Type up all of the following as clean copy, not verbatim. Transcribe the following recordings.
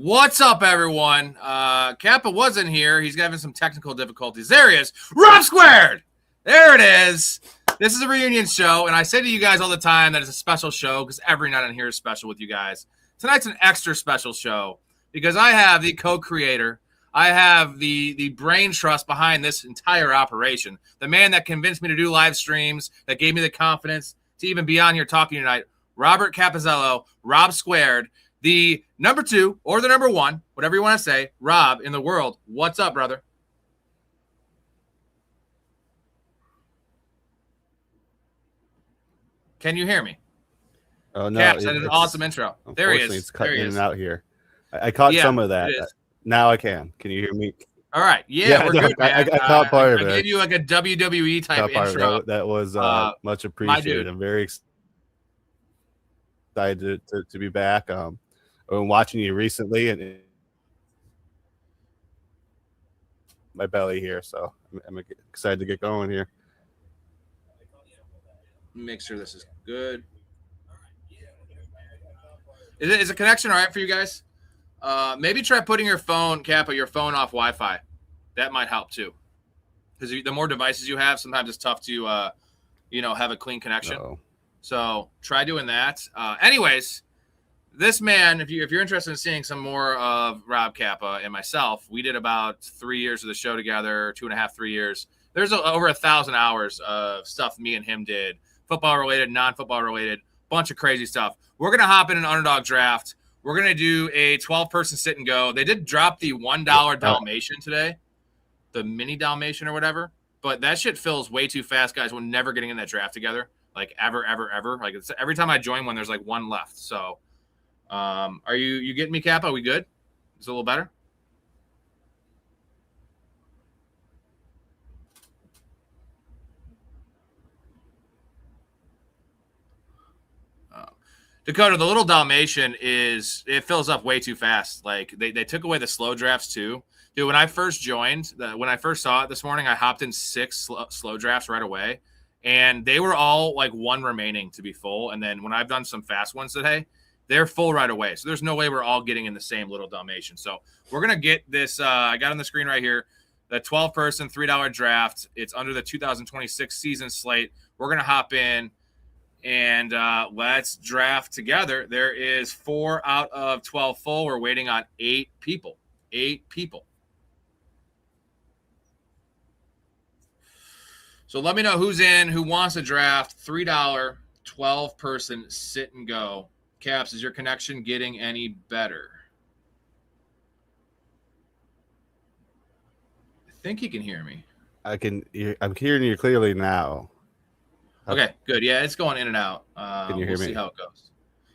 What's up, everyone? Kappa wasn't here. He's having some technical difficulties. There he is. Rob Squared! There it is. This is a reunion show, and I say to you guys all the time that it's a special show because every night on here is special with you guys. Tonight's an extra special show because I have the co-creator. I have the brain trust behind this entire operation. The man that convinced me to do live streams, that gave me the confidence to even be on here talking tonight. Robert Capizzello, Rob Squared. The number 2 or the number 1, whatever you want to say, Rob in the world. What's up, brother? Can you hear me? Oh, no. Caps, that is an awesome intro. There he is. It's cutting in and out here. I caught some of that. Now I can. Can you hear me? All right. Yeah, we're good, man. I caught part of it. I gave you like a WWE type intro. That was much appreciated. I'm very excited to be back. I've been watching you recently, and my belly here, so I'm excited to get going here. Make sure this is good. Is the connection all right for you guys? Maybe try putting your phone, Kappa, your phone off Wi-Fi. That might help too. Because the more devices you have, sometimes it's tough to, have a clean connection. Uh-oh. So try doing that. Anyways. This man, if you're interested in seeing some more of Rob Kappa and myself, we did about 3 years of the show together, 2.5, 3 years. There's over 1,000 hours of stuff me and him did, football related, non-football related, bunch of crazy stuff. We're gonna hop in an underdog draft. We're gonna do a 12-person sit and go. They did drop the $1 Dalmatian today, the mini Dalmatian or whatever, but that shit fills way too fast, guys. We're never getting in that draft together, like ever. Like it's, every time I join one, there's like one left. So. Are you getting me, Kappa? Are we good? Is it a little better? Dakota, the little Dalmatian it fills up way too fast. Like they took away the slow drafts too. Dude, when I first joined, when I first saw it this morning, I hopped in 6 slow drafts right away, and they were all like one remaining to be full. And then when I've done some fast ones today, they're full right away. So there's no way we're all getting in the same little Dalmatian. So we're going to get this. I got on the screen right here, the 12-person, $3 draft. It's under the 2026 season slate. We're going to hop in and let's draft together. There is 4 out of 12 full. We're waiting on 8 people. 8 people. So let me know who's in, who wants to draft. $3, 12-person sit and go. Caps, is your connection getting any better? I think you can hear me. I'm hearing you clearly now. Okay, good. Yeah, it's going in and out. Can you hear me? We'll see how it goes.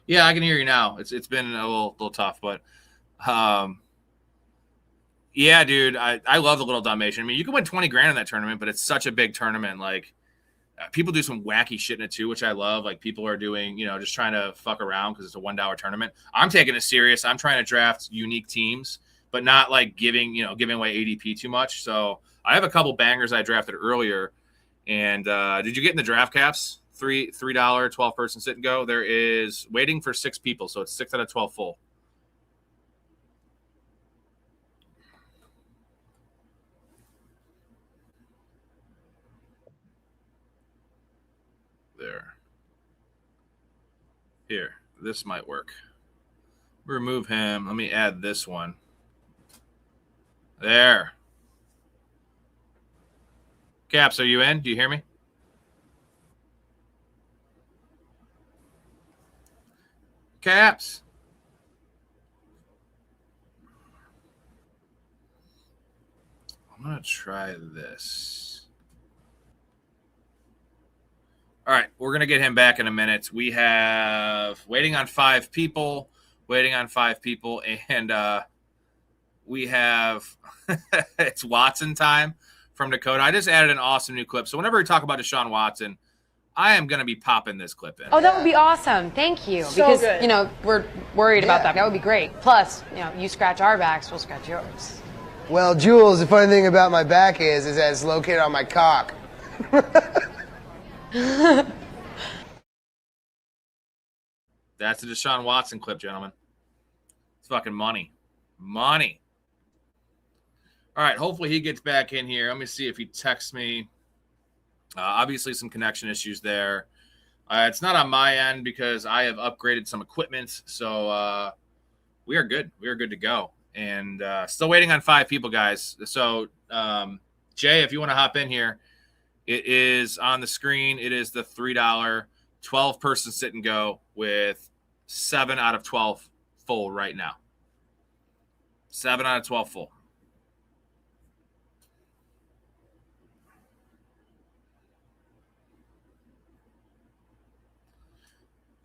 Yeah, I can hear you now. It's been a little tough, but yeah, dude, I love the little Dalmatian. I mean, you can win 20 grand in that tournament, but it's such a big tournament. Like, people do some wacky shit in it too, which I love. Like people are doing, just trying to fuck around because it's a $1 tournament. I'm taking it serious. I'm trying to draft unique teams, but not like giving away ADP too much. So I have a couple bangers I drafted earlier. And did you get in the draft, Caps? $3 12-person sit and go. There is waiting for 6 people, so it's 6 out of 12 full. There. Here, this might work. Remove him. Let me add this one. There. Caps, are you in? Do you hear me? Caps. I'm going to try this. All right, we're going to get him back in a minute. We have waiting on 5 people, and we have it's Watson time from Dakota. I just added an awesome new clip. So whenever we talk about Deshaun Watson, I am going to be popping this clip in. Oh, that would be awesome. Thank you. So because, good. We're worried about that. That would be great. Plus, you scratch our backs, we'll scratch yours. Well, Jules, the funny thing about my back is that it's located on my cock. That's a Deshaun Watson clip, gentlemen. It's fucking money. Money. All right, hopefully he gets back in here. Let me see if he texts me. Obviously, some connection issues there. It's not on my end because I have upgraded some equipment, so we are good. We are good to go. And still waiting on 5 people, guys. So, Jay, if you want to hop in here, it is on the screen. It is the $3 12-person sit and go with 7 out of 12 full right now. 7 out of 12 full.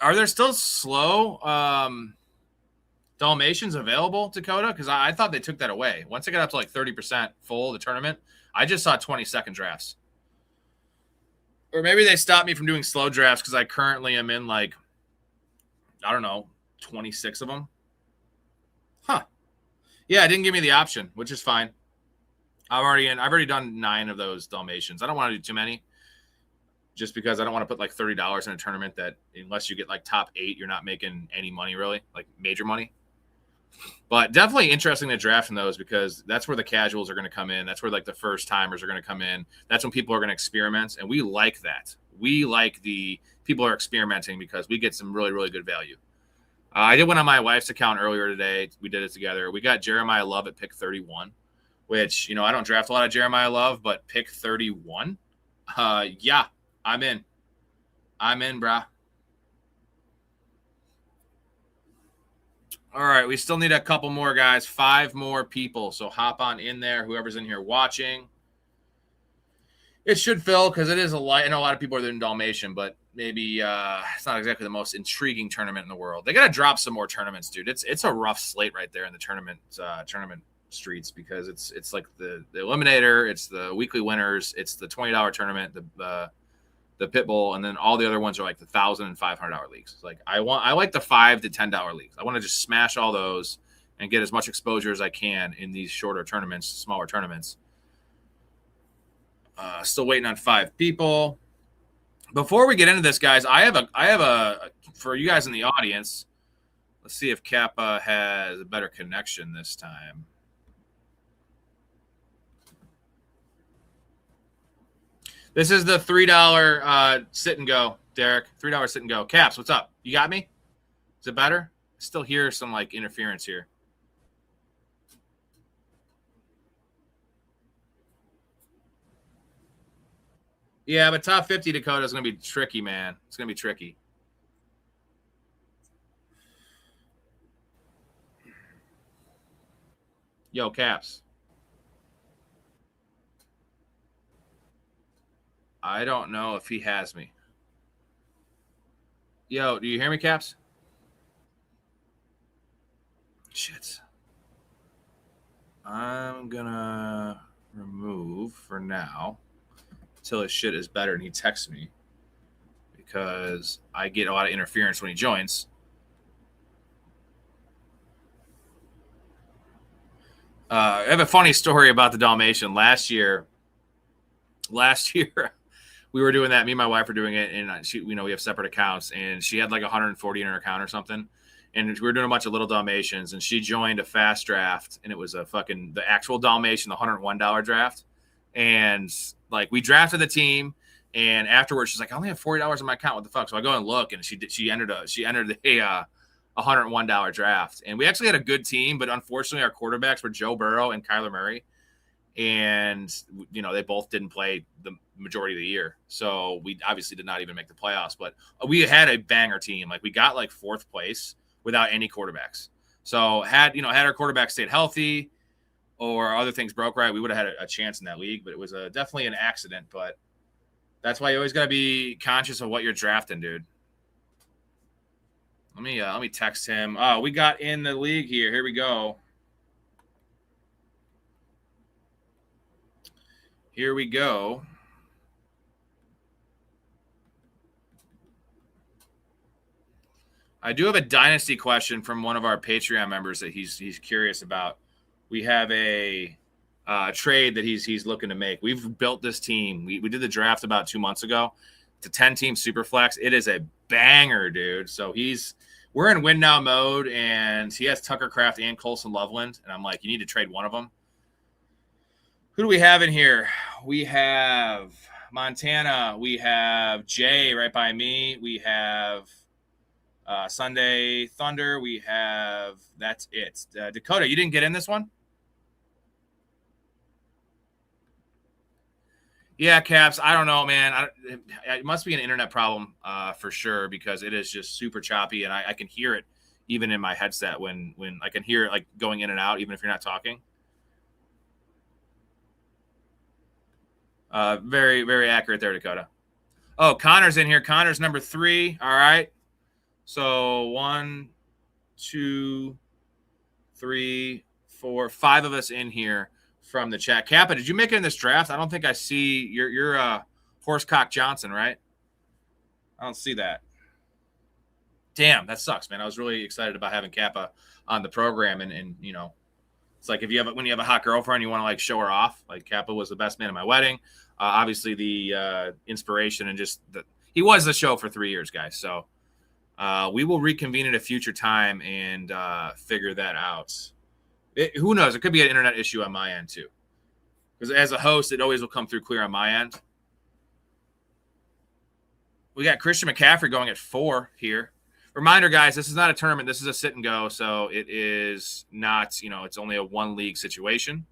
Are there still slow Dalmatians available, Dakota? Because I thought they took that away. Once it got up to like 30% full the tournament, I just saw 20-second drafts. Or maybe they stopped me from doing slow drafts because I currently am in like, I don't know, 26 of them. Huh. Yeah, it didn't give me the option, which is fine. I've already done 9 of those Dalmatians. I don't want to do too many. Just because I don't want to put like $30 in a tournament that unless you get like top 8, you're not making any money really, like major money. But definitely interesting to draft in those because that's where the casuals are going to come in. That's where like the first timers are going to come in. That's when people are going to experiment. And we like that. We like the people are experimenting because we get some really, really good value. I did one on my wife's account earlier today. We did it together. We got Jeremiah Love at pick 31, which, I don't draft a lot of Jeremiah Love, but pick 31. Yeah. I'm in, brah. All right, we still need a couple more guys, 5 more people. So hop on in there, whoever's in here watching. It should fill because it is a light. I know a lot of people are in Dalmatian, but maybe it's not exactly the most intriguing tournament in the world. They got to drop some more tournaments, dude. It's a rough slate right there in the tournament streets because it's like the eliminator, it's the weekly winners, it's the $20 tournament, the pit bull, and then all the other ones are like the $1,000 and $500 leagues. It's like I like the $5 to $10 leagues. I want to just smash all those and get as much exposure as I can in these shorter tournaments, smaller tournaments. Still waiting on 5 people. Before we get into this, guys, I have a for you guys in the audience. Let's see if Kappa has a better connection this time. This is the $3 sit and go, Derek. $3 sit and go. Caps, what's up? You got me? Is it better? I still hear some like interference here. Yeah, but top 50 Dakota is going to be tricky, man. It's going to be tricky. Yo, Caps. I don't know if he has me. Yo, do you hear me, Caps? Shit. I'm going to remove for now until his shit is better and he texts me because I get a lot of interference when he joins. I have a funny story about the Dalmatian. Last year, we were doing that. Me and my wife were doing it, and she, we have separate accounts, and she had like 140 in her account or something. And we were doing a bunch of little Dalmatians, and she joined a fast draft, and it was the actual Dalmatian, the $101 draft. And like we drafted the team, and afterwards she's like, I only have $40 in my account. What the fuck? So I go and look, and she entered a $101 draft, and we actually had a good team, but unfortunately our quarterbacks were Joe Burrow and Kyler Murray, and they both didn't play the majority of the year, so we obviously did not even make the playoffs. But we had a banger team. Like we got like 4th place without any quarterbacks. So had our quarterback stayed healthy or other things broke right, we would have had a chance in that league. But it was definitely an accident. But that's why you always got to be conscious of what you're drafting, dude. Let me text him. Oh, we got in the league here. Here we go. Here we go. I do have a dynasty question from one of our Patreon members that he's curious about. We have a trade that he's looking to make. We've built this team. We did the draft about 2 months ago. It's a 10-team Superflex. It is a banger, dude. So we're in win now mode, and he has Tucker Kraft and Colson Loveland, and I'm like, you need to trade one of them. Who do we have in here? We have Montana. We have Jay right by me. We have Sunday Thunder. We have – that's it. Dakota, you didn't get in this one? Yeah, Caps. I don't know, man. It must be an internet problem for sure, because it is just super choppy, and I can hear it even in my headset when I can hear it like going in and out, even if you're not talking. Very, very accurate there, Dakota. Oh, Connor's in here. Connor's number 3. All right. So 1, 2, 3, 4, 5 of us in here from the chat. Kappa, did you make it in this draft? I don't think I see. You're Horsecock Johnson, right? I don't see that. Damn, that sucks, man. I was really excited about having Kappa on the program, and you know, it's like when you have a hot girlfriend, you want to like show her off. Like Kappa was the best man at my wedding. Obviously, the inspiration and just he was the show for 3 years, guys. So we will reconvene at a future time and figure that out. Who knows? It could be an internet issue on my end too, because as a host, it always will come through clear on my end. We got Christian McCaffrey going at 4 here. Reminder, guys, this is not a tournament. This is a sit and go, so it is not, it's only a 1 league situation.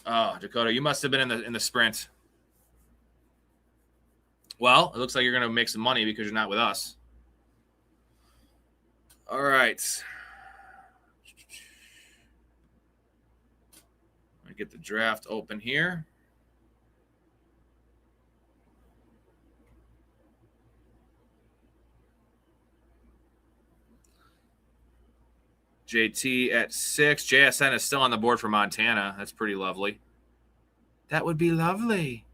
Oh, Dakota, you must have been in the sprint. Well, it looks like you're going to make some money because you're not with us. All right. I get the draft open here. JT at 6. JSN is still on the board for Montana. That's pretty lovely. That would be lovely.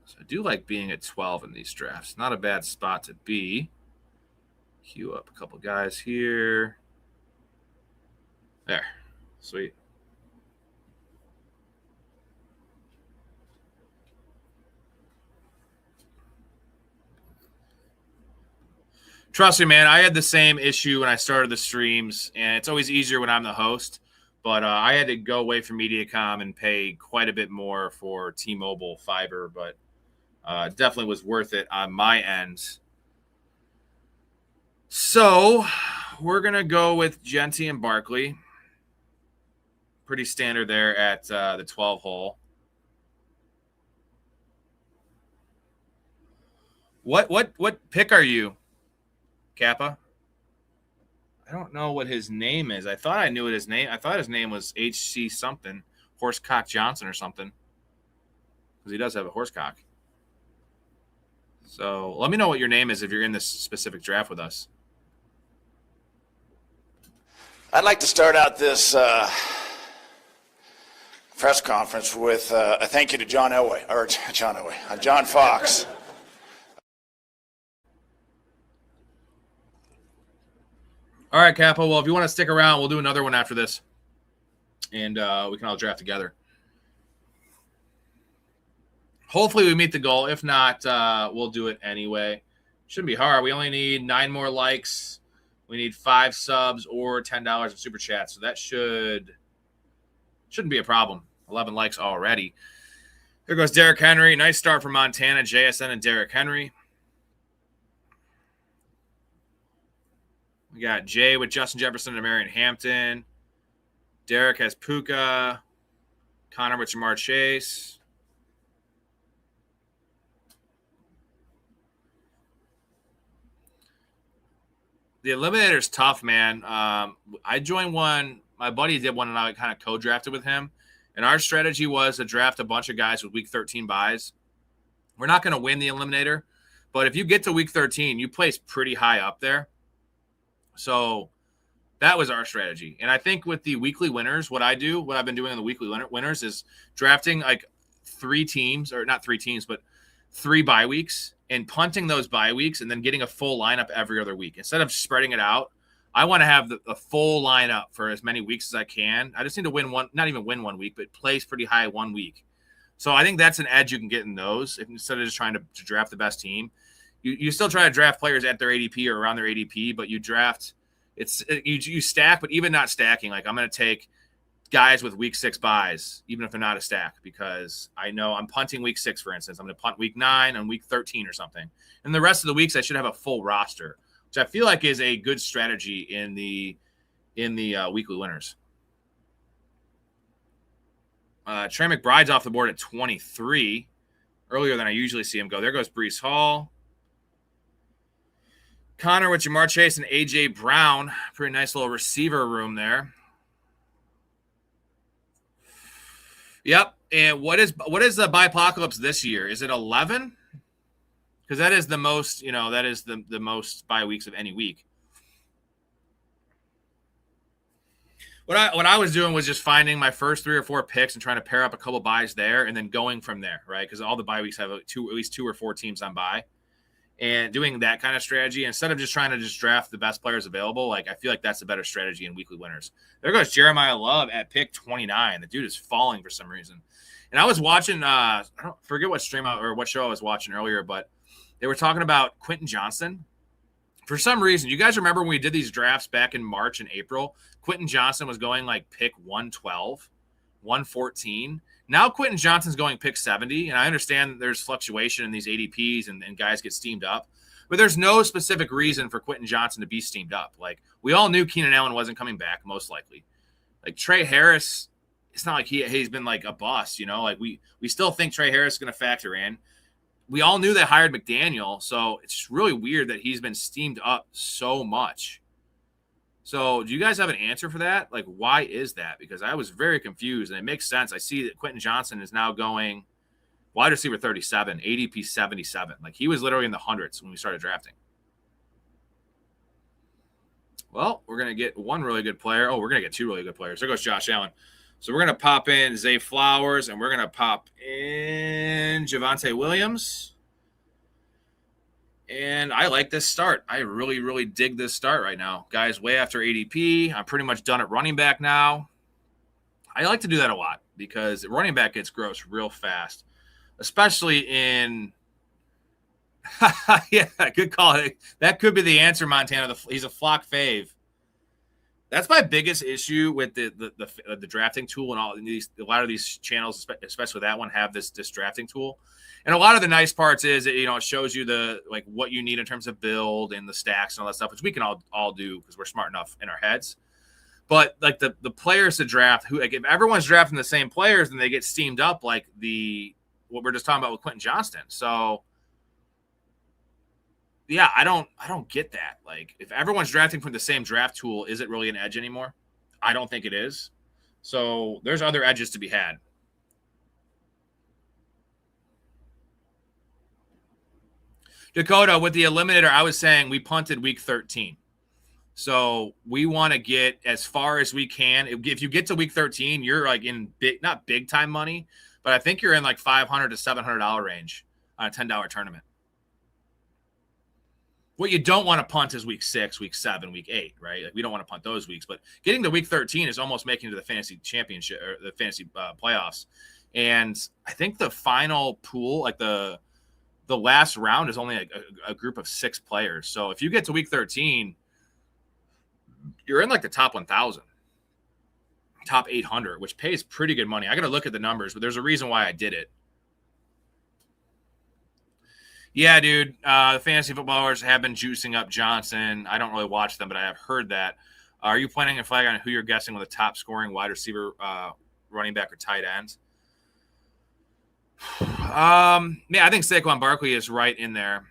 So I do like being at 12 in these drafts. Not a bad spot to be. Queue up a couple guys here. There. Sweet. Trust me, man, I had the same issue when I started the streams, and it's always easier when I'm the host. But I had to go away from Mediacom and pay quite a bit more for T-Mobile fiber, but definitely was worth it on my end. So we're going to go with Genty and Barkley. Pretty standard there at the 12 hole. What pick are you, Kappa? I don't know what his name is. I thought I knew what his name. I thought his name was HC something, Horsecock Johnson or something, because he does have a horsecock. So let me know what your name is if you're in this specific draft with us. I'd like to start out this press conference with a thank you to John Fox. All right, Capo. Well, if you want to stick around, we'll do another one after this, and we can all draft together. Hopefully, we meet the goal. If not, we'll do it anyway. Shouldn't be hard. We only need 9 more likes. We need 5 subs or $10 in super chat, so that shouldn't be a problem. 11 likes already. Here goes Derrick Henry. Nice start for Montana, JSN, and Derrick Henry. We got Jay with Justin Jefferson and Marion Hampton. Derek has Puka. Connor with Jamar Chase. The Eliminator's tough, man. I joined one. My buddy did one, and I kind of co-drafted with him. And our strategy was to draft a bunch of guys with Week 13 buys. We're not going to win the Eliminator, but if you get to Week 13, you place pretty high up there. So that was our strategy. And I think with the weekly winners, what I've been doing on the weekly winners is drafting like 3 teams, or not 3 teams, but 3 bye weeks, and punting those bye weeks and then getting a full lineup every other week. Instead of spreading it out, I want to have the full lineup for as many weeks as I can. I just need to win one, not even win 1 week, but place pretty high 1 week. So I think that's an edge you can get in those instead of just trying to draft the best team. You still try to draft players at their ADP or around their ADP, but you draft you stack, but even not stacking. Like I'm going to take guys with week 6 buys, even if they're not a stack, because I know I'm punting week 6, for instance. I'm going to punt week 9 and week 13 or something. And the rest of the weeks I should have a full roster, which I feel like is a good strategy in the weekly winners. Trey McBride's off the board at 23, earlier than I usually see him go. There goes Breece Hall. Connor with Jamar Chase and A.J. Brown. Pretty nice little receiver room there. Yep. And what is the Bipocalypse this year? Is it 11? Because that is the most, that is the most bye weeks of any week. What I was doing was just finding my first 3 or 4 picks and trying to pair up a couple buys there and then going from there, right? Because all the bye weeks have at least 2 or 4 teams on bye. And doing that kind of strategy instead of just trying to just draft the best players available, like I feel like that's a better strategy in weekly winners. There goes Jeremiah Love at pick 29. The dude is falling for some reason. And I was watching, I don't forget what stream or what show I was watching earlier, but they were talking about Quentin Johnson. For some reason, you guys remember when we did these drafts back in March and April, Quentin Johnson was going like pick 112, 114. Now Quentin Johnson's going pick 70, and I understand there's fluctuation in these ADPs and guys get steamed up, but there's no specific reason for Quentin Johnson to be steamed up. Like, we all knew Keenan Allen wasn't coming back, most likely. Like, Trey Harris, it's not like he's been like a bust, Like, we still think Trey Harris is going to factor in. We all knew they hired McDaniel, so it's really weird that he's been steamed up so much. So do you guys have an answer for that? Like, why is that? Because I was very confused, and it makes sense. I see that Quentin Johnson is now going wide receiver 37, ADP 77. Like, he was literally in the hundreds when we started drafting. Well, we're going to get one really good player. Oh, we're going to get 2 really good players. There goes Josh Allen. So we're going to pop in Zay Flowers, and we're going to pop in Javonte Williams. And I like this start. I really, really dig this start right now. Guys, way after ADP. I'm pretty much done at running back now. I like to do that a lot because running back gets gross real fast, especially in – yeah, good call. That could be the answer, Montana. He's a flock fave. That's my biggest issue with the drafting tool, and a lot of these channels, especially that one, have this drafting tool. And a lot of the nice parts is that, it shows you what you need in terms of build and the stacks and all that stuff, which we can all do because we're smart enough in our heads. But like the players to draft, if everyone's drafting the same players, then they get steamed up like what we're just talking about with Quentin Johnston. So yeah, I don't get that. Like, if everyone's drafting from the same draft tool, is it really an edge anymore? I don't think it is. So there's other edges to be had. Dakota, with the eliminator, I was saying we punted week 13. So we want to get as far as we can. If you get to week 13, you're like in not big time money, but I think you're in like $500 to $700 range on a $10 tournament. What you don't want to punt is week 6, week 7, week 8, right? Like, we don't want to punt those weeks, but getting to week 13 is almost making it to the fantasy championship or the fantasy playoffs. And I think the final pool, like the last round, is only a group of 6 players. So if you get to week 13, you're in like the top 1,000, top 800, which pays pretty good money. I got to look at the numbers, but there's a reason why I did it. Yeah, dude. The fantasy footballers have been juicing up Johnson. I don't really watch them, but I have heard that. Are you planning a flag on who you're guessing with a top scoring wide receiver, running back, or tight end? Yeah, I think Saquon Barkley is right in there.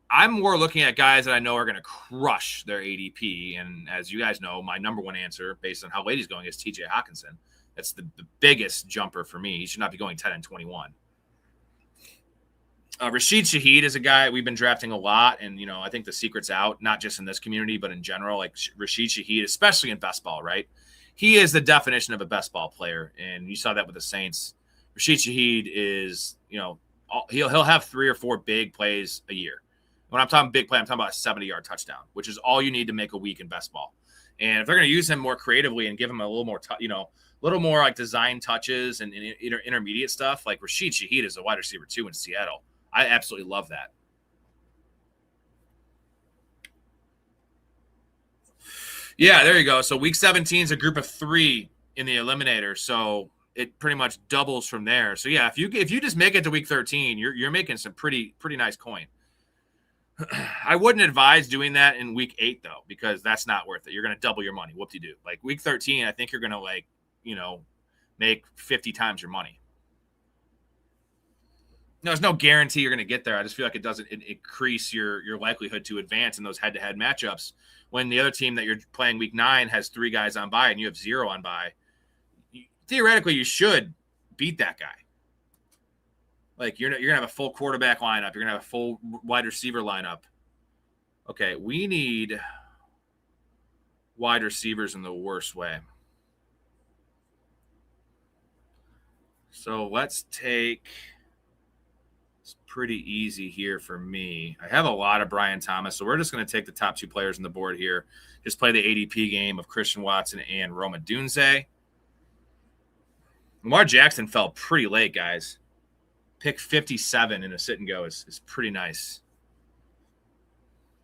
I'm more looking at guys that I know are going to crush their ADP. And as you guys know, my number one answer based on how late he's going is TJ Hawkinson. That's the biggest jumper for me. He should not be going 10 and 21. Rashid Shaheed is a guy we've been drafting a lot. And, I think the secret's out, not just in this community, but in general, like Rashid Shaheed, especially in best ball, right? He is the definition of a best ball player. And you saw that with the Saints. Rashid Shaheed is, he'll have 3 or 4 big plays a year. When I'm talking big play, I'm talking about a 70-yard touchdown, which is all you need to make a week in best ball. And if they're going to use him more creatively and give him a little more, a little more like design touches and intermediate stuff, like Rashid Shaheed is a wide receiver too in Seattle. I absolutely love that. Yeah, there you go. So week 17 is a group of 3 in the eliminator, so it pretty much doubles from there. So yeah, if you just make it to week 13, you're making some pretty nice coin. I wouldn't advise doing that in week 8 though, because that's not worth it. You're going to double your money. Whoop-de-doo. Like week 13, I think you're going to make 50 times your money. No, there's no guarantee you're going to get there. I just feel like it doesn't increase your likelihood to advance in those head-to-head matchups when the other team that you're playing week 9 has 3 guys on bye and you have 0 on bye. Theoretically, you should beat that guy. Like you're gonna have a full quarterback lineup. You're gonna have a full wide receiver lineup. Okay, we need wide receivers in the worst way. So let's take. It's pretty easy here for me. I have a lot of Brian Thomas, so we're just going to take the top 2 players on the board here. Just play the ADP game of Christian Watson and Rome Odunze. Lamar Jackson fell pretty late, guys. Pick 57 in a sit and go is pretty nice.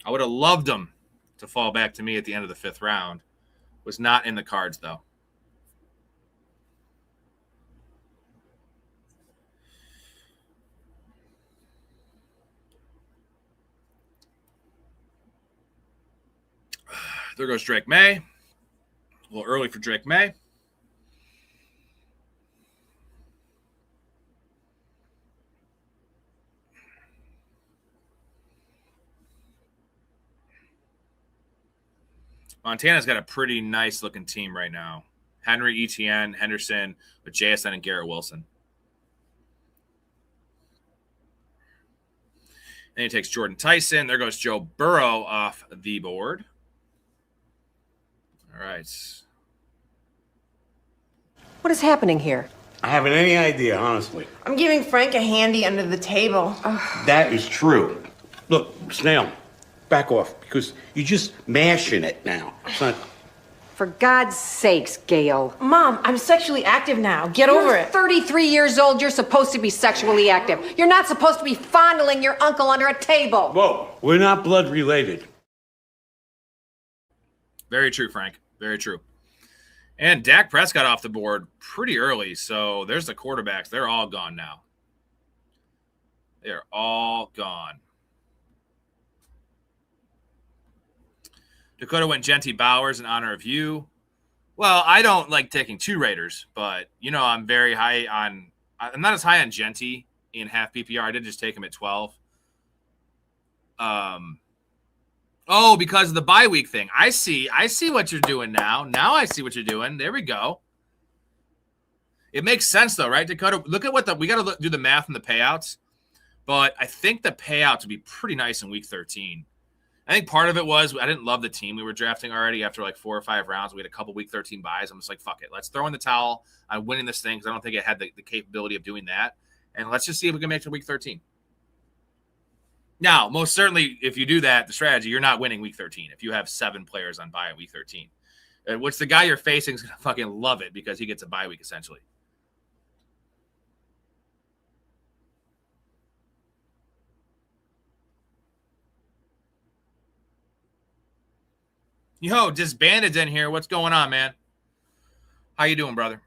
I would have loved him to fall back to me at the end of the 5th round. Was not in the cards, though. There goes Drake May. A little early for Drake May. Montana's got a pretty nice-looking team right now. Henry, Etienne, Henderson, with JSN and Garrett Wilson. Then he takes Jordan Tyson. There goes Joe Burrow off the board. All right. What is happening here? I haven't any idea, honestly. I'm giving Frank a handy under the table. That is true. Look, Snail, back off, because you're just mashing it now. It's not... For God's sakes, Gail. Mom, I'm sexually active now. Get over it. 33 years old. You're supposed to be sexually active. You're not supposed to be fondling your uncle under a table. Whoa, we're not blood related. Very true, Frank. Very true. And Dak Prescott off the board pretty early. So there's the quarterbacks. They're all gone now. They're all gone. Dakota went Genty Bowers in honor of you. Well, I don't like taking 2 Raiders, but, I'm very high on – I'm not as high on Genty in half PPR. I did just take him at 12. Oh, because of the bye week thing. I see what you're doing now. Now I see what you're doing. There we go. It makes sense, though, right, Dakota? Look at we got to do the math and the payouts. But I think the payouts would be pretty nice in week 13. I think part of it was I didn't love the team we were drafting already after like 4 or 5 rounds. We had a couple week 13 buys. I'm just like, fuck it. Let's throw in the towel on winning this thing because I don't think it had the capability of doing that. And let's just see if we can make it to week 13. Now, most certainly, if you do that, the strategy, you're not winning week 13 if you have 7 players on bye in week 13. Which the guy you're facing is going to fucking love it because he gets a bye week essentially. Yo, Disbanded's in here. What's going on, man? How you doing, brother?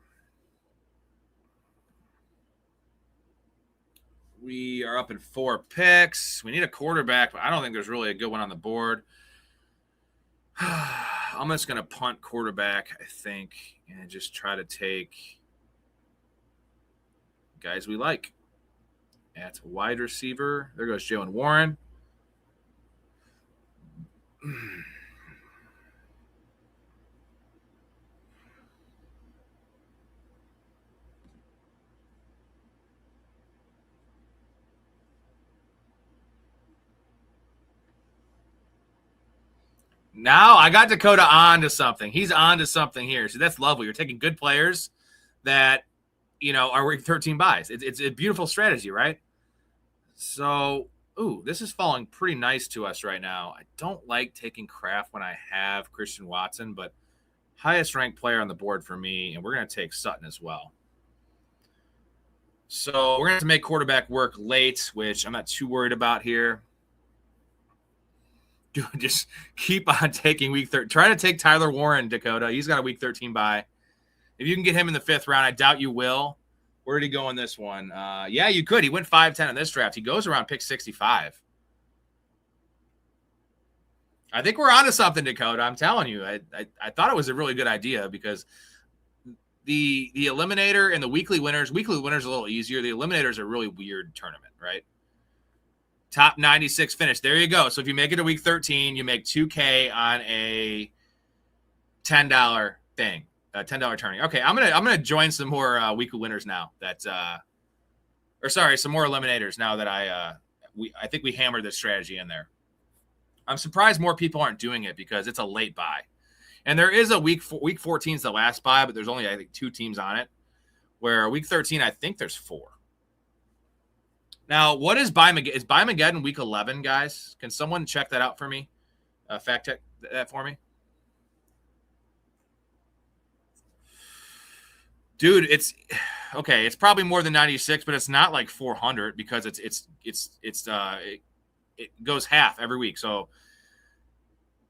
We are up in 4 picks. We need a quarterback, but I don't think there's really a good one on the board. I'm just going to punt quarterback, I think, and just try to take guys we like. At wide receiver, there goes Jalen Warren. Now I got Dakota on to something. He's on to something here. So that's lovely. You're taking good players that, are week 13 buys. It's a beautiful strategy, right? So Ooh, this is falling pretty nice to us right now. I don't like taking Kraft when I have Christian Watson, but highest ranked player on the board for me, and we're going to take Sutton as well. So we're going to have to make quarterback work late, which I'm not too worried about here. Dude, just keep on taking week 13. Try to take Tyler Warren, Dakota. He's got a week 13 bye. If you can get him in the 5th round, I doubt you will. Where did he go in this one? Yeah, you could. He went 5-10 in this draft. He goes around pick 65. I think we're onto something, Dakota. I'm telling you. I thought it was a really good idea because the eliminator and the weekly winners are a little easier. The eliminator is a really weird tournament, right? Top 96 finish. There you go. So if you make it to week 13, you make $2K on a $10 thing. $10 tourney. Okay, I'm gonna join some more weekly winners now. Some more eliminators now that I think we hammered this strategy in there. I'm surprised more people aren't doing it because it's a late buy, and there is a week 14 is the last buy, but there's only I think 2 teams on it. Where week 13, I think there's 4. Now, what is Is Buymageddon week 11, guys? Can someone check that out for me? Fact check that for me. Dude, it's okay. It's probably more than 96, but it's not like 400 because it goes half every week. So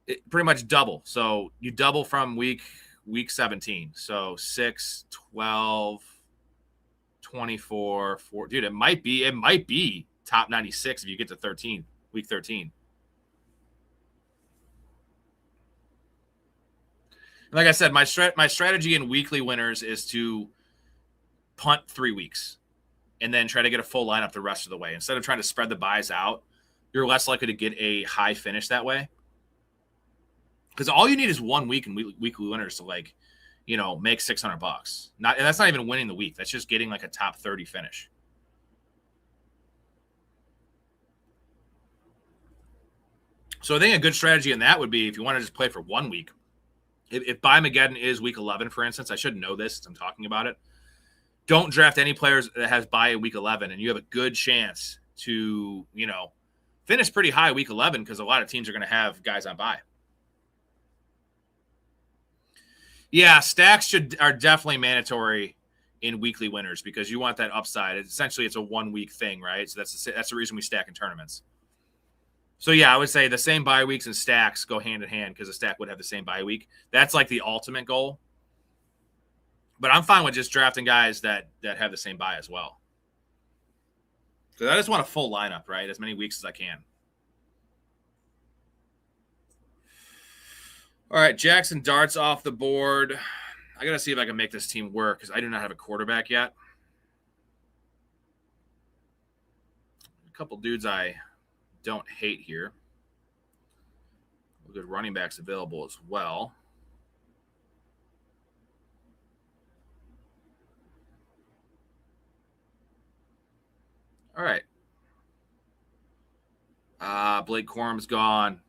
it pretty much double. So you double from week 17. So 6, 12, 24, 4. Dude, it might be top 96 if you get to week 13. Like I said, my strategy in weekly winners is to punt 3 weeks and then try to get a full lineup the rest of the way. Instead of trying to spread the buys out, you're less likely to get a high finish that way. Because all you need is 1 week in weekly winners to make $600. And that's not even winning the week. That's just getting like a top 30 finish. So I think a good strategy in that would be if you want to just play for 1 week. If Buymageddon is week 11, for instance, I should know this since I'm talking about it. Don't draft any players that has bye week 11, and you have a good chance to, finish pretty high week 11 because a lot of teams are going to have guys on bye. Yeah, stacks are definitely mandatory in weekly winners because you want that upside. Essentially, it's a 1 week thing, right? So that's the reason we stack in tournaments. So, yeah, I would say the same bye weeks and stacks go hand in hand because a stack would have the same bye week. That's like the ultimate goal. But I'm fine with just drafting guys that have the same bye as well. Because I just want a full lineup, right? As many weeks as I can. All right, Jackson Dart's off the board. I got to see if I can make this team work because I do not have a quarterback yet. A couple dudes I don't hate here. Good running backs available as well. All right. Blake Corum's gone.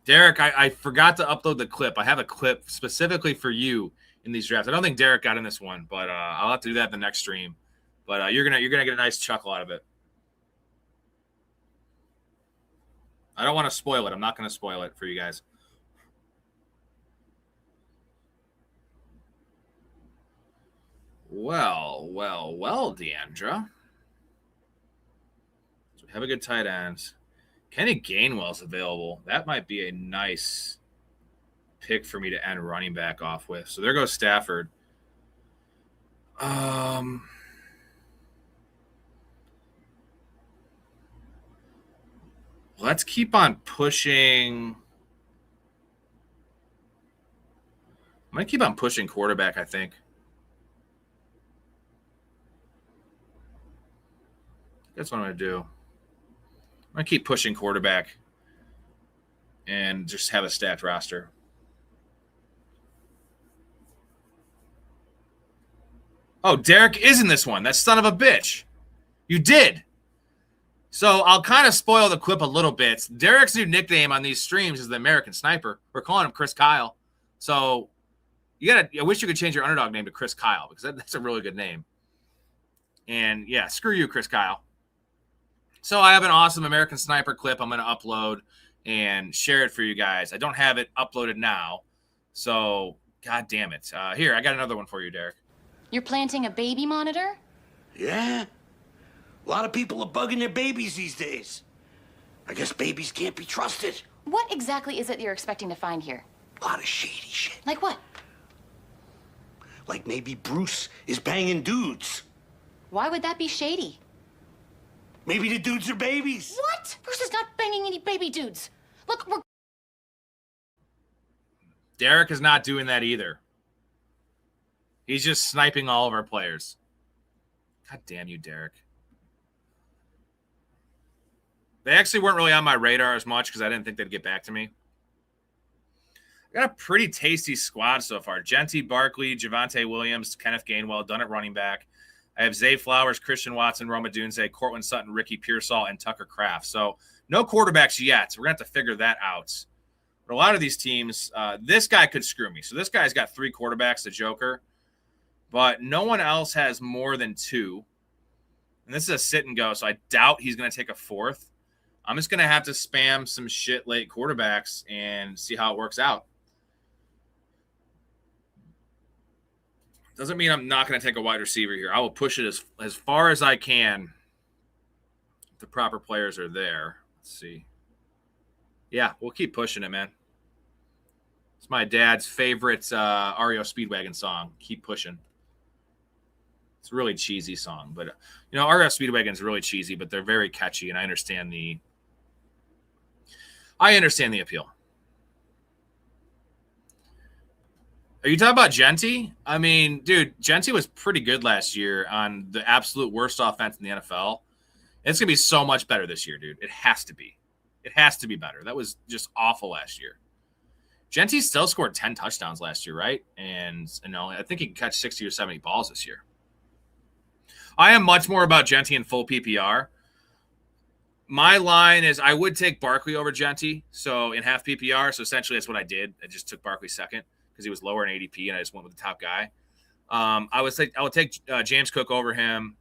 Derek, I forgot to upload the clip. I have a clip specifically for you in these drafts. I don't think Derek got in this one, but I'll have to do that in the next stream. But you're gonna get a nice chuckle out of it. I don't want to spoil it. I'm not going to spoil it for you guys. Well, Deandra. So we have a good tight end. Kenny Gainwell's available. That might be a nice pick for me to end running back off with. So there goes Stafford. Let's keep on pushing. I'm going to keep on pushing quarterback, I think. That's what I'm going to do. I'm going to keep pushing quarterback and just have a stacked roster. Oh, Derek is in this one. That son of a bitch. You did. So I'll kind of spoil the clip a little bit. Derek's new nickname on these streams is the American Sniper. We're calling him Chris Kyle. So, I wish you could change your underdog name to Chris Kyle, because that's a really good name. And yeah, screw you, Chris Kyle. So I have an awesome American Sniper clip I'm going to upload and share it for you guys. I don't have it uploaded now, so God damn it. Here, I got another one for you, Derek. You're planting a baby monitor? Yeah. A lot of people are bugging their babies these days. I guess babies can't be trusted. What exactly is it you're expecting to find here? A lot of shady shit. Like what? Like maybe Bruce is banging dudes. Why would that be shady? Maybe the dudes are babies. What? Bruce is not banging any baby dudes. Look, we're... Derek is not doing that either. He's just sniping all of our players. God damn you, Derek. They actually weren't really on my radar as much because I didn't think they'd get back to me. I got a pretty tasty squad so far. Genty, Barkley, Javonte Williams, Kenneth Gainwell, done at running back. I have Zay Flowers, Christian Watson, Roma Dunze, Cortland Sutton, Ricky Pearsall, and Tucker Kraft. So no quarterbacks yet. So we're going to have to figure that out. But a lot of these teams, this guy could screw me. So this guy's got 3 quarterbacks, the Joker. But no one else has more than 2. And this is a sit and go, so I doubt he's going to take a 4th. I'm just going to have to spam some shit late quarterbacks and see how it works out. Doesn't mean I'm not going to take a wide receiver here. I will push it as far as I can. If the proper players are there. Let's see. Yeah, we'll keep pushing it, man. It's my dad's favorite REO Speedwagon song. Keep pushing. It's a really cheesy song, but REO Speedwagon is really cheesy, but they're very catchy, and I understand the appeal. Are you talking about Genty? I mean, dude, Genty was pretty good last year on the absolute worst offense in the NFL. It's going to be so much better this year, dude. It has to be. It has to be better. That was just awful last year. Genty still scored 10 touchdowns last year, right? And, I think he can catch 60 or 70 balls this year. I am much more about Genty in full PPR. My line is I would take Barkley over Genty, so in half PPR. So essentially that's what I did. I just took Barkley second because he was lower in ADP, and I just went with the top guy. I would take James Cook over him.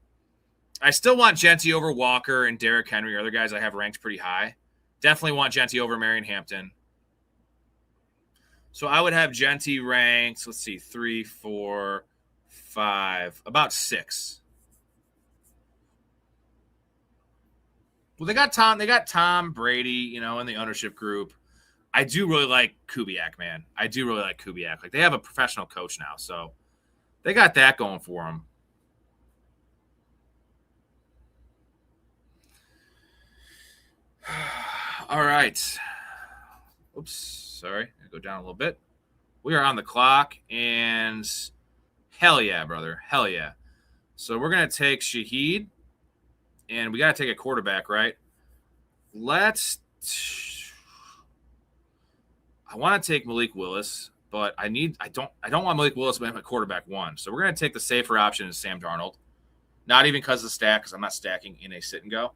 I still want Genty over Walker and Derrick Henry, other guys I have ranked pretty high. Definitely want Genty over Marion Hampton. So I would have Genty ranked, let's see, 3, 4, 5, about 6. Well, they got Tom Brady, in the ownership group. I do really like Kubiak, man. I do really like Kubiak. Like, they have a professional coach now, so they got that going for them. All right. Oops, sorry. I go down a little bit. We are on the clock, and hell yeah, brother. Hell yeah. So we're going to take Shaheed, and we got to take a quarterback, right? I want to take Malik Willis, but I don't want Malik Willis to be my quarterback 1. So we're going to take the safer option as Sam Darnold. Not even because of the stack, because I'm not stacking in a sit and go.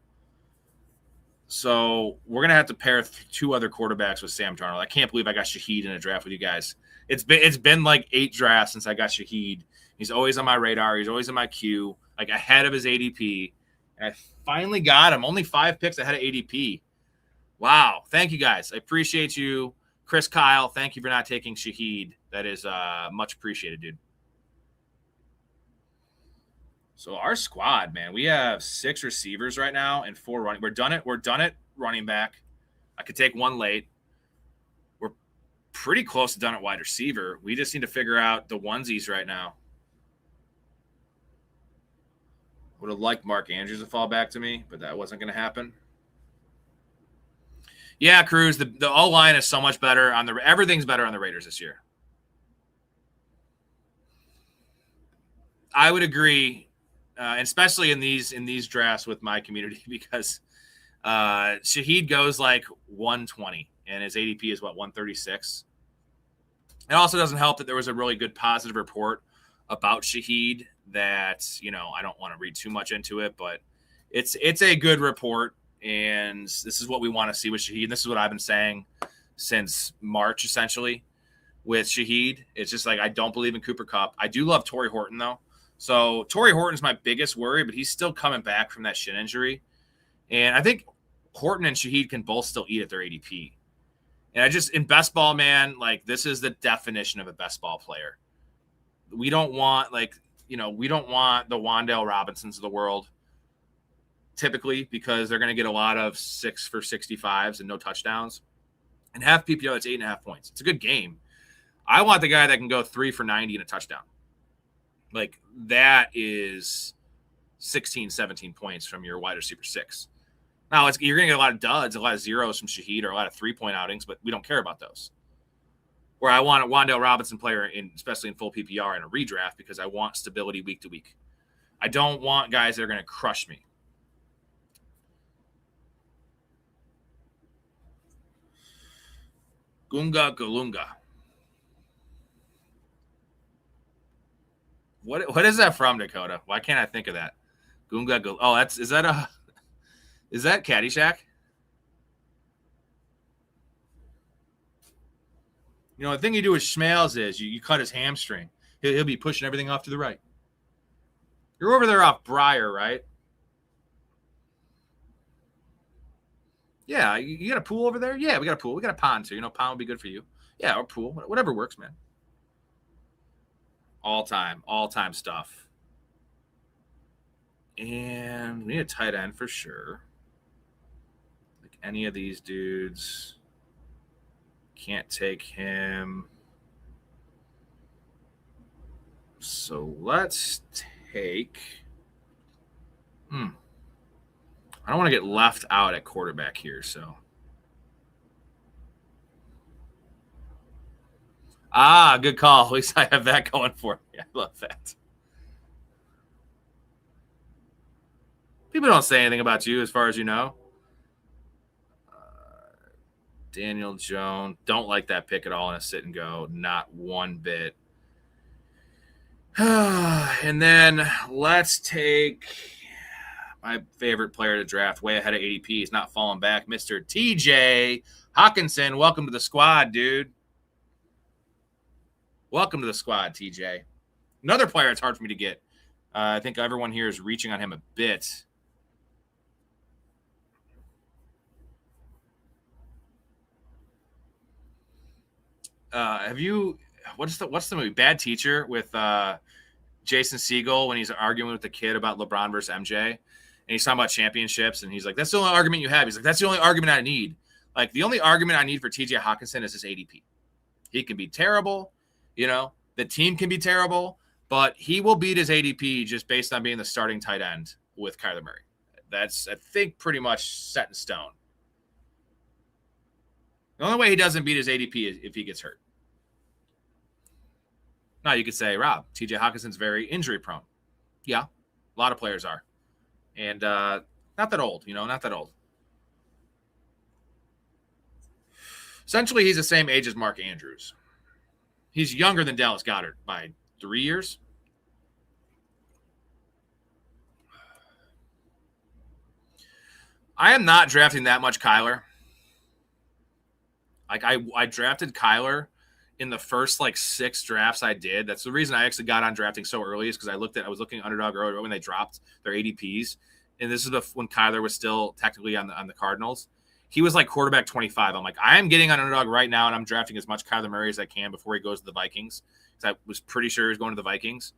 So we're going to have to pair 2 other quarterbacks with Sam Darnold. I can't believe I got Shaheed in a draft with you guys. It's been like 8 drafts since I got Shaheed. He's always on my radar. He's always in my queue, like ahead of his ADP. And I finally got him. Only 5 picks ahead of ADP. Wow. Thank you, guys. I appreciate you. Chris Kyle, thank you for not taking Shaheed. That is much appreciated, dude. So our squad, man, we have 6 receivers right now and 4 running. We're done at running back. I could take 1 late. We're pretty close to done at wide receiver. We just need to figure out the onesies right now. Would have liked Mark Andrews to fall back to me, but that wasn't going to happen. Yeah, Cruz, the O-line is so much better everything's better on the Raiders this year. I would agree. Especially in these drafts with my community, because Shaheed goes like 120 and his ADP is 136. It also doesn't help that there was a really good positive report about Shaheed that, I don't want to read too much into it, but it's a good report, and this is what we want to see with Shaheed. This is what I've been saying since March, essentially. with Shaheed. It's just like I don't believe in Cooper Kupp. I do love Torrey Horton, though. So Torrey Horton's my biggest worry, but he's still coming back from that shin injury. And I think Horton and Shaheed can both still eat at their ADP. And I just, in best ball, man, like this is the definition of a best ball player. We don't want we don't want the Wan'Dale Robinsons of the world typically because they're going to get a lot of 6 for 65s and no touchdowns. And half PPR, that's 8.5 points. It's a good game. I want the guy that can go 3 for 90 and a touchdown. Like that is 16, 17 points from your wide receiver 6. Now, you're going to get a lot of duds, a lot of zeros from Shaheed, or a lot of 3-point outings, but we don't care about those. Where I want a Wan'Dale Robinson player, especially in full PPR and a redraft, because I want stability week to week. I don't want guys that are going to crush me. Gunga Galunga. What is that from, Dakota? Why can't I think of that? Gunga Galunga. Oh, is that Caddyshack? You know, the thing you do with Schmales is you cut his hamstring. He'll be pushing everything off to the right. You're over there off Briar, right? Yeah, you got a pool over there? Yeah, we got a pool. We got a pond too. You know, pond would be good for you. Yeah, or pool. Whatever works, man. All time stuff. And we need a tight end for sure. Like any of these dudes. Can't take him. So let's take. I don't want to get left out at quarterback here, so. Good call. At least I have that going for me. I love that. People don't say anything about you as far as you know. Daniel Jones. Don't like that pick at all in a sit and go. Not one bit. And then let's take my favorite player to draft way ahead of ADP. He's not falling back. Mr. TJ Hawkinson. Welcome to the squad, dude. Welcome to the squad, TJ. Another player it's hard for me to get. I think everyone here is reaching on him a bit. What's the movie Bad Teacher with Jason Segel when he's arguing with the kid about LeBron versus MJ, and he's talking about championships, and he's like, that's the only argument you have. He's like, that's the only argument I need. Like, the only argument I need for TJ Hawkinson is his ADP. He can be terrible, the team can be terrible, but he will beat his ADP just based on being the starting tight end with Kyler Murray. That's, I think, pretty much set in stone. The only way he doesn't beat his ADP is if he gets hurt. Now, you could say, Rob, TJ Hawkinson's very injury prone. Yeah, a lot of players are. And not that old, not that old. Essentially, he's the same age as Mark Andrews. He's younger than Dallas Goedert by 3 years. I am not drafting that much Kyler. Like, I drafted Kyler in the first 6 drafts I did. That's the reason I actually got on drafting so early, is because I was looking at Underdog earlier when they dropped their ADPs, and this is when Kyler was still technically on the Cardinals. He was like quarterback 25. I'm like, I am getting on Underdog right now, and I'm drafting as much Kyler Murray as I can before he goes to the Vikings, because I was pretty sure he was going to the Vikings.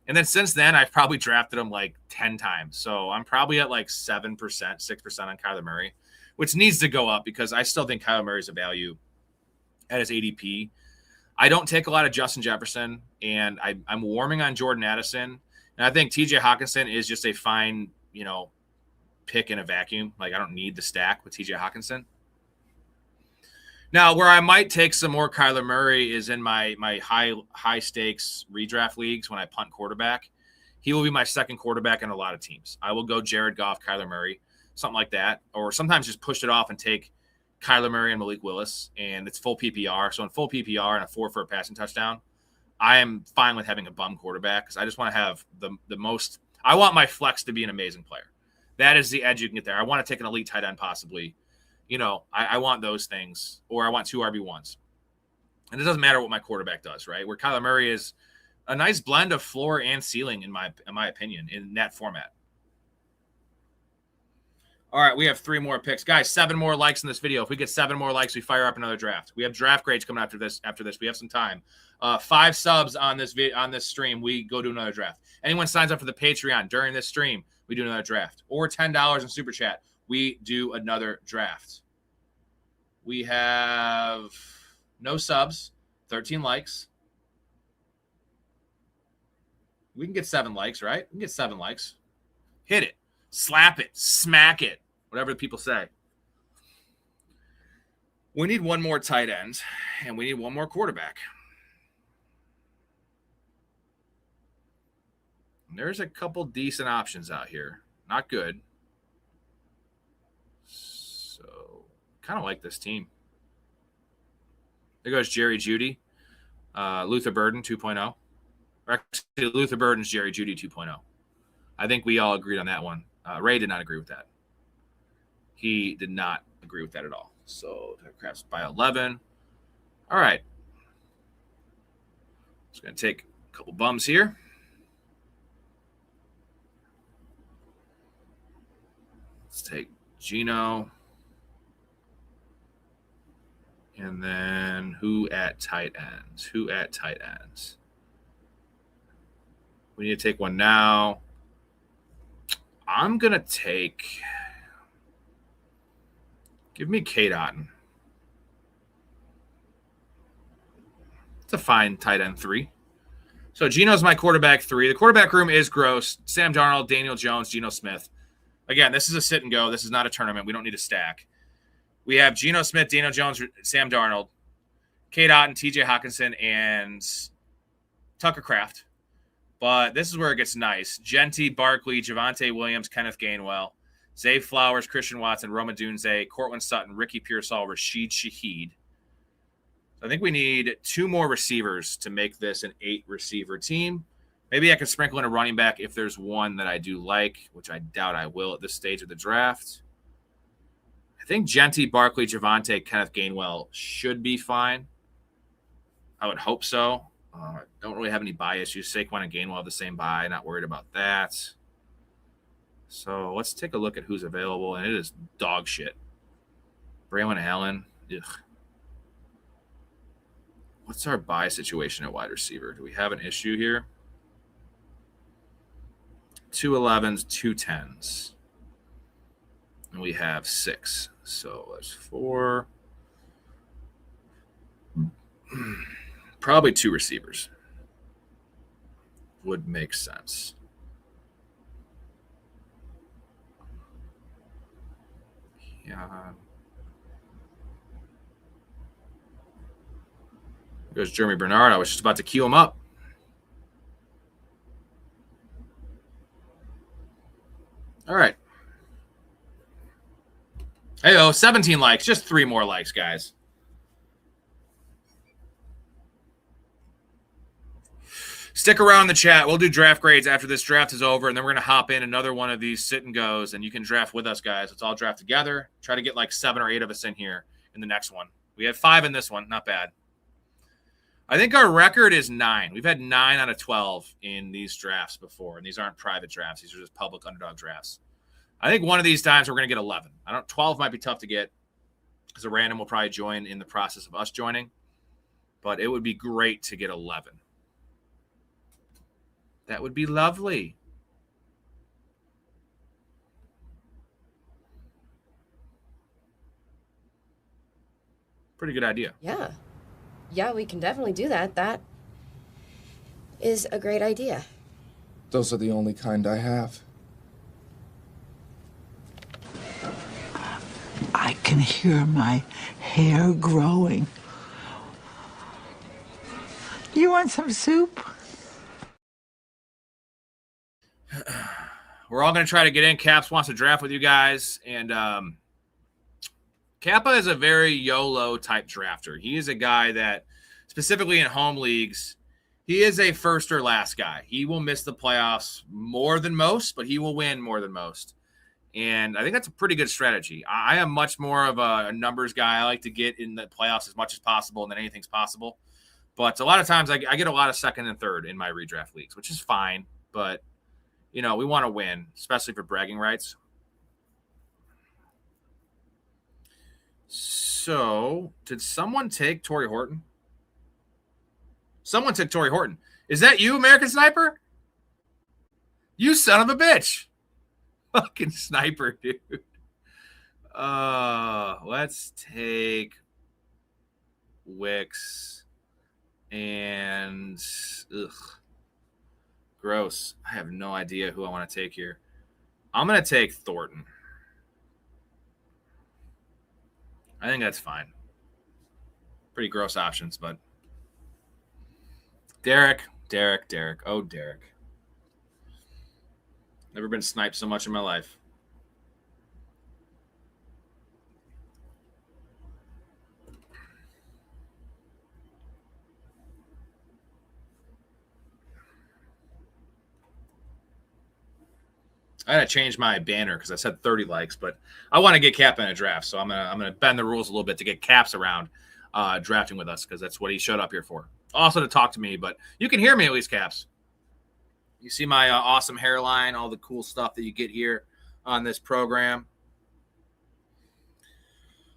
And then since then, I've probably drafted him 10 times. So I'm probably at 7%, 6% on Kyler Murray, which needs to go up because I still think Kyler Murray is a value at his ADP. I don't take a lot of Justin Jefferson, and I'm warming on Jordan Addison. And I think TJ Hawkinson is just a fine, pick in a vacuum. I don't need the stack with TJ Hawkinson. Now, where I might take some more Kyler Murray is in my high stakes redraft leagues when I punt quarterback. He will be my second quarterback in a lot of teams. I will go Jared Goff, Kyler Murray, something like that. Or sometimes just push it off and take Kyler Murray and Malik Willis, and it's full PPR. So in full PPR and a 4 for a passing touchdown, I am fine with having a bum quarterback because I just want to have the most – I want my flex to be an amazing player. That is the edge you can get there. I want to take an elite tight end possibly. I want those things, or I want 2 RB1s. And it doesn't matter what my quarterback does, right? Where Kyler Murray is a nice blend of floor and ceiling, in my opinion, in that format. All right, we have 3 more picks. Guys, 7 more likes in this video. If we get 7 more likes, we fire up another draft. We have draft grades coming after this. We have some time. 5 subs on this stream, we go to another draft. Anyone signs up for the Patreon during this stream, we do another draft. Or $10 in Super Chat, we do another draft. We have no subs, 13 likes. We can get 7 likes, right? We can get 7 likes. Hit it. Slap it. Smack it. Whatever the people say. We need 1 more tight end, and we need 1 more quarterback. And there's a couple decent options out here. Not good. So, kind of like this team. There goes Jerry Jeudy. Luther Burden 2.0. Actually, Luther Burden's Jerry Jeudy 2.0. I think we all agreed on that one. Ray did not agree with that. He did not agree with that at all. So that crafts by 11. All right. Just going to take a couple bums here. Let's take Gino. And then who at tight ends? We need to take one now. I'm going to take – give me Kate Otten. It's a fine tight end 3. So Gino's my quarterback 3. The quarterback room is gross. Sam Darnold, Daniel Jones, Geno Smith. Again, this is a sit and go. This is not a tournament. We don't need a stack. We have Geno Smith, Daniel Jones, Sam Darnold, Kate Otten, TJ Hawkinson, and Tucker Kraft. But this is where it gets nice. Genty, Barkley, Javonte Williams, Kenneth Gainwell, Zay Flowers, Christian Watson, Roma Dunze, Cortland Sutton, Ricky Pearsall, Rashid Shaheed. I think we need 2 more receivers to make this an 8-receiver team. Maybe I can sprinkle in a running back if there's one that I do like, which I doubt I will at this stage of the draft. I think Genty, Barkley, Javonte, Kenneth Gainwell should be fine. I would hope so. Don't really have any bye issues. Saquon and Gainwell have the same bye. Not worried about that. So let's take a look at who's available, and it is dog shit. Braylon Allen. Ugh. What's our bye situation at wide receiver? Do we have an issue here? 2 11s, 2 10s. And we have 6. So that's 4. Probably 2 receivers would make sense. Yeah. There goes Jeremy Bernard. I was just about to queue him up. All right. Hey, 17 likes. Just 3 more likes, guys. Stick around in the chat. We'll do draft grades after this draft is over, and then we're going to hop in another one of these sit and goes, and you can draft with us, guys. Let's all draft together. Try to get like 7 or 8 of us in here in the next one. We have 5 in this one. Not bad. I think our record is 9. We've had 9 out of 12 in these drafts before, and these aren't private drafts. These are just public underdog drafts. I think one of these times we're going to get 11. 12 might be tough to get because a random will probably join in the process of us joining, but it would be great to get 11. That would be lovely. Pretty good idea. Yeah. Yeah, we can definitely do that. That is a great idea. Those are the only kind I have. I can hear my hair growing. You want some soup? We're all going to try to get in. Caps wants to draft with you guys. And Kappa is a very YOLO type drafter. He is a guy that, specifically in home leagues, he is a first or last guy. He will miss the playoffs more than most, but he will win more than most. And I think that's a pretty good strategy. I am much more of a numbers guy. I like to get in the playoffs as much as possible, and then anything's possible. But a lot of times I get a lot of second and third in my redraft leagues, which is fine. But, we want to win, especially for bragging rights. So, did someone take Torrey Horton? Someone took Torrey Horton. Is that you, American Sniper? You son of a bitch. Fucking sniper, dude. Let's take Wicks and gross. I have no idea who I want to take here. I'm gonna take Thornton. I think that's fine. Pretty gross options, but Derek. Oh, Derek. Never been sniped so much in my life. I gotta change my banner because I said 30 likes, but I want to get Cap in a draft, so I'm gonna bend the rules a little bit to get Caps around drafting with us because that's what he showed up here for. Also to talk to me, but you can hear me at least, Caps. You see my awesome hairline, all the cool stuff that you get here on this program.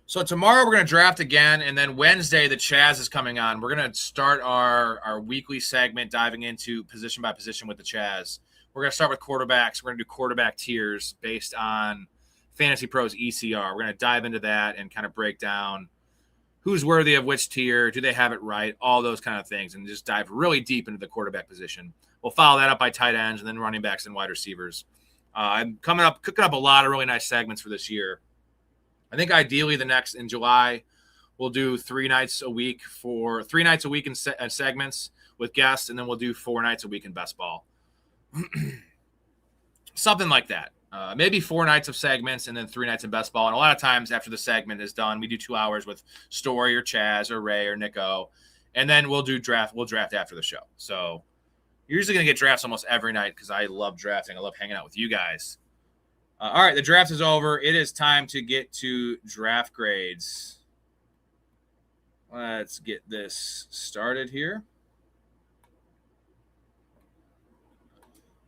So tomorrow we're going to draft again, and then Wednesday the Chaz is coming on. We're going to start our weekly segment diving into position by position with the Chaz. We're going to start with quarterbacks. We're going to do quarterback tiers based on Fantasy Pros ECR. We're going to dive into that and kind of break down who's worthy of which tier, do they have it right, all those kind of things, and just dive really deep into the quarterback position. We'll follow that up by tight ends and then running backs and wide receivers. I'm cooking up a lot of really nice segments for this year. I think ideally in July, we'll do 3 nights a week in segments with guests, and then we'll do 4 nights a week in best ball. Something like that. Maybe 4 nights of segments and then 3 nights in best ball. And a lot of times after the segment is done, we do 2 hours with Storey or Chaz or Ray or Nico. And then we'll draft after the show. So you're usually going to get drafts almost every night because I love drafting. I love hanging out with you guys. All right, the draft is over. It is time to get to draft grades. Let's get this started here.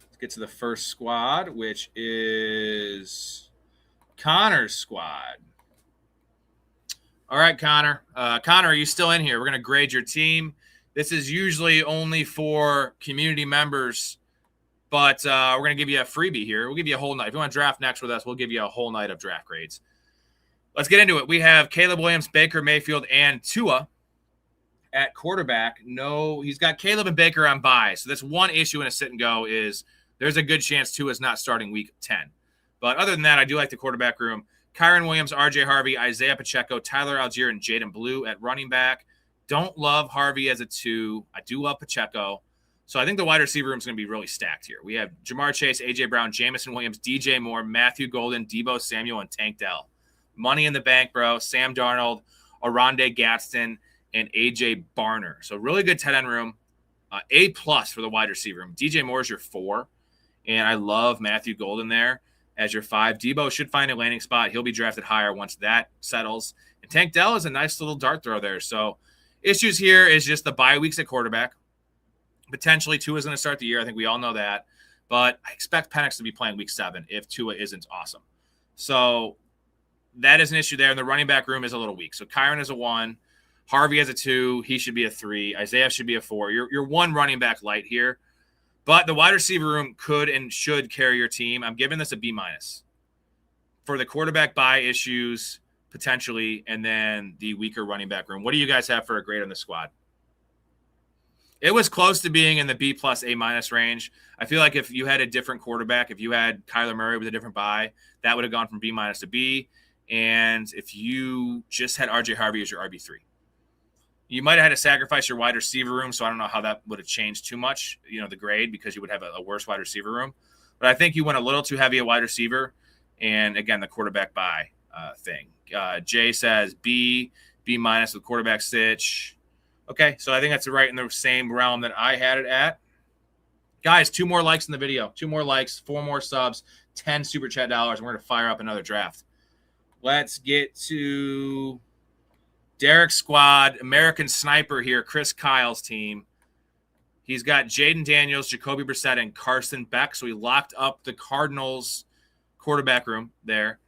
Let's get to the first squad, which is Connor's squad. All right, Connor. Connor, are you still in here? We're going to grade your team. This is usually only for community members, but we're going to give you a freebie here. We'll give you a whole night. If you want to draft next with us, we'll give you a whole night of draft grades. Let's get into it. We have Caleb Williams, Baker Mayfield, and Tua at quarterback. No, he's got Caleb and Baker on bye. So that's one issue in a sit and go is there's a good chance Tua's not starting week 10. But other than that, I do like the quarterback room. Kyron Williams, RJ Harvey, Isaiah Pacheco, Tyler Algier, and Jaden Blue at running back. Don't love Harvey as a 2. I do love Pacheco. So I think the wide receiver room is going to be really stacked here. We have Jamar Chase, A.J. Brown, Jamison Williams, DJ Moore, Matthew Golden, Deebo Samuel, and Tank Dell. Money in the bank, bro. Sam Darnold, Oronde Gadsden, and A.J. Barner. So really good tight end room. A+ for the wide receiver room. DJ Moore is your 4. And I love Matthew Golden there as your 5. Deebo should find a landing spot. He'll be drafted higher once that settles. And Tank Dell is a nice little dart throw there. So issues here is just the bye weeks at quarterback. Potentially Tua is going to start the year. I think we all know that. But I expect Penix to be playing week 7 if Tua isn't awesome. So that is an issue there. And the running back room is a little weak. So Kyron is a 1. Harvey has a 2. He should be a 3. Isaiah should be a 4. You're 1 running back light here. But the wide receiver room could and should carry your team. I'm giving this a B-. For the quarterback bye issues, potentially, and then the weaker running back room. What do you guys have for a grade on the squad? It was close to being in the B+ A- range. I feel like if you had a different quarterback, if you had Kyler Murray with a different bye, that would have gone from B- to B. And if you just had RJ Harvey as your RB3, you might have had to sacrifice your wide receiver room. So I don't know how that would have changed too much, the grade, because you would have a worse wide receiver room. But I think you went a little too heavy a wide receiver. And again, the quarterback bye thing. Jay says B- with quarterback stitch. Okay, so I think that's right in the same realm that I had it at. Guys, 2 more likes in the video. 2 more likes, 4 more subs, 10 super chat dollars. We're going to fire up another draft. Let's get to Derek's squad. American Sniper here, Chris Kyle's team. He's got Jaden Daniels, Jacoby Brissett, and Carson Beck. So he locked up the Cardinals quarterback room there.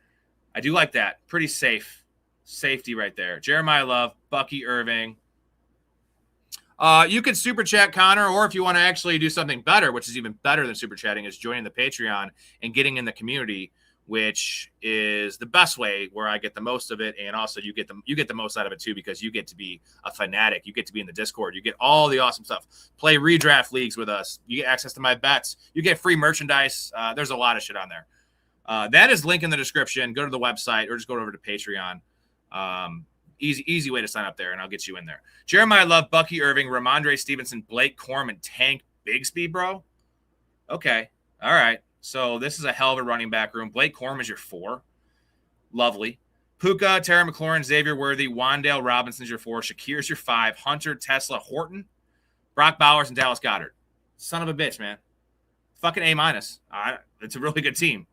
I do like that. Pretty safe. Safety right there. Jeremiah Love, Bucky Irving. You can super chat, Connor, or if you want to actually do something better, which is even better than super chatting, is joining the Patreon and getting in the community, which is the best way where I get the most of it. And also you get the most out of it too, because you get to be a fanatic. You get to be in the Discord. You get all the awesome stuff. Play redraft leagues with us. You get access to my bets. You get free merchandise. There's a lot of shit on there. That is linked in the description. Go to the website or just go over to Patreon. Easy way to sign up there, and I'll get you in there. Jeremiah Love, Bucky Irving, Ramondre Stevenson, Blake Corum, and Tank Bigsby, bro. Okay. All right. So this is a hell of a running back room. Blake Corum is your 4. Lovely. Puka, Terry McLaurin, Xavier Worthy, Wandale Robinson's your 4. Shakir's your 5. Hunter, Tesla, Horton, Brock Bowers, and Dallas Goedert. Son of a bitch, man. Fucking A-. It's a really good team.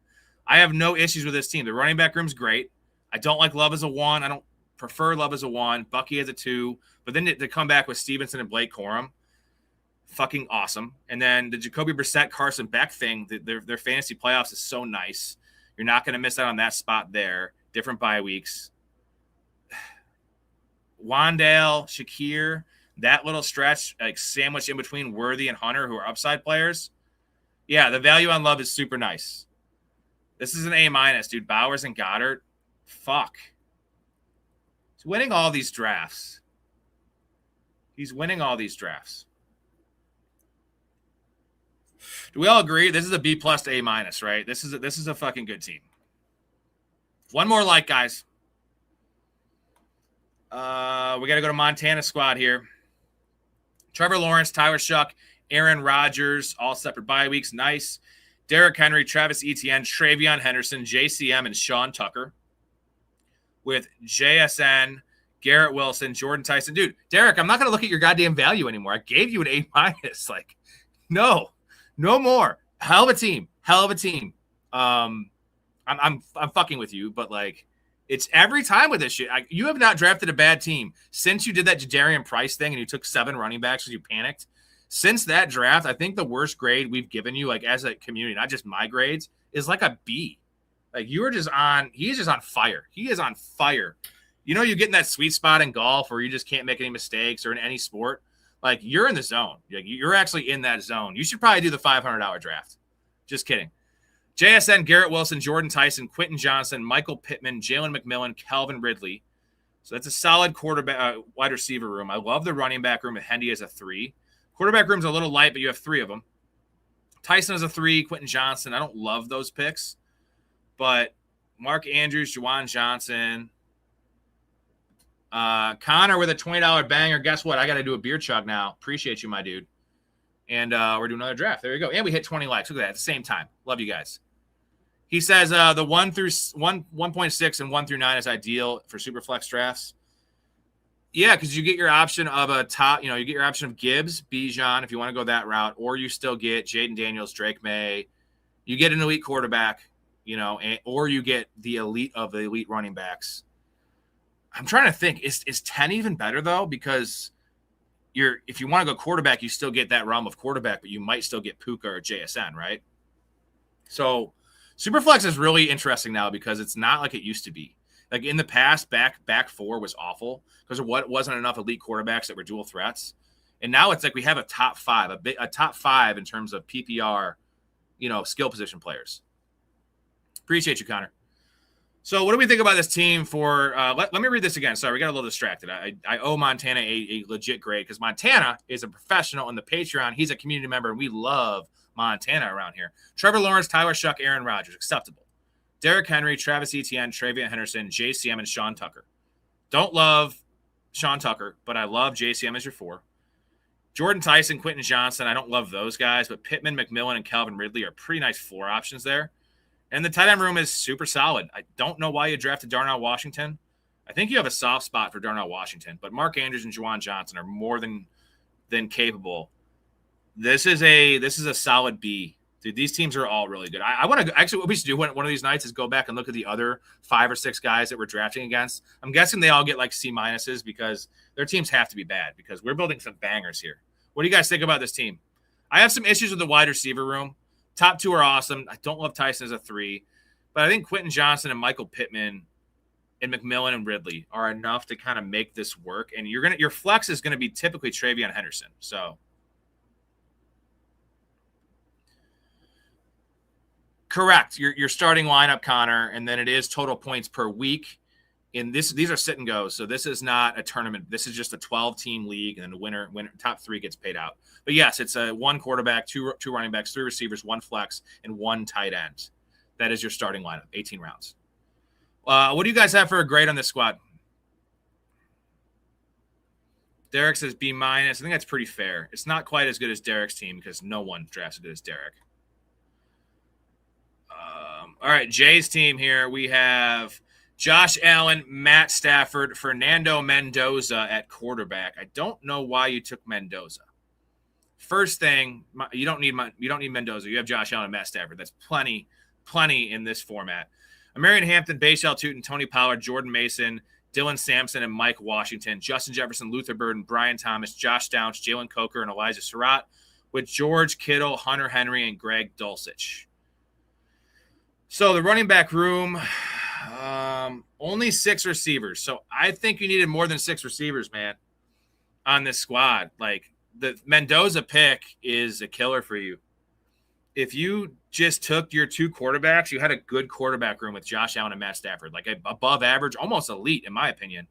I have no issues with this team. The running back room's great. I don't like Love as a 1. I don't prefer Love as a 1. Bucky as a 2. But then to come back with Stevenson and Blake Corum, fucking awesome. And then the Jacoby Brissett, Carson Beck thing, their fantasy playoffs is so nice. You're not going to miss out on that spot there. Different bye weeks. Wandale, Shakir, that little stretch, like sandwiched in between Worthy and Hunter, who are upside players. Yeah, the value on Love is super nice. This is an A-, dude. Bowers and Goddard. Fuck. He's winning all these drafts. Do we all agree this is a B+ to A-, right? This is a fucking good team. One more like, guys. We got to go to Montana squad here. Trevor Lawrence, Tyler Shuck, Aaron Rodgers, all separate bye weeks. Nice. Derrick Henry, Travis Etienne, Travion Henderson, JCM, and Sean Tucker. With JSN, Garrett Wilson, Jordan Tyson. Dude, Derek, I'm not going to look at your goddamn value anymore. I gave you an A-. Like, no more. Hell of a team. I'm fucking with you, but like, it's every time with this shit. You have not drafted a bad team since you did that Jadarian Price thing and you took 7 running backs because you panicked. Since that draft, I think the worst grade we've given you, like as a community, not just my grades, is like a B. Like he is just on fire. He is on fire. You know, you get in that sweet spot in golf where you just can't make any mistakes, or in any sport. Like you're in the zone. Like you're actually in that zone. You should probably do the $500 draft. Just kidding. JSN, Garrett Wilson, Jordan Tyson, Quentin Johnson, Michael Pittman, Jalen McMillan, Calvin Ridley. So that's a solid quarterback, wide receiver room. I love the running back room with Hendy as a 3. Quarterback room's a little light, but you have 3 of them. Tyson as a 3, Quentin Johnson. I don't love those picks, but Mark Andrews, Juwan Johnson, Connor with a $20 banger. Guess what? I got to do a beer chug now. Appreciate you, my dude. And we're doing another draft. There you go. And we hit 20 likes. Look at that at the same time. Love you guys. He says the 1.6 and 1 through 9 is ideal for Superflex drafts. Yeah, because you get your option of a top, you get your option of Gibbs, Bijan, if you want to go that route, or you still get Jaden Daniels, Drake May. You get an elite quarterback, or you get the elite of the elite running backs. I'm trying to think, is 10 even better though? Because if you want to go quarterback, you still get that realm of quarterback, but you might still get Puka or JSN, right? So Superflex is really interesting now because it's not like it used to be. Like in the past, back 4 was awful because of what wasn't enough elite quarterbacks that were dual threats. And now it's like we have a top 5, a top 5 in terms of PPR, skill position players. Appreciate you, Connor. So what do we think about this team for let me read this again. Sorry, we got a little distracted. I owe Montana a legit grade because Montana is a professional on the Patreon. He's a community member, and we love Montana around here. Trevor Lawrence, Tyler Shuck, Aaron Rodgers, acceptable. Derrick Henry, Travis Etienne, Travion Henderson, JCM, and Sean Tucker. Don't love Sean Tucker, but I love JCM as your 4. Jordan Tyson, Quentin Johnson, I don't love those guys, but Pittman, McMillan, and Calvin Ridley are pretty nice floor options there. And the tight end room is super solid. I don't know why you drafted Darnell Washington. I think you have a soft spot for Darnell Washington, but Mark Andrews and Juwan Johnson are more than capable This is a solid B. Dude, these teams are all really good. I want to actually what we should do one of these nights is go back and look at the other 5 or 6 guys that we're drafting against. I'm guessing they all get like C minuses because their teams have to be bad because we're building some bangers here. What do you guys think about this team? I have some issues with the wide receiver room. Top 2 are awesome. I don't love Tyson as a 3, but I think Quentin Johnson and Michael Pittman and McMillan and Ridley are enough to kind of make this work. And your flex is gonna be typically Travion Henderson. So. Correct. Your starting lineup, Connor, and then it is total points per week. In this, these are sit and goes, so this is not a tournament. This is just a 12-team league, and the winner top 3 gets paid out. But yes, it's a 1 quarterback, 2 running backs, 3 receivers, 1 flex, and 1 tight end. That is your starting lineup. 18 rounds. What do you guys have for a grade on this squad? Derek says B-. I think that's pretty fair. It's not quite as good as Derek's team because no one drafts as good as Derek. All right, Jay's team here. We have Josh Allen, Matt Stafford, Fernando Mendoza at quarterback. I don't know why you took Mendoza. First thing, you don't need Mendoza. You have Josh Allen and Matt Stafford. That's plenty in this format. Marion Hampton, Bashal Tootin, Tony Pollard, Jordan Mason, Dylan Sampson, and Mike Washington, Justin Jefferson, Luther Burden, Brian Thomas, Josh Downs, Jalen Coker, and Elijah Surratt, with George Kittle, Hunter Henry, and Greg Dulcich. So the running back room, only 6 receivers. So I think you needed more than 6 receivers, man, on this squad. Like the Mendoza pick is a killer for you. If you just took your 2 quarterbacks, you had a good quarterback room with Josh Allen and Matt Stafford, like above average, almost elite in my opinion.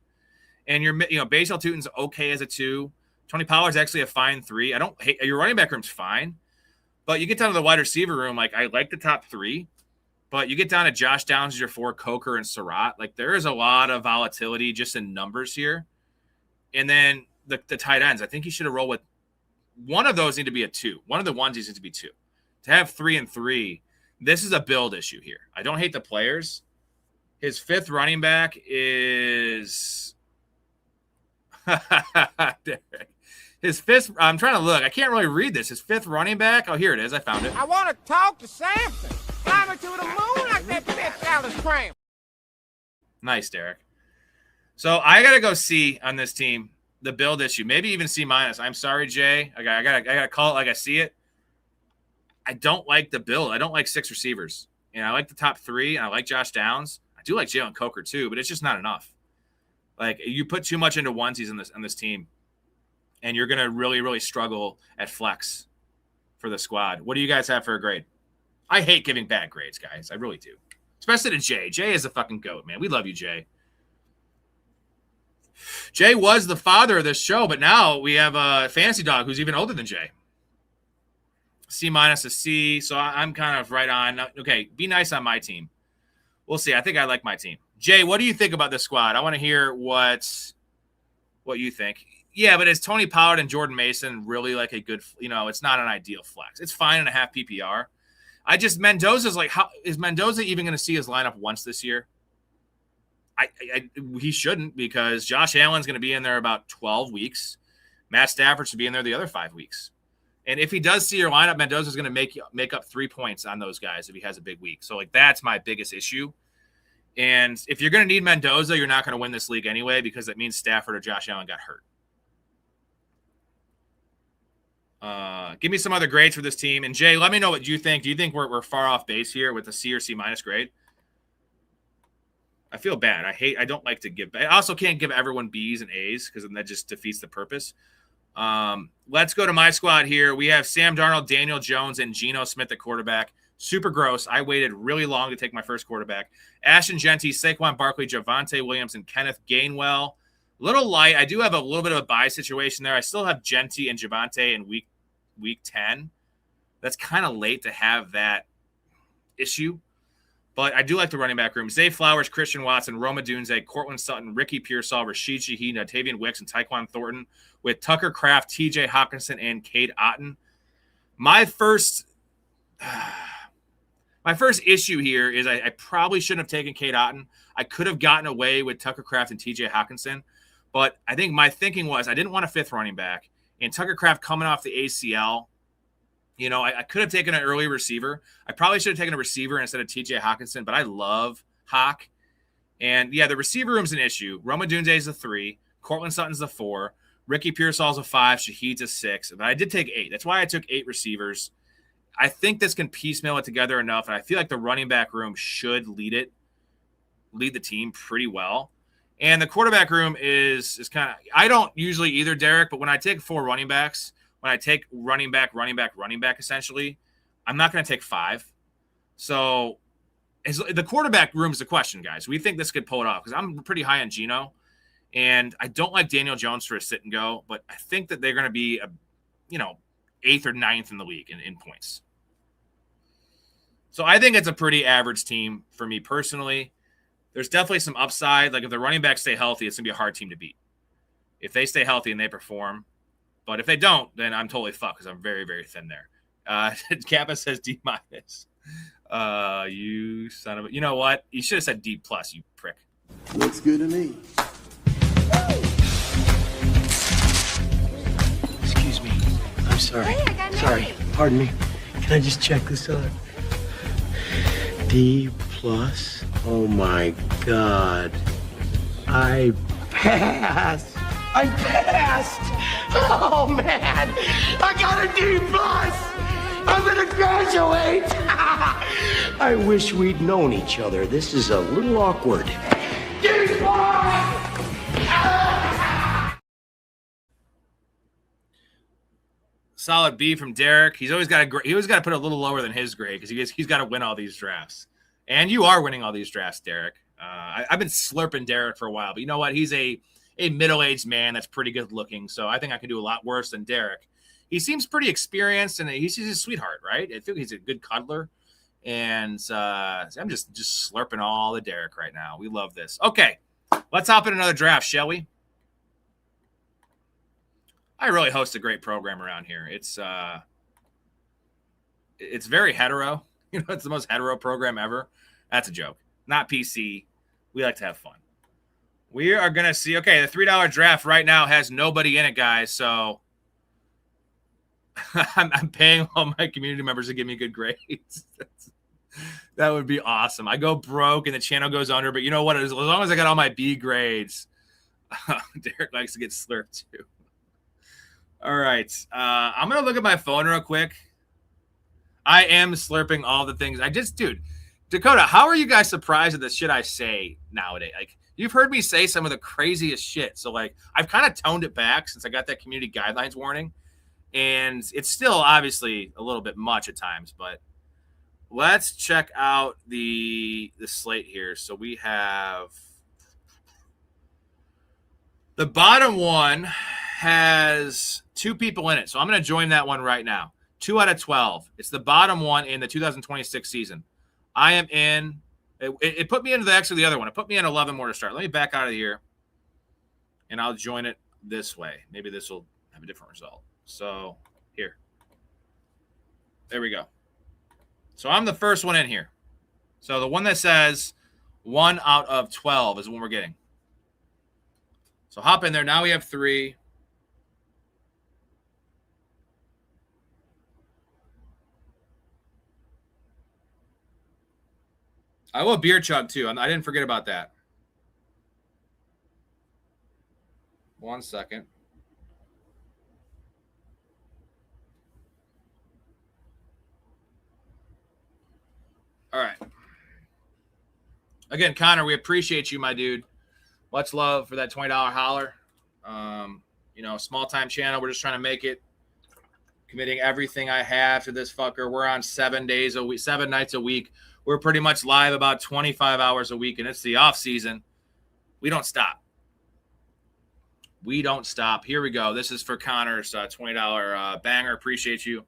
And Bashal Tootin's okay as a 2. Tony Pollard's actually a fine 3. I don't hate your running back room's fine, but you get down to the wide receiver room. Like I like the top 3. But you get down to Josh Downs as your 4, Coker and Surratt. Like there is a lot of volatility just in numbers here. And then the tight ends, I think you should have rolled with one of those need to be a 2. One of the onesies needs to be 2. To have 3 and 3, this is a build issue here. I don't hate the players. His 5th running back is his 5th. I'm trying to look. I can't really read this. His 5th running back. Oh, here it is. I found it. I want to talk to Samson. Climbing to the moon like that bitch Alice Cram. Nice, Derek. So I gotta go C on this team. The build issue, maybe even C-. I'm sorry, Jay. I gotta call it like I see it. I don't like the build. I don't like 6 receivers. And I like the top 3, and I like Josh Downs. I do like Jalen Coker too, but it's just not enough. Like you put too much into onesies on this team, and you're gonna really, really struggle at flex for the squad. What do you guys have for a grade? I hate giving bad grades, guys. I really do. Especially to Jay. Jay is a fucking goat, man. We love you, Jay. Jay was the father of this show, but now we have a fantasy dog who's even older than Jay. C- a C, so I'm kind of right on. Okay, be nice on my team. We'll see. I think I like my team. Jay, what do you think about this squad? I want to hear what you think. Yeah, but is Tony Pollard and Jordan Mason really like a good, it's not an ideal flex. It's fine in a half PPR. Mendoza's like, how is Mendoza even going to see his lineup once this year? He shouldn't because Josh Allen's going to be in there about 12 weeks. Matt Stafford should be in there the other 5 weeks. And if he does see your lineup, Mendoza's going to make up 3 points on those guys if he has a big week. So, that's my biggest issue. And if you're going to need Mendoza, you're not going to win this league anyway because it means Stafford or Josh Allen got hurt. Give me some other grades for this team. And, Jay, let me know what you think. Do you think we're far off base here with a C or C- grade? I feel bad. I don't like to give – I also can't give everyone Bs and As because then that just defeats the purpose. Let's go to my squad here. We have Sam Darnold, Daniel Jones, and Geno Smith at quarterback. Super gross. I waited really long to take my first quarterback. Ashton Genty, Saquon Barkley, Javonte Williams, and Kenneth Gainwell. Little light. I do have a little bit of a buy situation there. I still have Genty and Javonte in week 10. That's kind of late to have that issue. But I do like the running back room. Zay Flowers, Christian Watson, Roma Dunze, Cortland Sutton, Ricky Pearsall, Rashid Shaheed, Tavian Wicks, and Tyquan Thornton with Tucker Kraft, TJ Hawkinson, and Cade Otton. My first issue here is I probably shouldn't have taken Cade Otton. I could have gotten away with Tucker Kraft and TJ Hawkinson. But I think my thinking was I didn't want a 5th running back. And Tucker Kraft coming off the ACL You know, I could have taken an early receiver. I probably should have taken a receiver instead of TJ Hawkinson, but I love Hawk. And yeah, the receiver room's an issue. Roma Dunze's a 3. Cortland Sutton's a 4. Ricky Pearsall's a 5. Shahid's a 6. But I did take 8. That's why I took 8 receivers. I think this can piecemeal it together enough. And I feel like the running back room should lead the team pretty well. And the quarterback room is kind of, I don't usually either, Derek, but when I take 4 running backs, when I take running back, essentially, I'm not going to take 5. So the quarterback room is the question, guys. We think this could pull it off because I'm pretty high on Geno, and I don't like Daniel Jones for a sit and go, but I think that they're going to be, 8th or 9th in the league in points. So I think it's a pretty average team for me personally. There's definitely some upside. Like if the running backs stay healthy, it's going to be a hard team to beat. If they stay healthy and they perform. But if they don't, then I'm totally fucked because I'm very, very thin there. Kappa says D-. You son of a... You know what? You should have said D+, you prick. Looks good to me. Excuse me. I'm sorry. Hey, I got an Sorry. A. Pardon me. Can I just check this out? D+. Oh my God. I passed. I passed. Oh man. I got a D+. I'm gonna graduate. I wish we'd known each other. This is a little awkward. D+. Solid B from Derek. He's always got to put a little lower than his grade because he's got to win all these drafts. And you are winning all these drafts, Derek. I've been slurping Derek for a while, but you know what? He's a middle-aged man that's pretty good looking, so I think I can do a lot worse than Derek. He seems pretty experienced, and he's a sweetheart, right? I feel he's a good cuddler, and I'm just slurping all the Derek right now. We love this. Okay, let's hop in another draft, shall we? I really host a great program around here. It's very hetero. You know, it's the most hetero program ever. That's a joke. Not PC. We like to have fun. We are going to see. Okay, the $3 draft right now has nobody in it, guys. So I'm paying all my community members to give me good grades. That would be awesome. I go broke and the channel goes under. But you know what? As long as I got all my B grades, Derek likes to get slurped too. All right. I'm going to look at my phone real quick. I am slurping all the things. Dude, Dakota, how are you guys surprised at the shit I say nowadays? Like, you've heard me say some of the craziest shit. So, like, I've kind of toned it back since I got that community guidelines warning. And it's still obviously a little bit much at times. But let's check out the slate here. So we have the bottom one has 2 people in it. So I'm going to join that one right now. 2 out of 12. It's the bottom one in the 2026 season. I am in. It put me into the other one. It put me in 11 more to start. Let me back out of here, and I'll join it this way. Maybe this will have a different result. So here. There we go. So I'm the first one in here. So the one that says 1 out of 12 is the one we're getting. So hop in there. Now we have 3. I will beer chug too. I didn't forget about that. 1 second. All right. Again, Connor, we appreciate you, my dude. Much love for that $20 holler. Small time channel. We're just trying to make it. Committing everything I have to this fucker. We're on 7 days a week, 7 nights a week. We're pretty much live about 25 hours a week, and it's the off season. We don't stop. We don't stop. Here we go. This is for Connor's $20 banger. Appreciate you.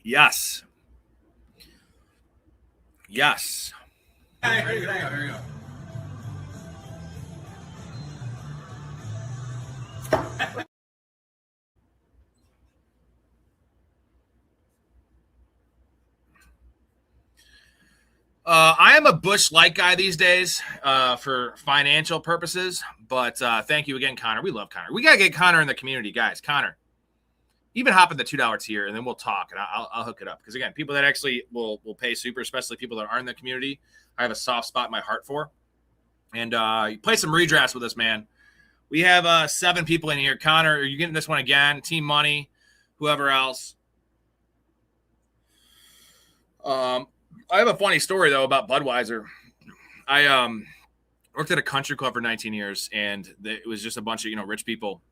Yes. Yes. Here you go. I am a Busch Light guy these days for financial purposes, but thank you again, Connor. We love Connor. We got to get Connor in the community, guys. Connor, even hop in the $2 tier, and then we'll talk, and I'll hook it up. Because, again, people that actually will pay super, especially people that are in the community, I have a soft spot in my heart for. And you play some redrafts with us, man. We have 7 people in here. Connor, are you getting this one again? Team Money, whoever else. I have a funny story, though, about Budweiser. I worked at a country club for 19 years, and it was just a bunch of, rich people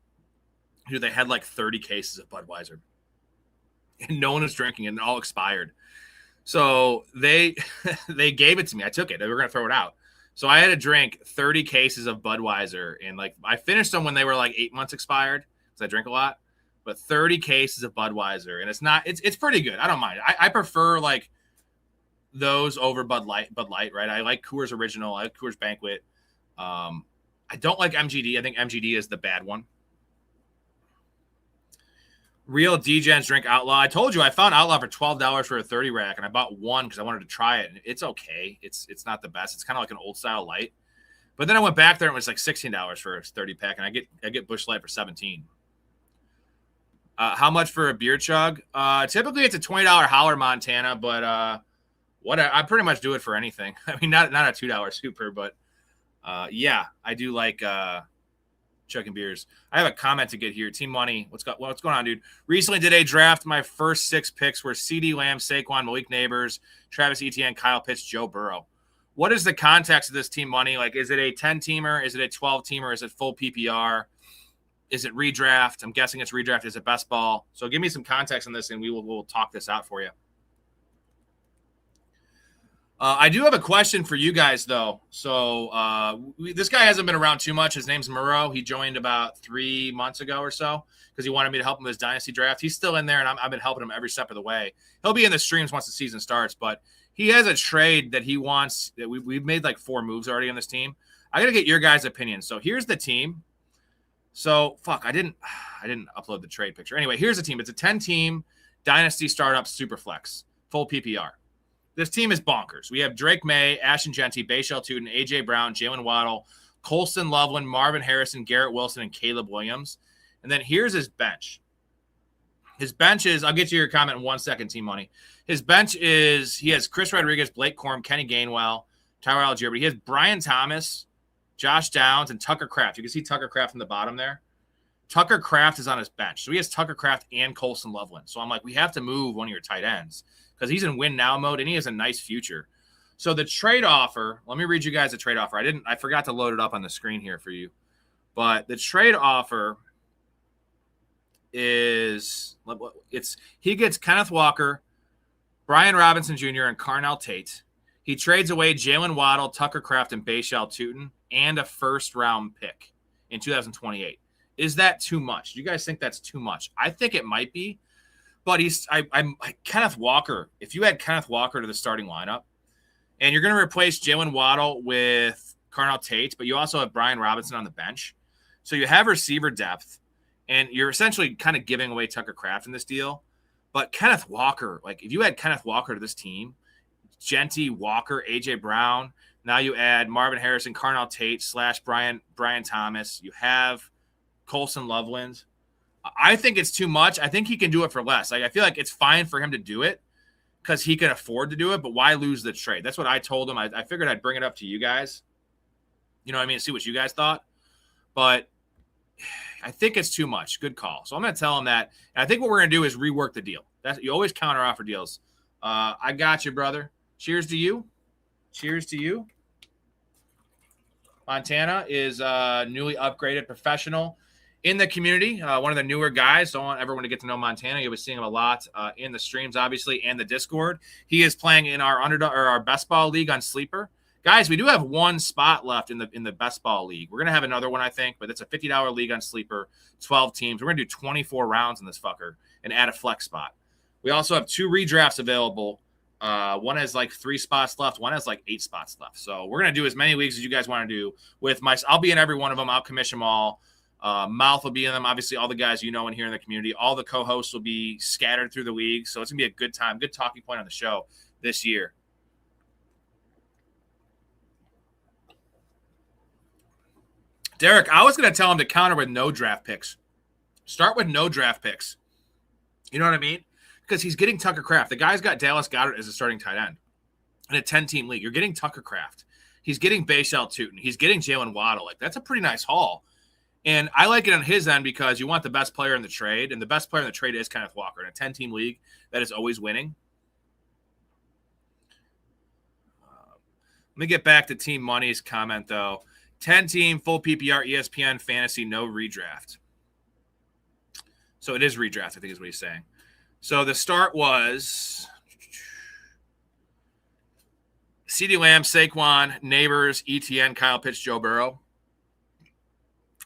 who they had like 30 cases of Budweiser. And no one was drinking it, and it all expired. So they gave it to me. I took it. They were going to throw it out. So I had to drink 30 cases of Budweiser, and I finished them when they were 8 months expired because I drink a lot. But 30 cases of Budweiser, and it's pretty good. I don't mind. I prefer those over Bud Light, right? I like Coors Original. I like Coors Banquet. I don't like MGD. I think MGD is the bad one. Real D-Gens drink Outlaw. I told you I found Outlaw for $12 for a 30 rack, and I bought one because I wanted to try it. And it's okay. It's not the best. It's kind of like an old style light. But then I went back there and it was $16 for a 30 pack, and I get Busch Light for $17. How much for a beer chug? Typically it's a $20 Howler Montana, but I pretty much do it for anything. I mean, not a $2 super, but yeah, I do like chugging beers. I have a comment to get here. Team Money, what's going on, dude? Recently did a draft. My first 6 picks were CeeDee Lamb, Saquon, Malik Neighbors, Travis Etienne, Kyle Pitts, Joe Burrow. What is the context of this Team Money? Is it a 10-teamer? Is it a 12-teamer? Is it full PPR? Is it redraft? I'm guessing it's redraft. Is it best ball? So give me some context on this, and we'll talk this out for you. I do have a question for you guys, though. So this guy hasn't been around too much. His name's Murrow. He joined about 3 months ago or so because he wanted me to help him with his dynasty draft. He's still in there, and I've been helping him every step of the way. He'll be in the streams once the season starts, but he has a trade that he wants. That we've made 4 moves already on this team. I got to get your guys' opinion. So here's the team. So I didn't upload the trade picture. Anyway, here's the team. It's a 10-team dynasty startup superflex, full PPR. This team is bonkers. We have Drake May, Ashton Genty, Bayshell Tootin, A.J. Brown, Jalen Waddle, Colston Loveland, Marvin Harrison, Garrett Wilson, and Caleb Williams. And then here's his bench. His bench is, I'll get to your comment in 1 second, Team Money. His bench is, he has Chris Rodriguez, Blake Corum, Kenny Gainwell, Tyler Algier, but he has Brian Thomas, Josh Downs, and Tucker Kraft. You can see Tucker Kraft in the bottom there. Tucker Kraft is on his bench. So he has Tucker Kraft and Colston Loveland. So I'm like, we have to move one of your tight ends because he's in win now mode and he has a nice future. So the trade offer, let me read you guys the trade offer. I forgot to load it up on the screen here for you. But the trade offer is, he gets Kenneth Walker, Brian Robinson Jr., and Carnell Tate. He trades away Jalen Waddle, Tucker Kraft, and Bayshell Tootin, and a first-round pick in 2028. Is that too much? Do you guys think that's too much? I think it might be, but I'm Kenneth Walker. If you add Kenneth Walker to the starting lineup, and you're going to replace Jalen Waddle with Carnell Tate, but you also have Brian Robinson on the bench, so you have receiver depth, and you're essentially kind of giving away Tucker Kraft in this deal. But Kenneth Walker, if you add Kenneth Walker to this team, Genty, Walker, A.J. Brown. Now you add Marvin Harrison, Carnell Tate / Brian Thomas. You have Colston Loveland. I think it's too much. I think he can do it for less. I feel like it's fine for him to do it because he can afford to do it, but why lose the trade? That's what I told him. I figured I'd bring it up to you guys. You know what I mean? See what you guys thought. But I think it's too much. Good call. So I'm going to tell him that. And I think what we're going to do is rework the deal. You always counter offer deals. I got you, brother. Cheers to you. Cheers to you. Montana is a newly upgraded professional in the community. One of the newer guys. So I want everyone to get to know Montana. You'll be seeing him a lot in the streams, obviously, and the Discord. He is playing in our best ball league on Sleeper. Guys, we do have one spot left in the best ball league. We're going to have another one, I think, but it's a $50 league on Sleeper, 12 teams. We're going to do 24 rounds in this fucker and add a flex spot. We also have 2 redrafts available. One has 3 spots left. One has 8 spots left. So we're going to do as many leagues as you guys want to do with I'll be in every one of them. I'll commission them all. Mouth will be in them. Obviously, all the guys and here in the community. All the co-hosts will be scattered through the league. So it's going to be a good time, good talking point on the show this year. Derek, I was going to tell him to counter with no draft picks. Start with no draft picks. You know what I mean? Because he's getting Tucker Kraft. The guy's got Dallas Goedert as a starting tight end in a 10-team league. You're getting Tucker Kraft. He's getting Bashaw Tutin. He's getting Jalen Waddle. Like, that's a pretty nice haul. And I like it on his end because you want the best player in the trade, and the best player in the trade is Kenneth Walker in a 10-team league that is always winning. Let me get back to Team Money's comment, though. 10-team, full PPR, ESPN, fantasy, no redraft. So it is redraft, I think is what he's saying. So the start was CeeDee Lamb, Saquon, Neighbors, ETN, Kyle Pitts, Joe Burrow.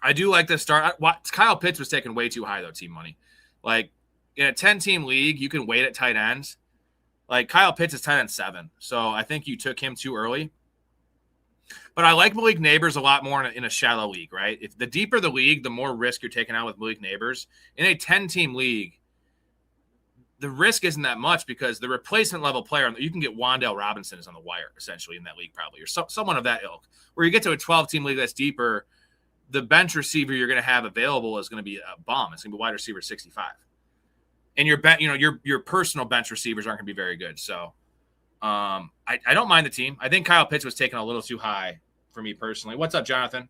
I do like the start. Kyle Pitts was taken way too high, though, Team Money. Like, in a 10-team league, you can wait at tight ends. Like, Kyle Pitts is tight end 7. So I think you took him too early. But I like Malik Neighbors a lot more in a shallow league, right? If the deeper the league, the more risk you're taking out with Malik Neighbors. In a 10-team league, the risk isn't that much because the replacement level player, you can get Wan'Dale Robinson is on the wire, essentially, in that league probably, or someone of that ilk. Where you get to a 12-team league that's deeper, the bench receiver you're going to have available is going to be a bomb. It's going to be wide receiver 65. And your personal bench receivers aren't going to be very good. So I don't mind the team. I think Kyle Pitts was taken a little too high for me personally. What's up, Jonathan?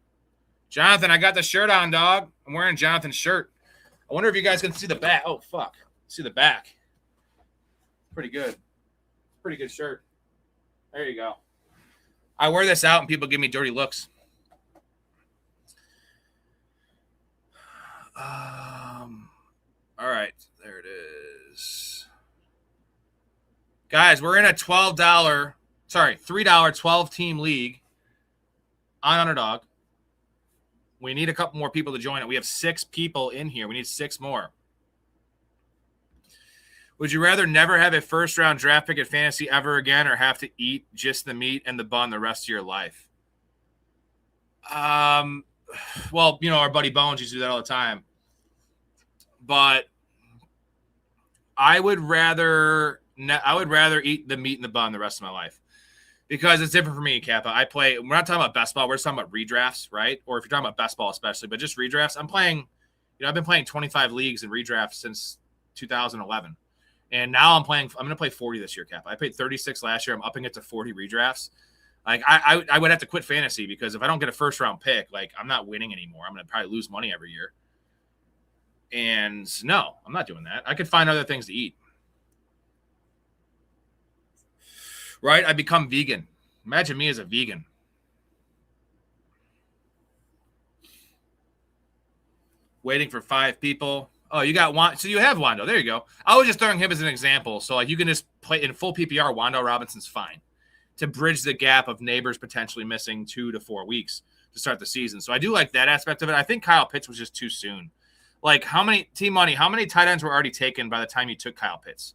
Jonathan, I got the shirt on, dog. I'm wearing Jonathan's shirt. I wonder if you guys can see the back. Oh, fuck. See the back. Pretty good. Pretty good shirt. There you go. I wear this out and people give me dirty looks. All right, there it is. Guys, we're in a $3 12-team league on Underdog. We need a couple more people to join it. We have 6 people in here. We need 6 more. Would you rather never have a first-round draft pick at fantasy ever again or have to eat just the meat and the bun the rest of your life? Well, our buddy Bones used to do that all the time. But I would rather eat the meat and the bun the rest of my life because it's different for me, Kappa. We're not talking about best ball. We're just talking about redrafts, right? Or if you're talking about best ball especially, but just redrafts. I've been playing 25 leagues in redrafts since 2011. And now I'm going to play 40 this year, Kappa. I played 36 last year. I'm upping it to 40 redrafts. Like I would have to quit fantasy because if I don't get a first round pick, like I'm not winning anymore. I'm going to probably lose money every year. And no, I'm not doing that. I could find other things to eat. Right? I become vegan. Imagine me as a vegan. Waiting for 5 people. Oh, you got Wando. So you have Wando. There you go. I was just throwing him as an example. So like you can just play in full PPR. Wando Robinson's fine to bridge the gap of Neighbors potentially missing 2 to 4 weeks to start the season. So I do like that aspect of it. I think Kyle Pitts was just too soon. Like how many tight ends were already taken by the time you took Kyle Pitts?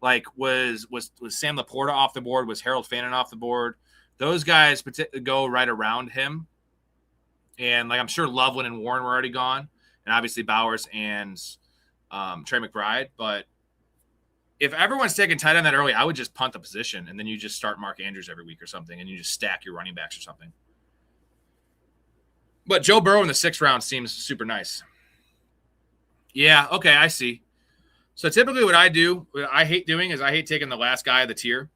Like was Sam Laporta off the board? Was Harold Fannin off the board? Those guys go right around him. And like I'm sure Loveland and Warren were already gone. And obviously Bowers and Trey McBride. But if everyone's taking tight end that early, I would just punt the position. And then you just start Mark Andrews every week or something. And you just stack your running backs or something. But Joe Burrow in the 6th round seems super nice. Yeah, okay, I see. So typically what I hate doing is I hate taking the last guy of the tier.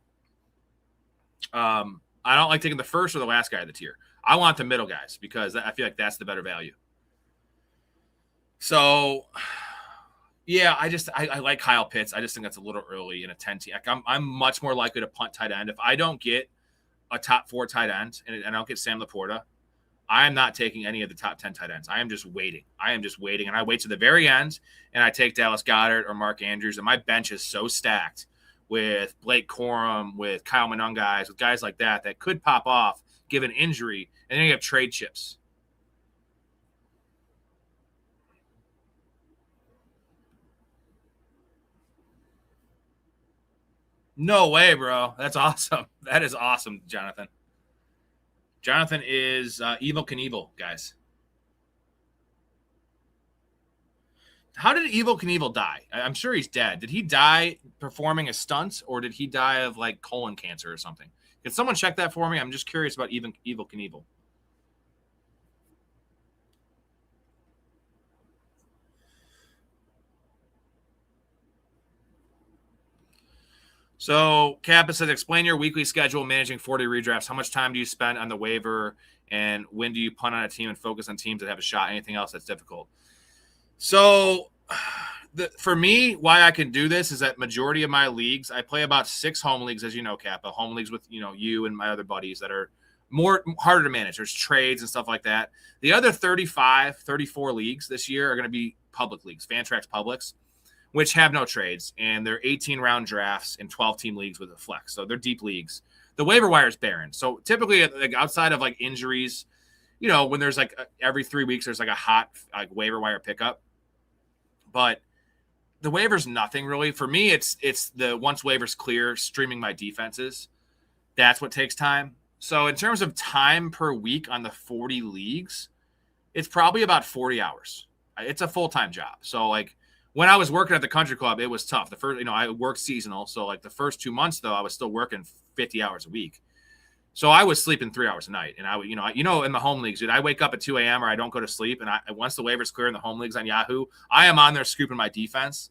I don't like taking the first or the last guy of the tier. I want the middle guys because I feel like that's the better value. So, yeah, I like Kyle Pitts. I just think that's a little early in a 10-team. I'm much more likely to punt tight end. If I don't get a top 4 tight end and I don't get Sam Laporta, I am not taking any of the top 10 tight ends. I am just waiting. And I wait to the very end, and I take Dallas Goedert or Mark Andrews, and my bench is so stacked with Blake Corum, with Kyle Monanguys, with guys like that could pop off given injury, and then you have trade chips. No way, bro. That's awesome. That is awesome, Jonathan. Jonathan is Evil Knievel, guys. How did Evil Knievel die? I'm sure he's dead. Did he die performing a stunt, or did he die of like colon cancer or something? Can someone check that for me? I'm just curious about Evil Knievel. So Kappa says, explain your weekly schedule managing 40 redrafts. How much time do you spend on the waiver, and when do you punt on a team and focus on teams that have a shot? Anything else that's difficult? So for me, why I can do this is that majority of my leagues, I play about 6 home leagues, as you know, Kappa. Home leagues with, you and my other buddies that are harder to manage. There's trades and stuff like that. The other 35, 34 leagues this year are going to be public leagues, Fantrax Publics, which have no trades, and they're 18-round drafts in 12-team leagues with a flex. So they're deep leagues. The waiver wire is barren. So typically, like outside of like injuries, when there's like every 3 weeks, there's like a hot like waiver wire pickup. But the waiver's nothing really. For me, it's the once waivers clear, streaming my defenses. That's what takes time. So in terms of time per week on the 40 leagues, it's probably about 40 hours. It's a full-time job. So like when I was working at the country club, it was tough. The first, I worked seasonal. So like the first 2 months though, I was still working 50 hours a week. So I was sleeping 3 hours a night. And I would, in the home leagues, dude, I wake up at 2 a.m. or I don't go to sleep. And once the waivers clear in the home leagues on Yahoo, I am on there scooping my defense.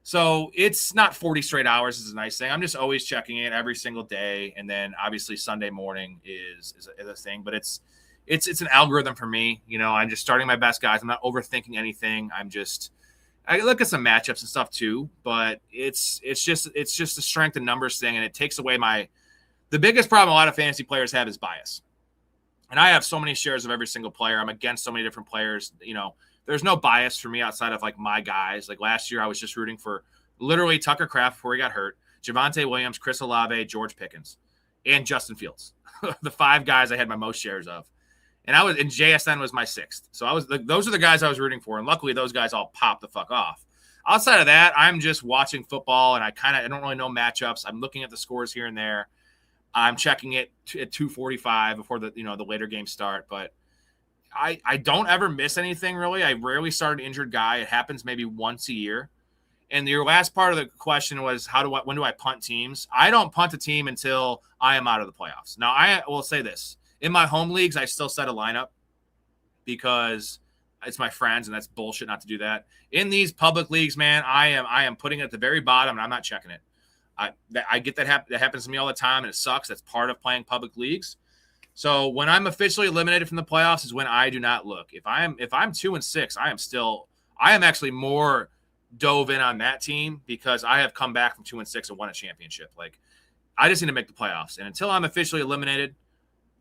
So it's not 40 straight hours is a nice thing. I'm just always checking it every single day. And then obviously Sunday morning is a thing, but it's an algorithm for me. I'm just starting my best guys. I'm not overthinking anything. I look at some matchups and stuff too, but it's just a strength and numbers thing. And it takes away the biggest problem a lot of fantasy players have is bias. And I have so many shares of every single player. I'm against so many different players, There's no bias for me outside of like my guys. Like last year, I was just rooting for literally Tucker Kraft before he got hurt, Javonte Williams, Chris Olave, George Pickens, and Justin Fields. The 5 guys I had my most shares of, and JSN was my 6th. So those are the guys I was rooting for, and luckily those guys all popped the fuck off. Outside of that, I'm just watching football, and I don't really know matchups. I'm looking at the scores here and there. I'm checking it at 2:45 before the later games start, but. I don't ever miss anything really. I rarely start an injured guy. It happens maybe once a year. And your last part of the question was when do I punt teams? I don't punt a team until I am out of the playoffs. Now I will say this. In my home leagues, I still set a lineup because it's my friends and that's bullshit not to do that. In these public leagues, man, I am putting it at the very bottom and I'm not checking it. I get that happens to me all the time and it sucks. That's part of playing public leagues. So when I'm officially eliminated from the playoffs is when I do not look. If I'm 2-6, I am actually more dove in on that team because I have come back from 2-6 and won a championship. Like I just need to make the playoffs, and until I'm officially eliminated,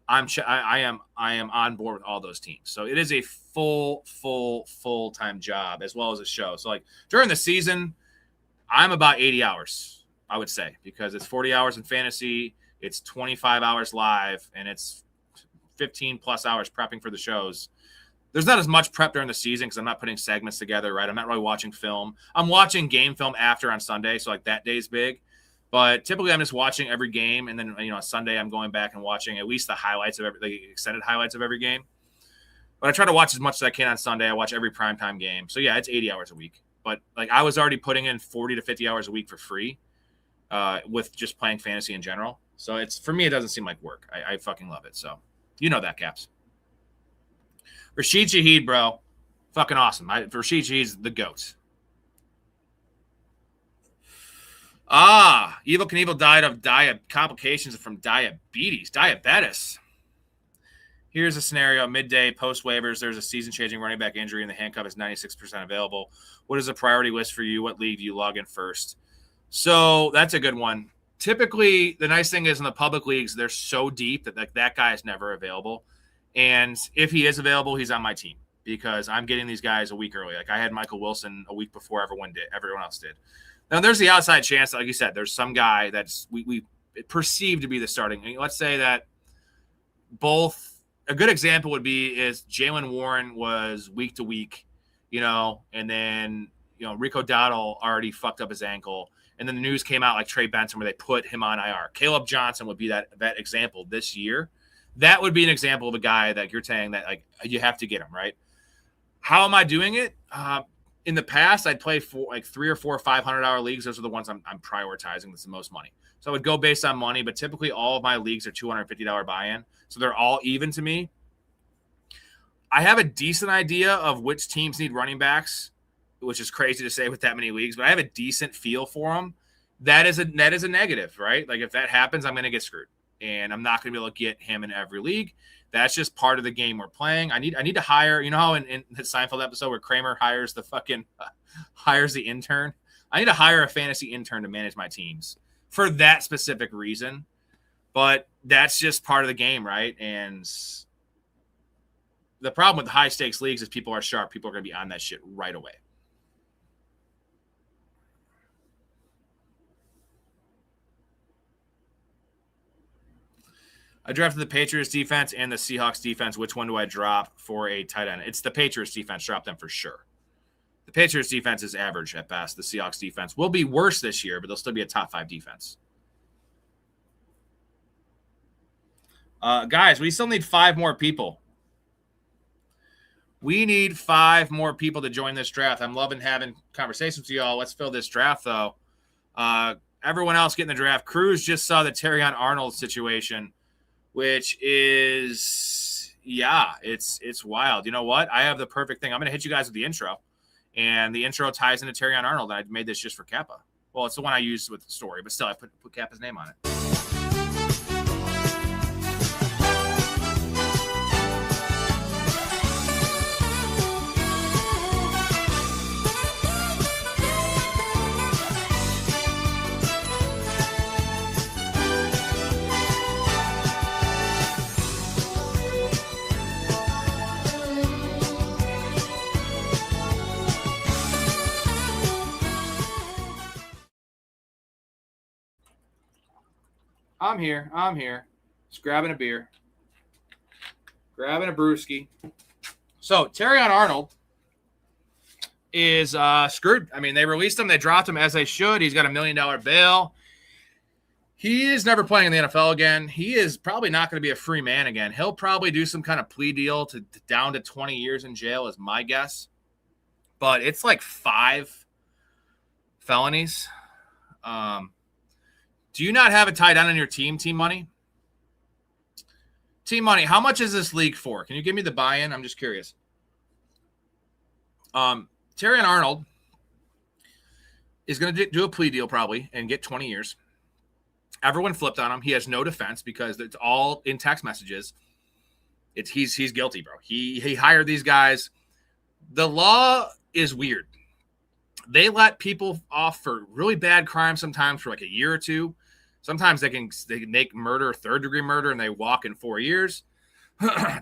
I am on board with all those teams. So it is a full-time job as well as a show. So like during the season, I'm about 80 hours, I would say, because it's 40 hours in fantasy. It's 25 hours live, and it's 15 plus hours prepping for the shows. There's not as much prep during the season because I'm not putting segments together, right? I'm not really watching film. I'm watching game film after on Sunday, so like that day's big. But typically I'm just watching every game, and then on Sunday I'm going back and watching at least the extended highlights of every game. But I try to watch as much as I can on Sunday. I watch every primetime game. So yeah, it's 80 hours a week. But like I was already putting in 40 to 50 hours a week for free with just playing fantasy in general. So it's for me, it doesn't seem like work. I fucking love it. So you know that, Caps. Rashid Shaheed, bro. Fucking awesome. Rashid Shaheed's the GOAT. Evil Knievel died of complications from diabetes. Here's a scenario. Midday, post waivers, there's a season-changing running back injury and the handcuff is 96% available. What is the priority list for you? What league do you log in first? So that's a good one. Typically, the nice thing is in the public leagues, they're so deep that that guy is never available. And if he is available, he's on my team because I'm getting these guys a week early. Like I had Michael Wilson a week before everyone else did. Now, there's the outside chance, like you said, there's some guy that's we perceive to be the starting. Let's say that a good example would be is Jalen Warren was week to week, and then, Rico Dowdle already fucked up his ankle. And then the news came out like Trey Benson where they put him on IR. Caleb Johnson would be that example this year. That would be an example of a guy that you're saying that like you have to get him, right? How am I doing it? In the past, I'd play for like 3 or 4 500-hour leagues. Those are the ones I'm prioritizing. That's the most money. So I would go based on money, but typically all of my leagues are $250 buy-in. So they're all even to me. I have a decent idea of which teams need running backs, which is crazy to say with that many leagues, but I have a decent feel for them that is a negative, right? Like if that happens, I'm going to get screwed, and I'm not going to be able to get him in every league. That's just part of the game we're playing. I need to hire. You know how in the Seinfeld episode where Kramer hires the intern. I need to hire a fantasy intern to manage my teams for that specific reason. But that's just part of the game, right? And the problem with the high stakes leagues is people are sharp. People are going to be on that shit right away. I drafted the Patriots defense and the Seahawks defense. Which one do I drop for a tight end? It's the Patriots defense. Drop them for sure. The Patriots defense is average at best. The Seahawks defense will be worse this year, but they'll still be a top 5 defense. Guys, we still need 5 more people. We need 5 more people to join this draft. I'm loving having conversations with y'all. Let's fill this draft, though. Everyone else getting the draft. Cruz just saw the Terrion Arnold situation, which is, it's wild. You know what? I have the perfect thing. I'm going to hit you guys with the intro, and the intro ties into Terrion Arnold. I made this just for Kappa. Well, it's the one I used with the story, but still, I put Kappa's name on it. I'm here. Just grabbing a beer. Grabbing a brewski. So, Terrion Arnold is screwed. I mean, they released him. They dropped him as they should. He's got $1 million bail. He is never playing in the NFL again. He is probably not going to be a free man again. He'll probably do some kind of plea deal to down to 20 years in jail is my guess. But it's like 5 felonies. Do you not have a tight end on your team, Team Money? Team Money, how much is this league for? Can you give me the buy-in? I'm just curious. Terrion Arnold is going to do a plea deal probably and get 20 years. Everyone flipped on him. He has no defense because it's all in text messages. He's guilty, bro. He hired these guys. The law is weird. They let people off for really bad crimes sometimes for like a year or 2. Sometimes they can make murder, 3rd-degree murder, and they walk in 4 years.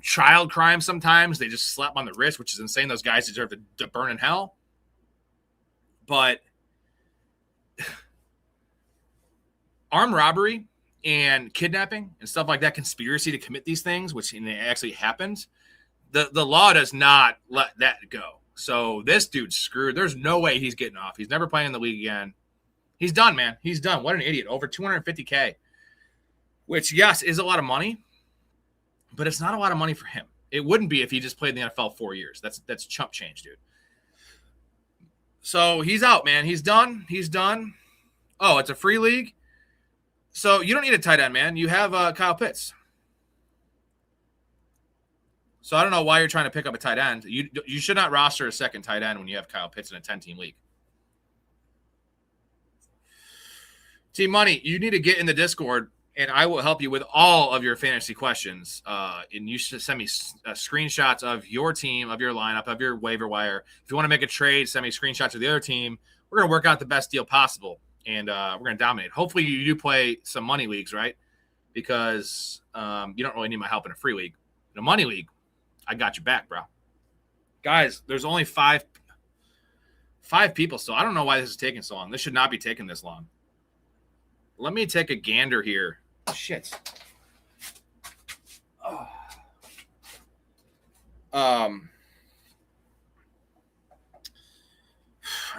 Child crime sometimes. They just slap on the wrist, which is insane. Those guys deserve to burn in hell. But armed robbery and kidnapping and stuff like that, conspiracy to commit these things, which actually happened, the law does not let that go. So this dude's screwed. There's no way he's getting off. He's never playing in the league again. He's done, man. He's done. What an idiot. Over $250K, which, yes, is a lot of money, but it's not a lot of money for him. It wouldn't be if he just played in the NFL 4 years. That's chump change, dude. So he's out, man. He's done. Oh, it's a free league? So you don't need a tight end, man. You have Kyle Pitts. So I don't know why you're trying to pick up a tight end. You should not roster a second tight end when you have Kyle Pitts in a 10-team league. Team Money, you need to get in the Discord, and I will help you with all of your fantasy questions. And you should send me screenshots of your team, of your lineup, of your waiver wire. If you want to make a trade, send me screenshots of the other team. We're going to work out the best deal possible, and we're going to dominate. Hopefully you do play some money leagues, right? Because you don't really need my help in a free league. In a money league, I got your back, bro. Guys, there's only 5 people still. I don't know why this is taking so long. This should not be taking this long. Let me take a gander here. Shit. Oh. I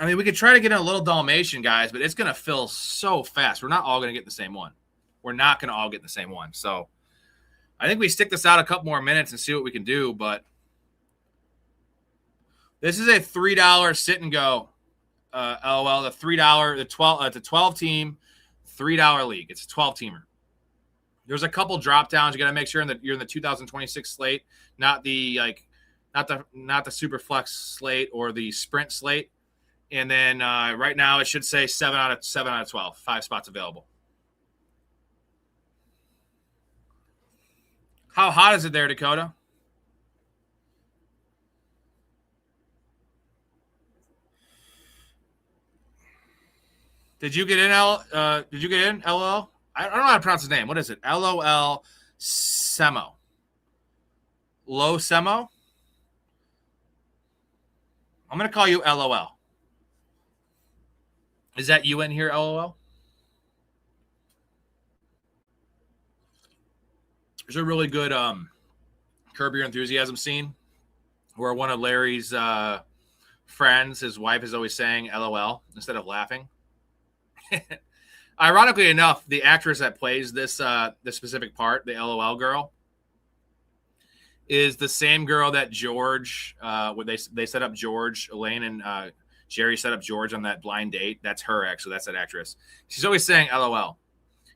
mean, we could try to get in a little Dalmatian, guys, but it's going to fill so fast. We're not all going to get the same one. We're not going to all get the same one. So I think we stick this out a couple more minutes and see what we can do. But this is a $3 sit and go. LOL, the $3, the 12 team, $3 league. It's a 12-teamer. There's a couple drop downs. You got to make sure you're in the 2026 slate, not the super flex slate or the sprint slate. And then right now it should say 7 out of 12, 5 spots available. How hot is it there, Dakota? Did you get in, Did you get in, LOL? I don't know how to pronounce his name. What is it? LOL Semo. Low Semo? I'm going to call you LOL. Is that you in here, LOL? There's a really good Curb Your Enthusiasm scene where one of Larry's friends, his wife, is always saying LOL instead of laughing. Ironically enough, the actress that plays this specific part, the LOL girl, is the same girl that George, when they set up George, Elaine and Jerry set up George on that blind date. That's her, actually. That's that actress. She's always saying LOL.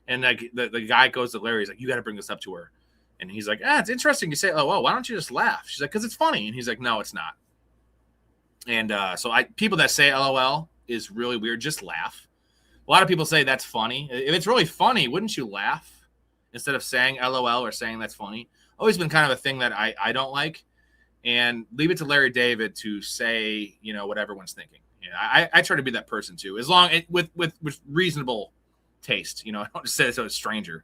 And like the guy goes to Larry, he's like, you got to bring this up to her. And he's like, it's interesting you say LOL. Why don't you just laugh? She's like, because it's funny. And he's like, no, it's not. And so people that say LOL is really weird. Just laugh. A lot of people say that's funny. If it's really funny, wouldn't you laugh instead of saying LOL or saying that's funny? Always been kind of a thing that I don't like. And leave it to Larry David to say, what everyone's thinking. I try to be that person too, as long with reasonable taste. I don't just say it to a stranger.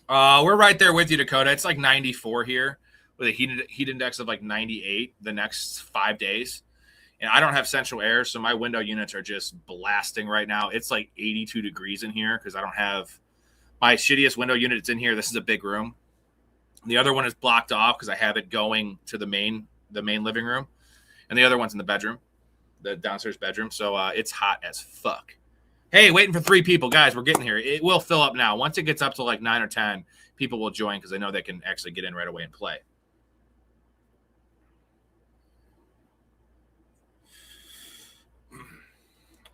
We're right there with you, Dakota. It's like 94 here with a heat index of like 98 the next 5 days. And I don't have central air, so my window units are just blasting right now. It's like 82 degrees in here because I don't have my shittiest window unit. It's in here. This is a big room. The other one is blocked off because I have it going to the main living room. And the other one's in the bedroom, the downstairs bedroom. So it's hot as fuck. Hey, waiting for 3 people. Guys, we're getting here. It will fill up now. Once it gets up to like 9 or 10, people will join because they know they can actually get in right away and play.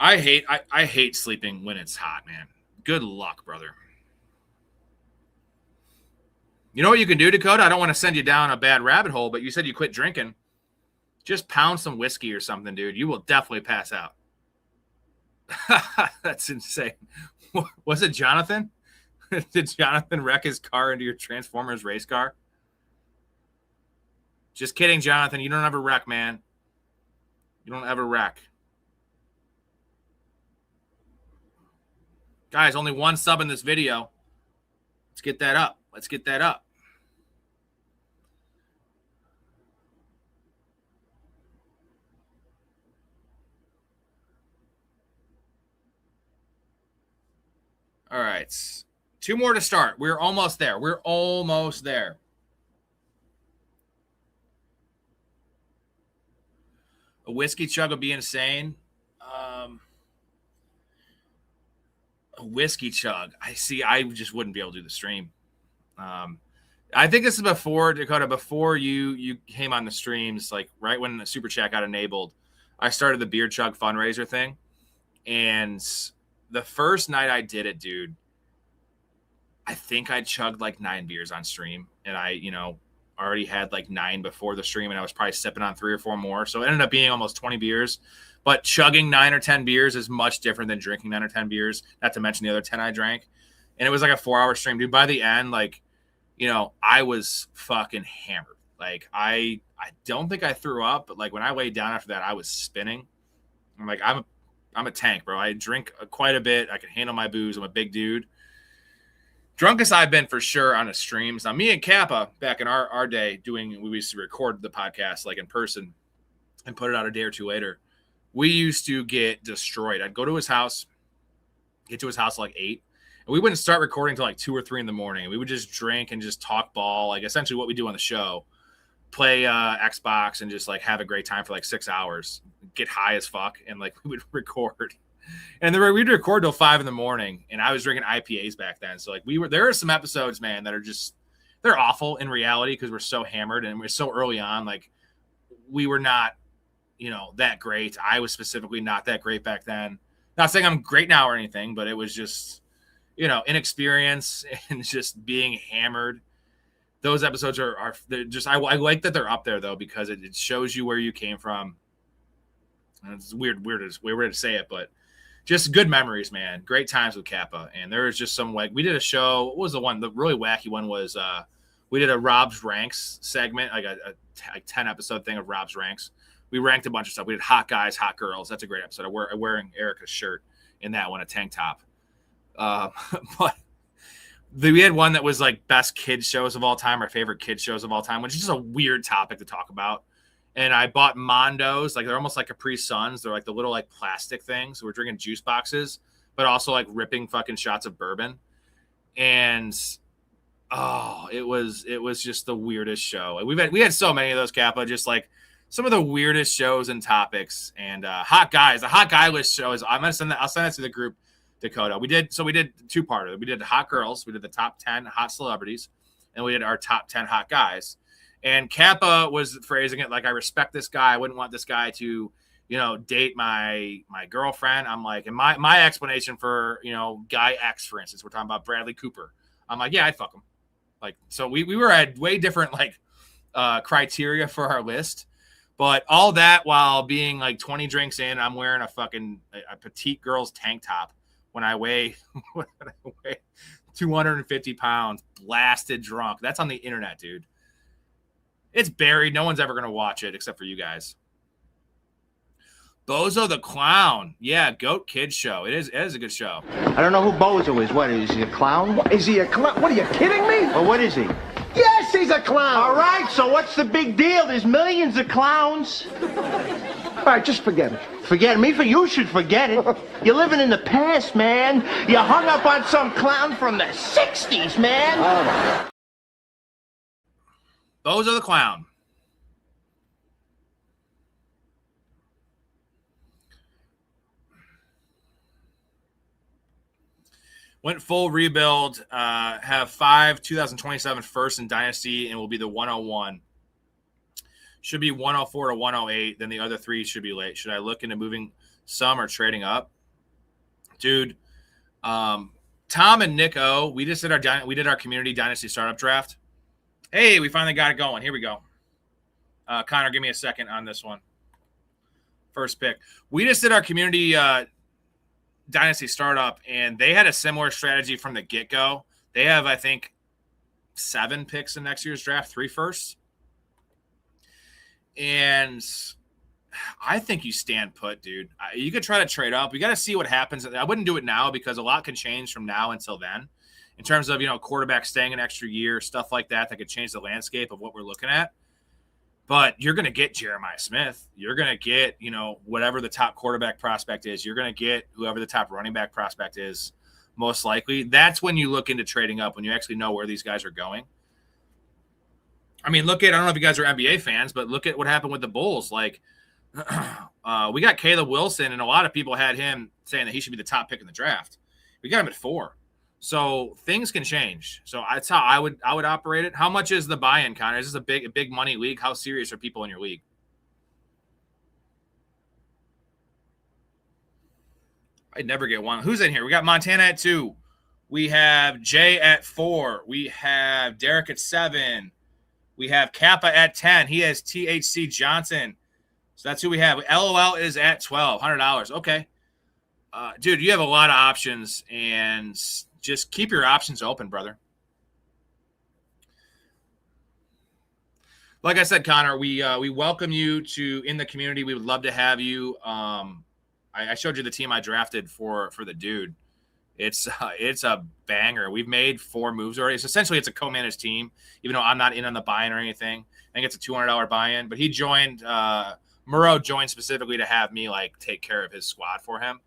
I hate sleeping when it's hot, man. Good luck, brother. You know what you can do, Dakota? I don't want to send you down a bad rabbit hole, but you said you quit drinking. Just pound some whiskey or something, dude. You will definitely pass out. That's insane. Was it Jonathan? Did Jonathan wreck his car into your Transformers race car? Just kidding, Jonathan. You don't ever wreck, man. You don't ever wreck. Guys, only 1 sub in this video. Let's get that up. Let's get that up. All right. 2 more to start. We're almost there. We're almost there. A whiskey chug would be insane. A whiskey chug. I just wouldn't be able to do the stream. I think this is before, Dakota, before you came on the streams, like right when the Super Chat got enabled, I started the beer chug fundraiser thing. And the first night I did it, dude, I think I chugged like 9 beers on stream. And I, already had like 9 before the stream, and I was probably sipping on 3 or 4 more. So it ended up being almost 20 beers. But chugging 9 or 10 beers is much different than drinking 9 or 10 beers, not to mention the other 10 I drank. And it was like a 4-hour stream, dude. By the end, like, I was fucking hammered. Like, I don't think I threw up, but like when I laid down after that, I was spinning. I'm like, I'm a tank, bro. I drink quite a bit. I can handle my booze. I'm a big dude. Drunkest I've been for sure on the streams. Now, me and Kappa, back in our day, we used to record the podcast like in person and put it out a day or 2 later. We used to get destroyed. I'd go to his house, get to his house at like 8, and we wouldn't start recording until like 2 or 3 in the morning. We would just drink and just talk ball, like essentially what we do on the show, play Xbox and just like have a great time for like 6 hours, get high as fuck, and like we would record. And we'd record till 5 in the morning, and I was drinking IPAs back then. So like there are some episodes, man, that are they're awful in reality because we're so hammered and we're so early on. Like we were not, that great. I was specifically not that great back then. Not saying I'm great now or anything, but it was just, inexperience and just being hammered. Those episodes are just, I like that they're up there though, because it shows you where you came from. It's weird to say it, but just good memories, man. Great times with Kappa. And there was just some we did a show. What was the one? The really wacky one was we did a Rob's Ranks segment, like a 10 episode thing of Rob's Ranks. We ranked a bunch of stuff. We did hot guys, hot girls. That's a great episode. I'm wearing Erica's shirt in that one, a tank top. But we had one that was like best kids shows of all time, our favorite kids shows of all time, which is just a weird topic to talk about. And I bought Mondos, like they're almost like Capri Suns. They're like the little like plastic things. We're drinking juice boxes, but also like ripping fucking shots of bourbon. And it was just the weirdest show. We had so many of those, Kappa, just like some of the weirdest shows and topics. And hot guys, the hot guy list show is I'll send that to the group, Dakota. We did two-parter. We did the hot girls, we did the top 10 hot celebrities, and we did our top 10 hot guys. And Kappa was phrasing it like, I respect this guy. I wouldn't want this guy to, date my girlfriend. I'm like, and my explanation for, guy X, for instance, we're talking about Bradley Cooper. I'm like, yeah, I'd fuck him. Like, so we were at way different criteria for our list, but all that while being like 20 drinks in, I'm wearing a petite girl's tank top when I weigh 250 pounds, blasted drunk. That's on the internet, dude. It's buried. No one's ever going to watch it except for you guys. Bozo the Clown. Yeah, Goat Kids Show. It is a good show. I don't know who Bozo is. What, is he a clown? Is he a clown? What, are you kidding me? Well, what is he? Yes, he's a clown. All right, so what's the big deal? There's millions of clowns. All right, just forget it. Forget me? You should forget it. You're living in the past, man. You hung up on some clown from the 60s, man. Bozo the Clown. Went full rebuild, have 5 2027 first in Dynasty, and will be the 101. Should be 104 to 108. Then the other 3 should be late. Should I look into moving some or trading up? Dude, Tom and Nick O, we did our community Dynasty startup draft. Hey, we finally got it going. Here we go. Connor, give me a second on this one. First pick. We just did our community Dynasty startup, and they had a similar strategy from the get-go. They have, I think, 7 picks in next year's draft, 3 firsts. And I think you stand put, dude. You could try to trade up. We got to see what happens. I wouldn't do it now because a lot can change from now until then. In terms of, quarterback staying an extra year, stuff like that could change the landscape of what we're looking at. But you're going to get Jeremiah Smith. You're going to get, whatever the top quarterback prospect is. You're going to get whoever the top running back prospect is, most likely. That's when you look into trading up, when you actually know where these guys are going. I mean, I don't know if you guys are NBA fans, but look at what happened with the Bulls. Like, we got Caleb Wilson, and a lot of people had him saying that he should be the top pick in the draft. We got him at 4. So things can change. So that's how I would operate it. How much is the buy-in, Connor? Is this a big money league? How serious are people in your league? I'd never get one. Who's in here? We got Montana at 2. We have Jay at 4. We have Derek at 7. We have Kappa at 10. He has THC Johnson. So that's who we have. LOL is at $12. $100. Okay. Dude, you have a lot of options, and just keep your options open, brother. Like I said, Connor, we welcome you in the community. We would love to have you. I showed you the team I drafted for the dude. It's a banger. We've made 4 moves already. So essentially, it's a co-managed team, even though I'm not in on the buy-in or anything. I think it's a $200 buy-in. But he joined. Murrow joined specifically to have me take care of his squad for him.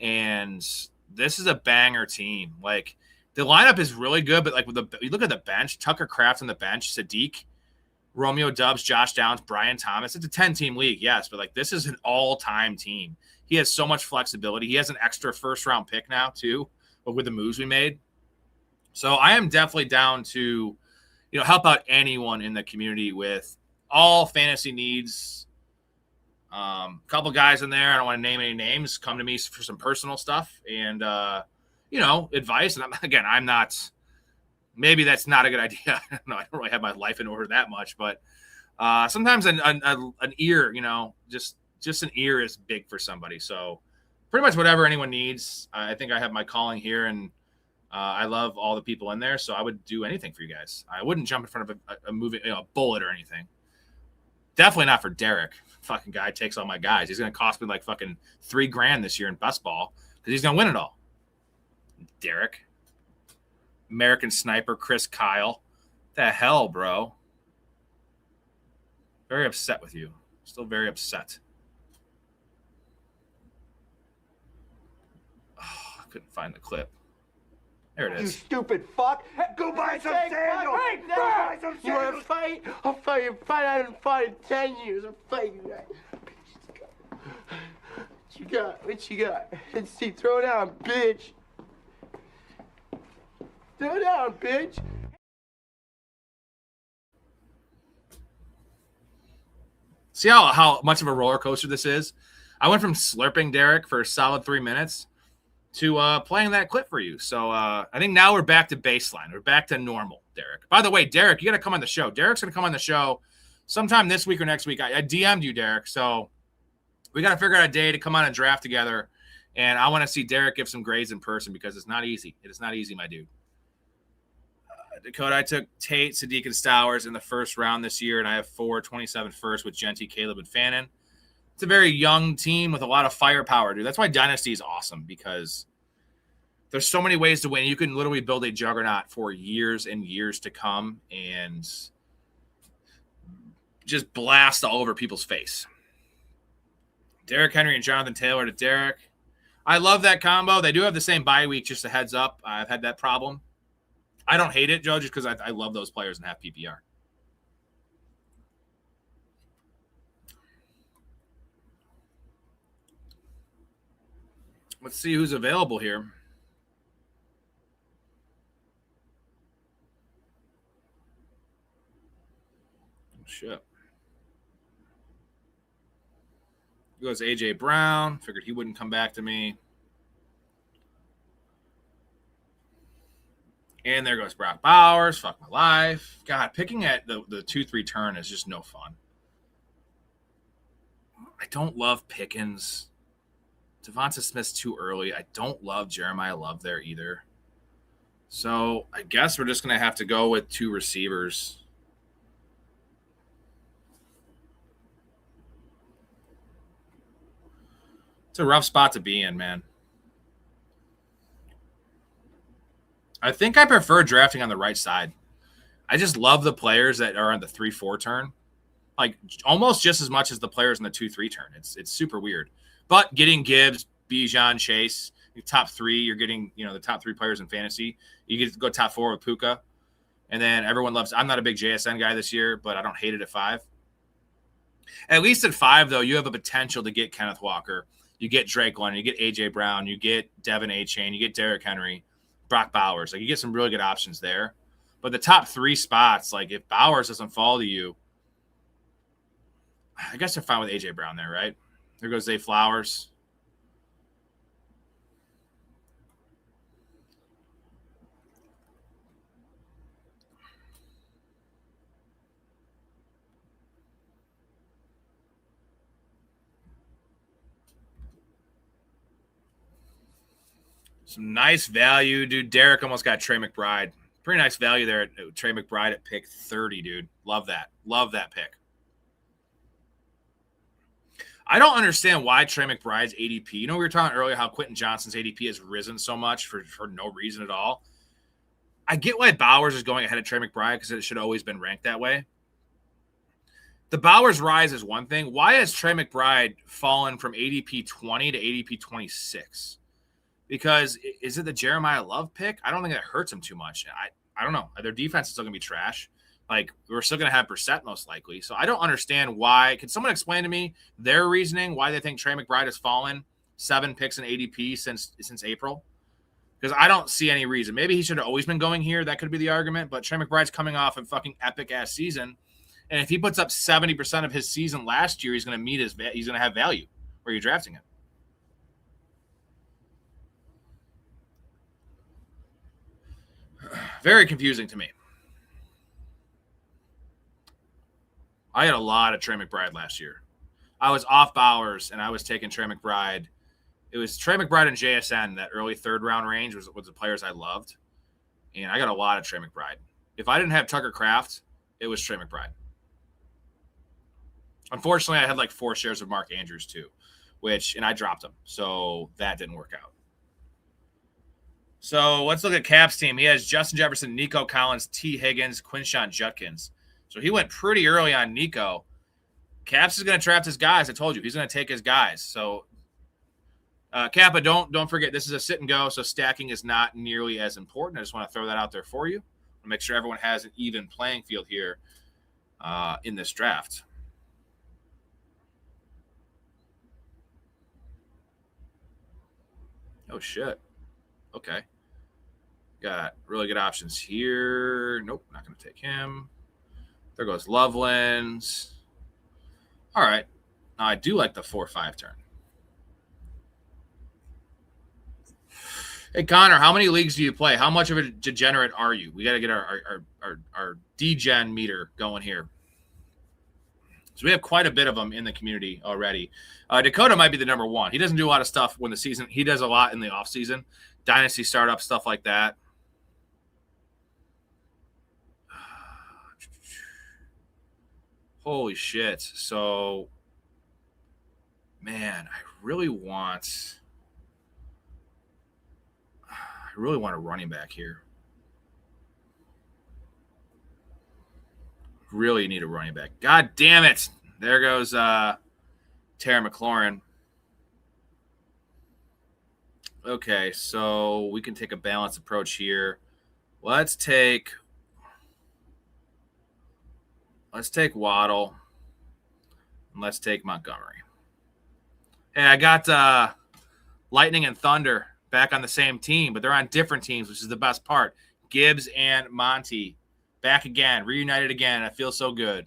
And this is a banger team. Like, the lineup is really good, but you look at the bench, Tucker Kraft on the bench, Sadiq, Romeo Dubs, Josh Downs, Brian Thomas. It's a 10-team league, yes, but this is an all-time team. He has so much flexibility. He has an extra first-round pick now, too, but with the moves we made. So I am definitely down to, help out anyone in the community with all fantasy needs. Couple guys in there. I don't want to name any names. Come to me for some personal stuff and, advice. And I'm not, maybe that's not a good idea. I don't really have my life in order that much, but sometimes an ear, just just an ear is big for somebody. So pretty much whatever anyone needs. I think I have my calling here, and I love all the people in there. So I would do anything for you guys. I wouldn't jump in front of a movie, a bullet or anything. Definitely not for Derek. Fucking guy takes all my guys. He's going to cost me like fucking $3,000 this year in best ball because he's going to win it all. Derek. American Sniper, Chris Kyle. The hell, bro? Very upset with you. Still very upset. Oh, I couldn't find the clip. There it is. You stupid fuck! Go buy some sandals! Go buy some sandals! You want to fight? I'll fucking fight. I haven't fought in 10 years. I'm fighting that. What you got? What you got? Let's see. Throw down, bitch. Throw down, bitch. See how much of a roller coaster this is? I went from slurping Derek for a solid 3 minutes to playing that clip for you. So I think now we're back to baseline. We're back to normal, Derek. By the way, Derek, you got to come on the show. Derek's going to come on the show sometime this week or next week. I DM'd you, Derek. So we got to figure out a day to come on and draft together. And I want to see Derek give some grades in person because it's not easy. It is not easy, my dude. Dakota, I took Tate, Sadiq, and Stowers in the first round this year, and I have 27 first with Genty, Caleb, and Fannin. It's a very young team with a lot of firepower, dude. That's why Dynasty is awesome, because there's so many ways to win. You can literally build a juggernaut for years and years to come and just blast all over people's face. Derrick Henry and Jonathan Taylor to Derek. I love that combo. They do have the same bye week, just a heads up. I've had that problem. I don't hate it, Joe, just because I love those players and have PPR. Let's see who's available here. Oh, shit. Here goes A.J. Brown. Figured he wouldn't come back to me. And there goes Brock Bowers. Fuck my life. God, picking at the 2-3 turn is just no fun. I don't love Pickens. Devonta Smith's too early. I don't love Jeremiah Love there either. So I guess we're just going to have to go with 2 receivers. It's a rough spot to be in, man. I think I prefer drafting on the right side. I just love the players that are on the 3-4 turn, like almost just as much as the players in the 2-3 turn. It's super weird. But getting Gibbs, Bijan, Chase, top 3, you're getting the top 3 players in fantasy. You get to go top 4 with Puka, and then everyone loves. I'm not a big JSN guy this year, but I don't hate it at 5. At least at 5, though, you have a potential to get Kenneth Walker. You get Drake London, you get A.J. Brown, you get Devin A-Chain, you get Derrick Henry. Brock Bowers. Like, you get some really good options there. But the top 3 spots, like if Bowers doesn't fall to you, I guess they're fine with A.J. Brown there, right? There goes Zay Flowers. Some nice value, dude. Derek almost got Trey McBride. Pretty nice value there at Trey McBride at pick 30, dude. Love that. Love that pick. I don't understand why Trey McBride's ADP. We were talking earlier how Quentin Johnston's ADP has risen so much for no reason at all. I get why Bowers is going ahead of Trey McBride because it should have always been ranked that way. The Bowers rise is one thing. Why has Trey McBride fallen from ADP 20 to ADP 26? Because is it the Jeremiah Love pick? I don't think that hurts him too much. I don't know. Their defense is still going to be trash. Like, we're still going to have Brissett most likely. So I don't understand why. Can someone explain to me their reasoning, why they think Trey McBride has fallen 7 picks in ADP since April? Because I don't see any reason. Maybe he should have always been going here. That could be the argument. But Trey McBride's coming off a fucking epic-ass season. And if he puts up 70% of his season last year, he's going to have value where you're drafting him. Very confusing to me. I had a lot of Trey McBride last year. I was off Bowers, and I was taking Trey McBride. It was Trey McBride and JSN, that early third-round range was the players I loved. And I got a lot of Trey McBride. If I didn't have Tucker Kraft, it was Trey McBride. Unfortunately, I had like 4 shares of Mark Andrews too, and I dropped him. So that didn't work out. So let's look at Cap's team. He has Justin Jefferson, Nico Collins, T. Higgins, Quinshon Judkins. So he went pretty early on Nico. Caps is going to draft his guys. I told you, he's going to take his guys. So Kappa, don't forget, this is a sit and go, so stacking is not nearly as important. I just want to throw that out there for you. Make sure everyone has an even playing field here in this draft. Oh, shit. Okay. Got really good options here. Nope, not going to take him. There goes Loveland. All right. Now, I do like the 4-5 turn. Hey, Connor, how many leagues do you play? How much of a degenerate are you? We got to get our degen meter going here. So we have quite a bit of them in the community already. Dakota might be the number 1. He doesn't do a lot of stuff when the season. He does a lot in the off season, dynasty startup, stuff like that. Holy shit. So, man, I really want a running back here. Really need a running back. God damn it. There goes Terry McLaurin. Okay, so we can take a balanced approach here. Let's take Waddle. And let's take Montgomery. Hey, I got Lightning and Thunder back on the same team, but they're on different teams, which is the best part. Gibbs and Monty back again, reunited again. I feel so good.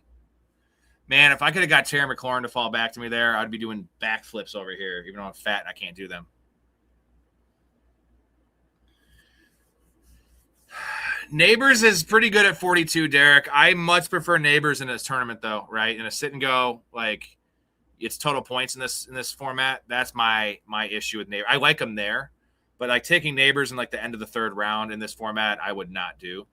Man, if I could have got Terry McLaurin to fall back to me there, I'd be doing backflips over here, even though I'm fat and I can't do them. Neighbors is pretty good at 42, Derek. I much prefer Neighbors in this tournament, though, right? In a sit and go, like, it's total points in this format. That's my issue with Neighbors. I like them there, but like taking Neighbors in like the end of the 3rd round in this format, I would not do.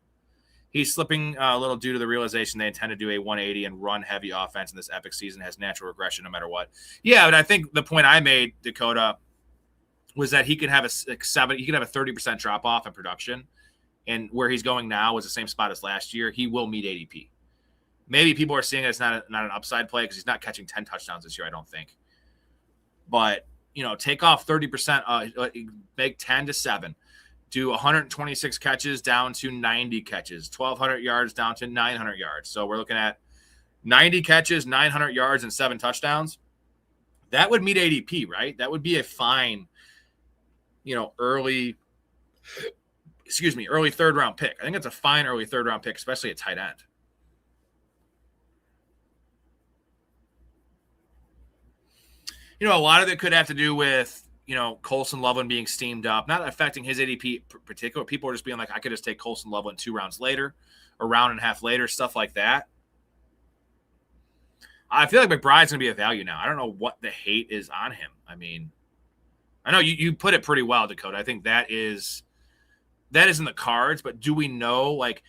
He's slipping a little due to the realization they intend to do a 180 and run heavy offense in this epic season. Has natural regression no matter what. Yeah, but I think the point I made, Dakota, was that he could have a 30% drop off in production, and where he's going now is the same spot as last year. He will meet ADP. Maybe people are seeing it's not an upside play because he's not catching 10 touchdowns this year, I don't think. But, take off 30%, make 10 to 7. Do 126 catches down to 90 catches, 1,200 yards down to 900 yards. So we're looking at 90 catches, 900 yards, and 7 touchdowns. That would meet ADP, right? That would be a fine, early 3rd-round pick. I think it's a fine early 3rd-round pick, especially at tight end. A lot of it could have to do with, Colson Loveland being steamed up, not affecting his ADP particular. People are just being like, I could just take Colson Loveland 2 rounds later, a round and a half later, stuff like that. I feel like McBride's going to be a value now. I don't know what the hate is on him. I mean, I know you put it pretty well, Dakota. I think that is in the cards, but do we know, like,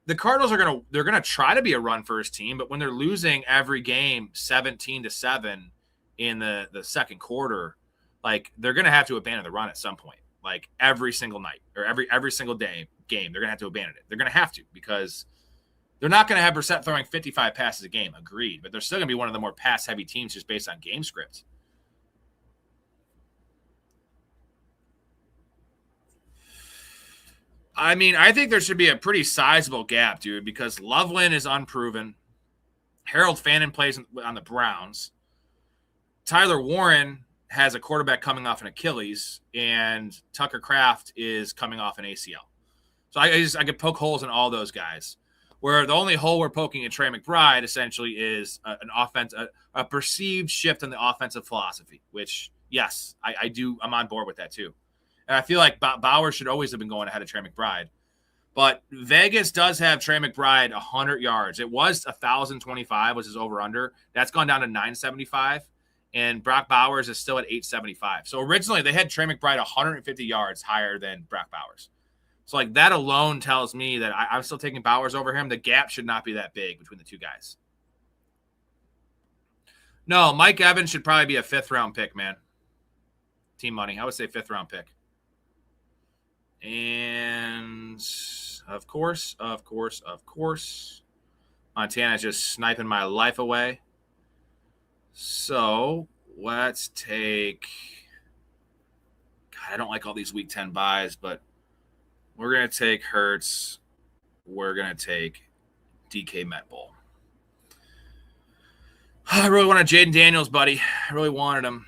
the Cardinals they're going to try to be a run first team, but when they're losing every game 17-7 in the second quarter, like, they're going to have to abandon the run at some point, like every single night or every single game. They're going to have to abandon it. They're going to have to, because they're not going to have Brissett throwing 55 passes a game. Agreed. But they're still going to be one of the more pass heavy teams just based on game script. I mean, I think there should be a pretty sizable gap, dude, because Loveland is unproven. Harold Fannin plays on the Browns. Tyler Warren has a quarterback coming off an Achilles, and Tucker Kraft is coming off an ACL. So I could poke holes in all those guys. Where the only hole we're poking in Trey McBride essentially is an offense, a perceived shift in the offensive philosophy. Which, yes, I do. I'm on board with that too. And I feel like Bauer should always have been going ahead of Trey McBride. But Vegas does have Trey McBride 100 yards. It was 1,025 was his over-under. That's gone down to 975. and Brock Bowers is still at 875. So originally they had Trey McBride 150 yards higher than Brock Bowers. So like that alone tells me that I'm still taking Bowers over him. The gap should not be that big between the two guys. No, Mike Evans should probably be a 5th-round pick, man. Team money. I would say 5th-round pick. And of course, Montana's just sniping my life away. So let's take, God, I don't like all these week 10 buys, but we're going to take Hurts. We're going to take DK Metbull. I really wanted Jaden Daniels, buddy. I really wanted him.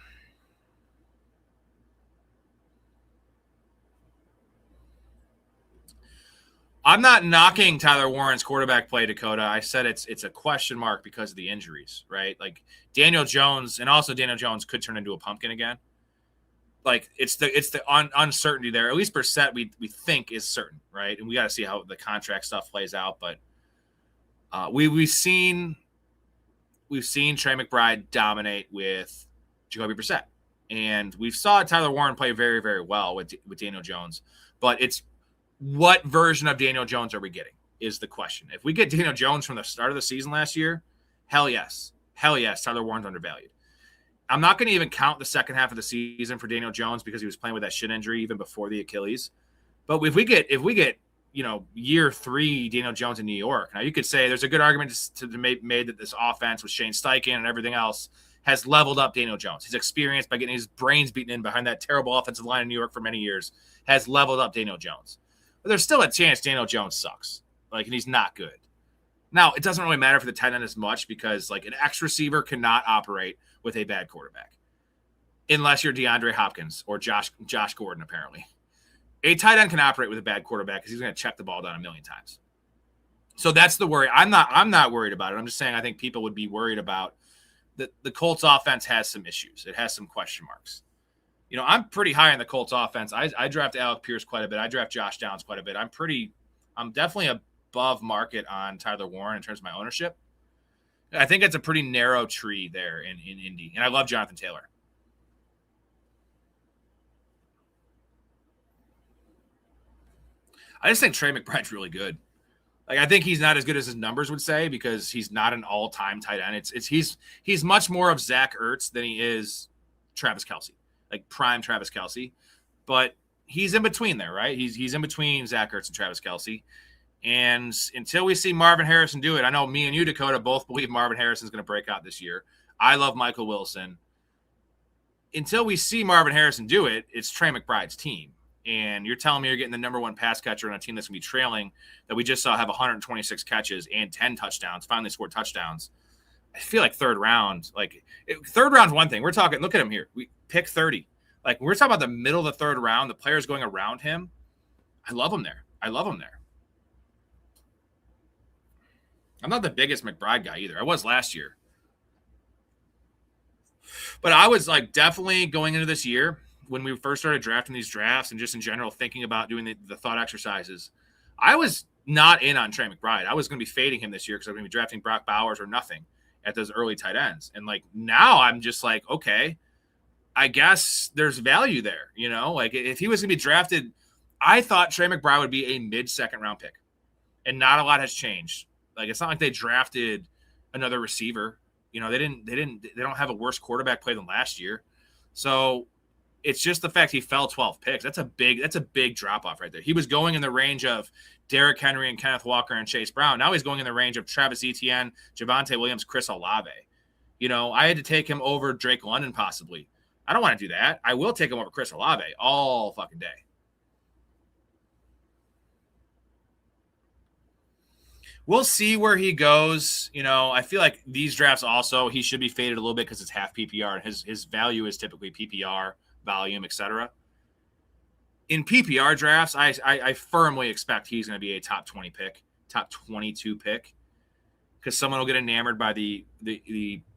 I'm not knocking Tyler Warren's quarterback play, Dakota. I said it's a question mark because of the injuries, right? Like Daniel Jones, and also Daniel Jones could turn into a pumpkin again. Like it's the uncertainty there. At least Brissett we think is certain, right? And we got to see how the contract stuff plays out. But we've seen Trey McBride dominate with Jacoby Brissett, and we saw Tyler Warren play very, very well with Daniel Jones. But it's what version of Daniel Jones are we getting is the question. If we get Daniel Jones from the start of the season last year, hell yes. Tyler Warren's undervalued. I'm not going to even count the second half of the season for Daniel Jones because he was playing with that shin injury even before the Achilles. But if we get year 3 Daniel Jones in New York, now you could say there's a good argument to be made that this offense with Shane Steichen and everything else has leveled up Daniel Jones. His experience by getting his brains beaten in behind that terrible offensive line in New York for many years has leveled up Daniel Jones. But there's still a chance Daniel Jones sucks. And he's not good. Now, it doesn't really matter for the tight end as much because, an X receiver cannot operate with a bad quarterback. Unless you're DeAndre Hopkins or Josh Gordon, apparently. A tight end can operate with a bad quarterback because he's going to check the ball down a million times. So that's the worry. I'm not worried about it. I'm just saying I think people would be worried about the Colts offense has some issues. It has some question marks. I'm pretty high on the Colts offense. I draft Alec Pierce quite a bit. I draft Josh Downs quite a bit. I'm definitely above market on Tyler Warren in terms of my ownership. I think it's a pretty narrow tree there in Indy. And I love Jonathan Taylor. I just think Trey McBride's really good. I think he's not as good as his numbers would say because he's not an all-time tight end. He's much more of Zach Ertz than he is Travis Kelce. Prime Travis Kelce, but he's in between there, right? He's in between Zach Ertz and Travis Kelce. And until we see Marvin Harrison do it, I know me and you, Dakota, both believe Marvin Harrison's going to break out this year. I love Michael Wilson. Until we see Marvin Harrison do it, it's Trey McBride's team. And you're telling me you're getting the number 1 pass catcher on a team that's going to be trailing that we just saw have 126 catches and 10 touchdowns, finally scored touchdowns. I feel like third round, third round's one thing. We're talking, look at him here. We pick 30. We're talking about the middle of the third round, the players going around him. I love him there. I'm not the biggest McBride guy either. I was last year. But I was definitely going into this year when we first started drafting these drafts and just in general thinking about doing the thought exercises. I was not in on Trey McBride. I was going to be fading him this year because I'm going to be drafting Brock Bowers or nothing at those early tight ends. And now I'm just okay, I guess there's value there. If he was going to be drafted, I thought Trey McBride would be a mid-second round pick and not a lot has changed. It's not like they drafted another receiver. They don't have a worse quarterback play than last year. So it's just the fact he fell 12 picks. That's a big drop off right there. He was going in the range of Derrick Henry and Kenneth Walker and Chase Brown. Now he's going in the range of Travis Etienne, Javonte Williams, Chris Olave. I had to take him over Drake London possibly. I don't want to do that. I will take him over Chris Olave all fucking day. We'll see where he goes. I feel like these drafts also, he should be faded a little bit because it's half PPR. And his value is typically PPR, volume, etc. In PPR drafts, I firmly expect he's going to be a top 20 pick, top 22 pick, because someone will get enamored by the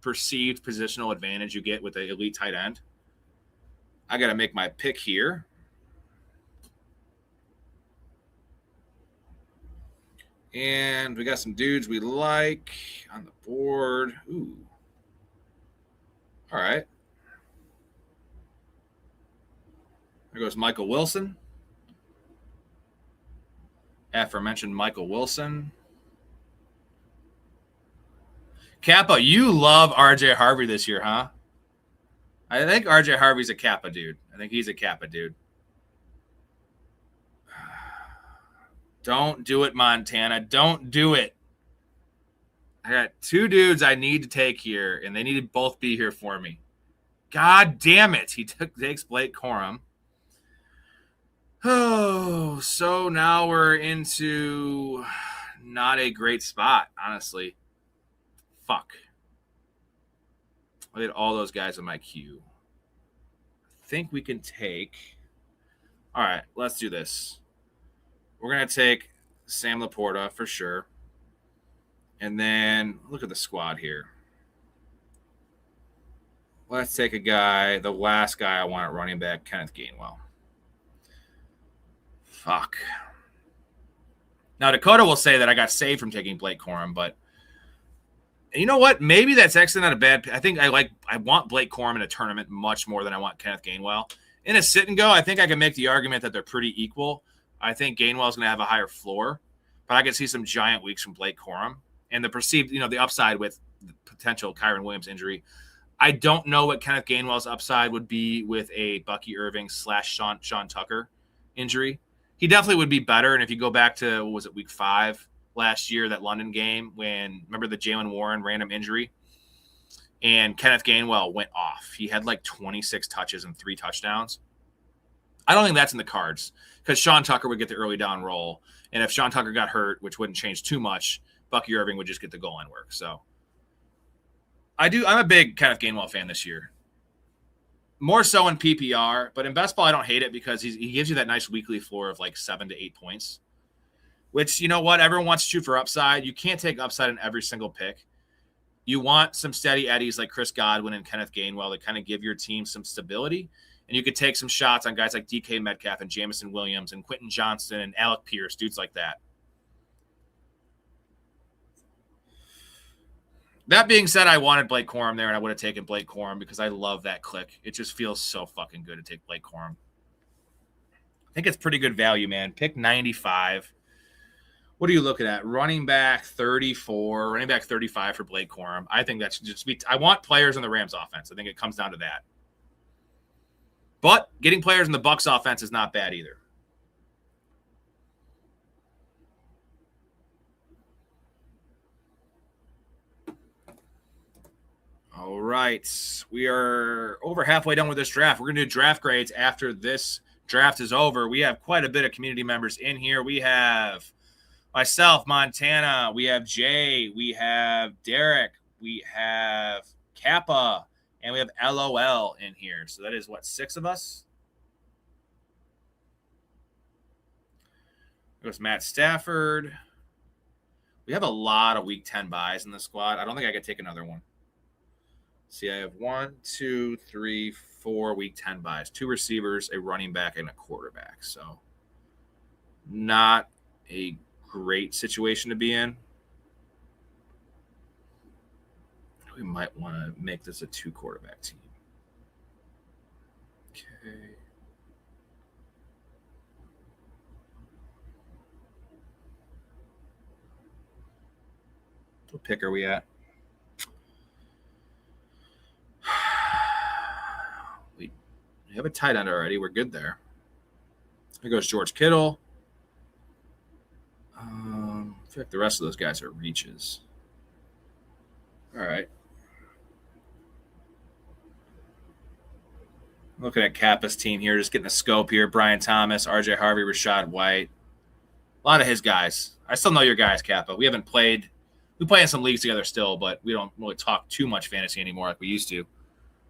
perceived positional advantage you get with the elite tight end. I got to make my pick here. And we got some dudes we like on the board. Ooh. All right. There goes Michael Wilson. Aforementioned Michael Wilson. Kappa, you love RJ Harvey this year, huh? I think RJ Harvey's a Kappa dude. I think he's a Kappa dude. Don't do it, Montana. Don't do it. I got 2 dudes I need to take here, and they need to both be here for me. God damn it. He takes Blake Corum. Oh, so now we're into not a great spot, honestly. Fuck. I had all those guys in my queue. I think we can take... All right, let's do this. We're going to take Sam Laporta for sure. And then look at the squad here. Let's take a guy, the last guy I want at running back, Kenneth Gainwell. Fuck. Now, Dakota will say that I got saved from taking Blake Corum, but you know what? Maybe that's actually not a bad. I think I want Blake Corum in a tournament much more than I want Kenneth Gainwell. In a sit and go, I think I can make the argument that they're pretty equal. I think Gainwell's going to have a higher floor, but I could see some giant weeks from Blake Corum and the perceived, the upside with the potential Kyron Williams injury. I don't know what Kenneth Gainwell's upside would be with a Bucky Irving / Sean Tucker injury. He definitely would be better. And if you go back to, what was it, week 5 last year, that London game, remember the Jalen Warren random injury? And Kenneth Gainwell went off. He had like 26 touches and 3 touchdowns. I don't think that's in the cards because Sean Tucker would get the early down roll. And if Sean Tucker got hurt, which wouldn't change too much, Bucky Irving would just get the goal line work. So I'm a big Kenneth Gainwell fan this year. More so in PPR, but in best ball, I don't hate it because he gives you that nice weekly floor of like 7 to 8 points, which, you know what? Everyone wants to shoot for upside. You can't take upside in every single pick. You want some steady eddies like Chris Godwin and Kenneth Gainwell to kind of give your team some stability. And you could take some shots on guys like DK Metcalf and Jamison Williams and Quentin Johnston and Alec Pierce, dudes like that. That being said, I wanted Blake Corum there, and I would have taken Blake Corum because I love that click. It just feels so fucking good to take Blake Corum. I think it's pretty good value, man. Pick 95. What are you looking at? Running back 34, running back 35 for Blake Corum. I think that should just be – I want players in the Rams offense. I think it comes down to that. But getting players in the Bucs offense is not bad either. All right. We are over halfway done with this draft. We're going to do draft grades after this draft is over. We have quite a bit of community members in here. We have myself, Montana. We have Jay. We have Derek. We have Kappa. And we have LOL in here. So that is, 6 of us? There's Matt Stafford. We have a lot of week 10 buys in the squad. I don't think I could take another one. See, I have 1, 2, 3, 4 week 10 buys, 2 receivers, a running back, and a quarterback. So not a great situation to be in. We might want to make this a 2 quarterback team. Okay. What pick are we at? We have a tight end already. We're good there. There goes George Kittle. I feel like the rest of those guys are reaches. All right. Looking at Kappa's team here, just getting a scope here. Brian Thomas, RJ Harvey, Rashad White. A lot of his guys. I still know your guys, Kappa. We haven't played. We play in some leagues together still, but we don't really talk too much fantasy anymore like we used to.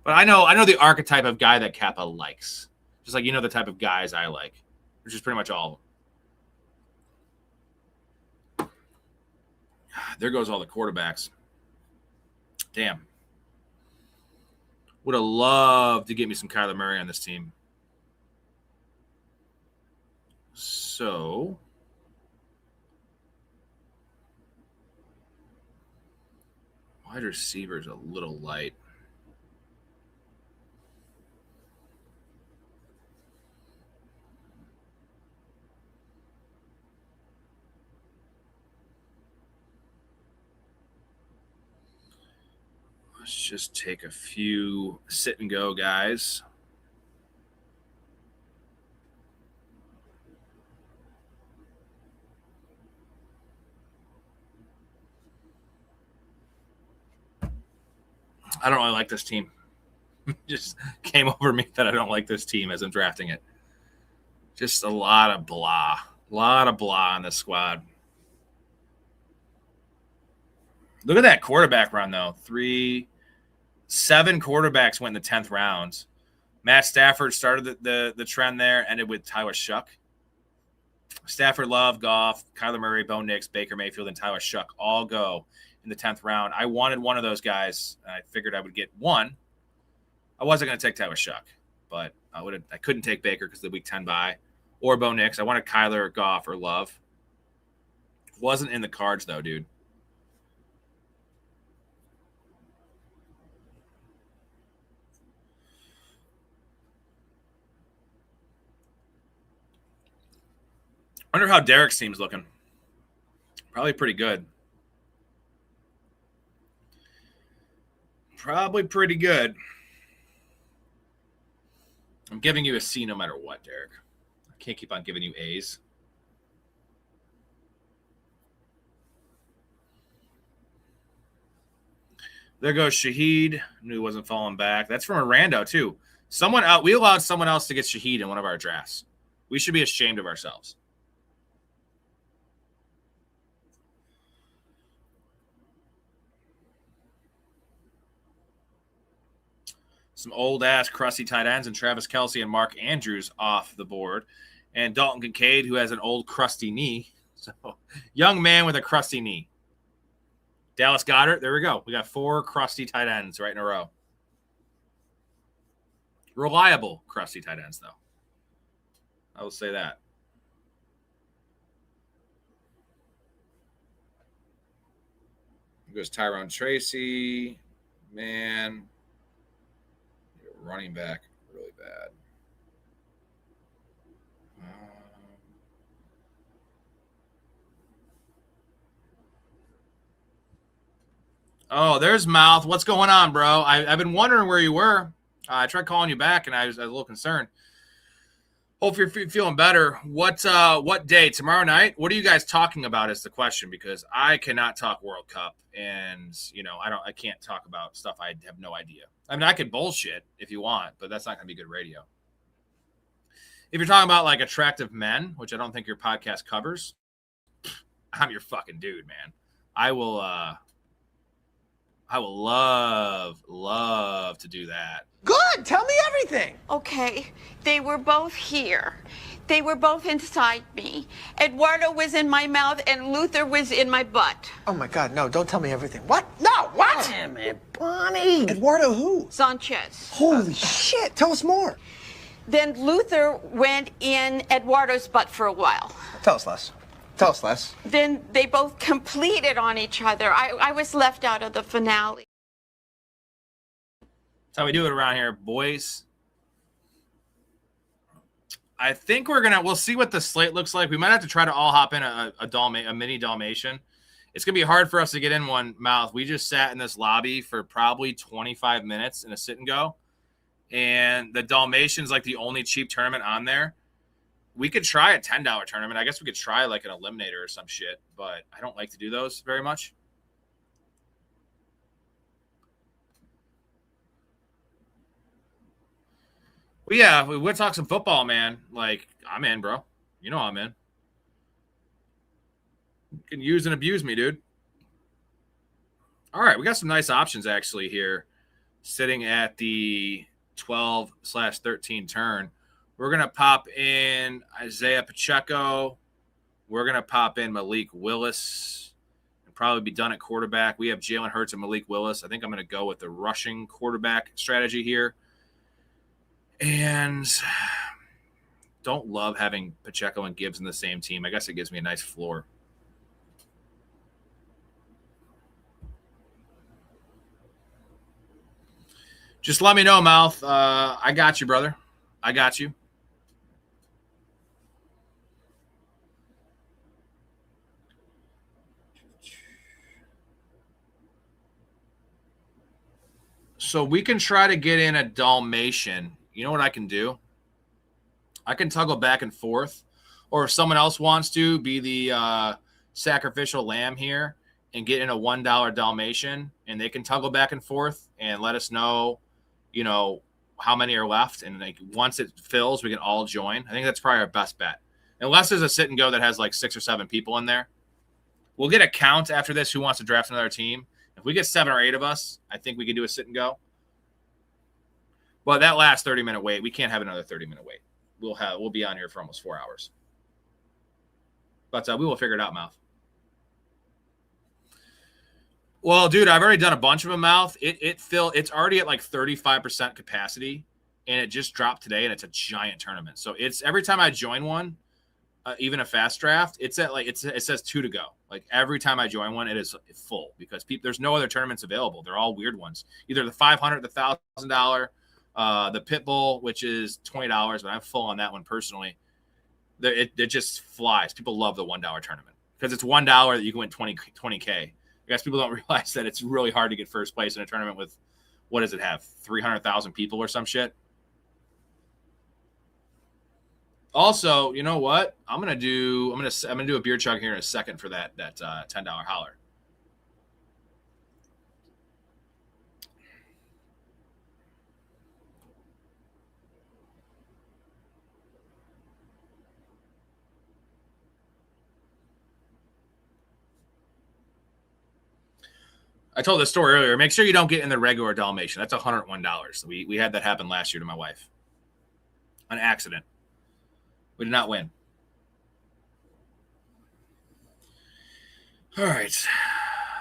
But I know the archetype of guy that Kappa likes. Just like the type of guys I like, which is pretty much all of them. There goes all the quarterbacks. Damn. Would have loved to get me some Kyler Murray on this team. So wide receiver is a little light. Let's just take a few sit and go guys. I don't really like this team. Just came over me that I don't like this team as I'm drafting it. Just a lot of blah. A lot of blah on this squad. Look at that quarterback run, though. 7 quarterbacks went in the 10th round. Matt Stafford started the trend there, ended with Tyler Shuck. Stafford, Love, Goff, Kyler Murray, Bo Nix, Baker Mayfield, and Tyler Shuck all go in the 10th round. I wanted one of those guys. I figured I would get one. I wasn't going to take Tyler Shuck, but I couldn't take Baker because of the Week 10 bye, or Bo Nix. I wanted Kyler or Goff or Love. Wasn't in the cards, though, dude. I wonder how Derek's team's looking. Probably pretty good. Probably pretty good. I'm giving you a C no matter what, Derek. I can't keep on giving you A's. There goes Shaheed. Knew he wasn't falling back. That's from a rando, too. We allowed someone else to get Shaheed in one of our drafts. We should be ashamed of ourselves. Some old-ass crusty tight ends and Travis Kelce and Mark Andrews off the board. And Dalton Kincaid, who has an old crusty knee. So, young man with a crusty knee. Dallas Goedert, there we go. We got 4 crusty tight ends right in a row. Reliable crusty tight ends, though. I will say that. Here goes Tyrone Tracy. Man. Running back really bad. Oh, there's Mouth. What's going on, bro? I've been wondering where you were. I tried calling you back, and I was a little concerned. Hope you're feeling better. What day? Tomorrow night? What are you guys talking about is the question, because I cannot talk World Cup, and I can't talk about stuff I have no idea. I mean, I could bullshit if you want, but that's not going to be good radio. If you're talking about like attractive men, which I don't think your podcast covers, I'm your fucking dude, man. I will love to do that. Good, tell me everything. Okay, they were both here. They were both inside me. Eduardo was in my mouth and Luther was in my butt. Oh my God, no, don't tell me everything. What? No, what? Damn it, Bonnie. Eduardo who? Sanchez. Holy shit, tell us more. Then Luther went in Eduardo's butt for a while. Tell us less. Tell us less. Then they both completed on each other. I was left out of the finale. That's how we do it around here, boys. I think we'll see what the slate looks like. We might have to try to all hop in a mini Dalmatian. It's going to be hard for us to get in one, Mouth. We just sat in this lobby for probably 25 minutes in a sit and go. And the Dalmatian's like the only cheap tournament on there. We could try a $10 tournament. I guess we could try like an eliminator or some shit, but I don't like to do those very much. Well, yeah, we would talk some football, man. Like, I'm in, bro. You know I'm in. You can use and abuse me, dude. All right, we got some nice options actually here. Sitting at the 12/13 turn. We're going to pop in Isaiah Pacheco. We're going to pop in Malik Willis and probably be done at quarterback. We have Jalen Hurts and Malik Willis. I think I'm going to go with the rushing quarterback strategy here. And don't love having Pacheco and Gibbs in the same team. I guess it gives me a nice floor. Just let me know, Mouth. I got you, brother. I got you. So we can try to get in a Dalmatian. You know what I can do? I can toggle back and forth. Or if someone else wants to be the sacrificial lamb here and get in a $1 Dalmatian, and they can toggle back and forth and let us know, you know, how many are left. And like once it fills, we can all join. I think that's probably our best bet. Unless there's a sit and go that has like 6 or 7 people in there. We'll get a count after this who wants to draft another team. If we get 7 or 8 of us, I think we can do a sit and go. But that last 30-minute wait, we can't have another 30-minute wait. We'll be on here for almost 4 hours. But we will figure it out, Mouth. Well, dude, I've already done a bunch of them, Mouth. It's already at like 35% capacity, and it just dropped today, and it's a giant tournament. So it's every time I join one, even a fast draft, it's at like it says 2 to go. Like every time I join one, it is full because there's no other tournaments available. They're all weird ones. Either the $500, the $1,000, the Pitbull, which is $20, but I'm full on that one personally. It just flies. People love the $1 tournament because it's $1 that you can win 20K. I guess people don't realize that it's really hard to get first place in a tournament with, what does it have, 300,000 people or some shit. Also, you know what? I'm gonna do a beer chug here in a second for that $10 holler. I told this story earlier. Make sure you don't get in the regular Dalmatian. That's $101. We had that happen last year to my wife. An accident. We did not win. All right.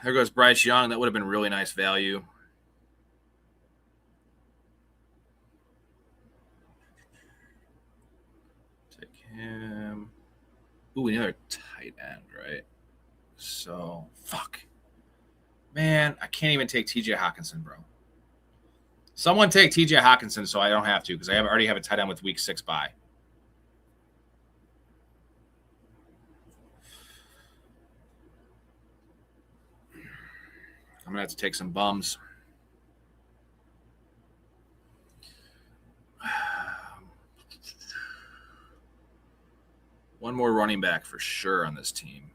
There goes Bryce Young. That would have been really nice value. Take him. Ooh, another tight end, right? So, fuck. Man, I can't even take TJ Hawkinson, bro. Someone take TJ Hawkinson so I don't have to because I already have a tight end with week 6 bye. I'm going to have to take some bums. One more running back for sure on this team.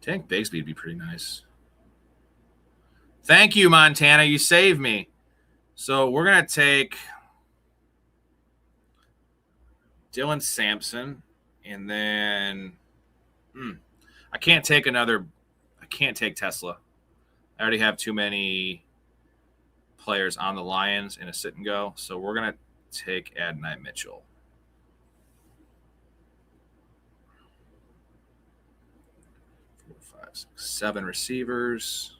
Tank Bigsby would be pretty nice. Thank you, Montana. You saved me. So we're going to take Dylan Sampson. And then I can't take Tesla. I already have too many players on the Lions in a sit and go. So we're going to take Adonai Mitchell. 7 receivers.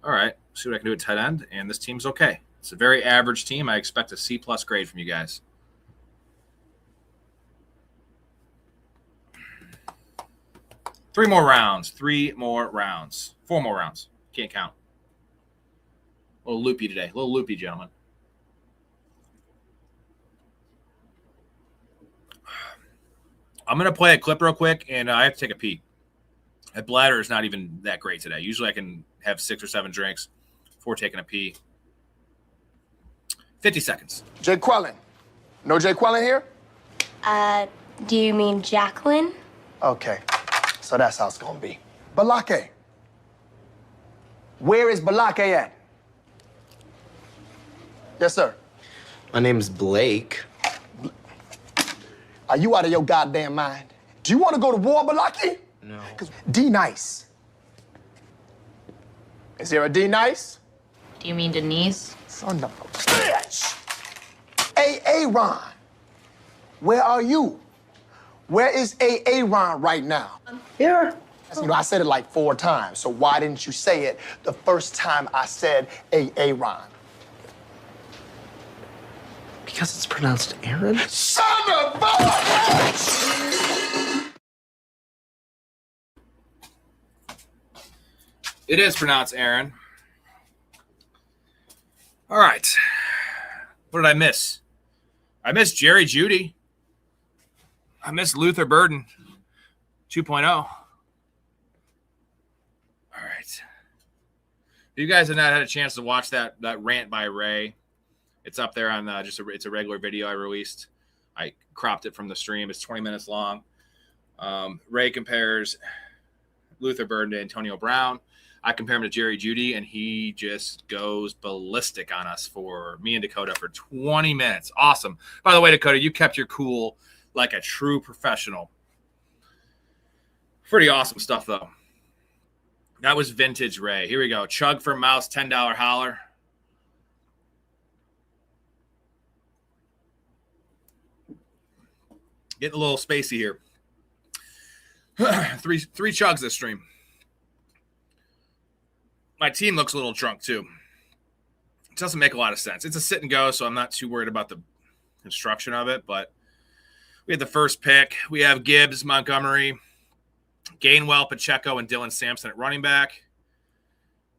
All right. See what I can do at tight end. And this team's okay. It's a very average team. I expect a C+ grade from you guys. Three more rounds. 4 more rounds. Can't count. A little loopy today. A little loopy, gentlemen. I'm going to play a clip real quick, and I have to take a pee. My bladder is not even that great today. Usually I can have 6 or 7 drinks before taking a pee. 50 seconds. Jay Quellen. No Jay Quellen here? Do you mean Jacqueline? Okay. So that's how it's going to be. Balake. Where is Balake at? Yes, sir. My name's Blake. Are you out of your goddamn mind? Do you want to go to war, Balake? No. D Nice. Is there a D Nice? Do you mean Denise? Son of a bitch! A Ron. Where are you? Where is A Ron right now? Here. You know, I said it like 4 times, so why didn't you say it the first time I said A Ron? Because it's pronounced Aaron? Son of a bitch! It is pronounced Aaron. All right. What did I miss? I missed Jerry Jeudy. I missed Luther Burden 2.0. All right. you guys have not had a chance to watch that rant by Ray, it's up there on it's a regular video I released. I cropped it from the stream. It's 20 minutes long. Ray compares Luther Burden to Antonio Brown. I compare him to Jerry Jeudy, and he just goes ballistic on us for me and Dakota for 20 minutes. Awesome. By the way, Dakota, you kept your cool like a true professional. Pretty awesome stuff, though. That was vintage Ray. Here we go. Chug for Mouse, $10 holler. Getting a little spacey here. three chugs this stream. My team looks a little drunk, too. It doesn't make a lot of sense. It's a sit and go, so I'm not too worried about the construction of it. But we had the first pick. We have Gibbs, Montgomery, Gainwell, Pacheco, and Dylan Sampson at running back.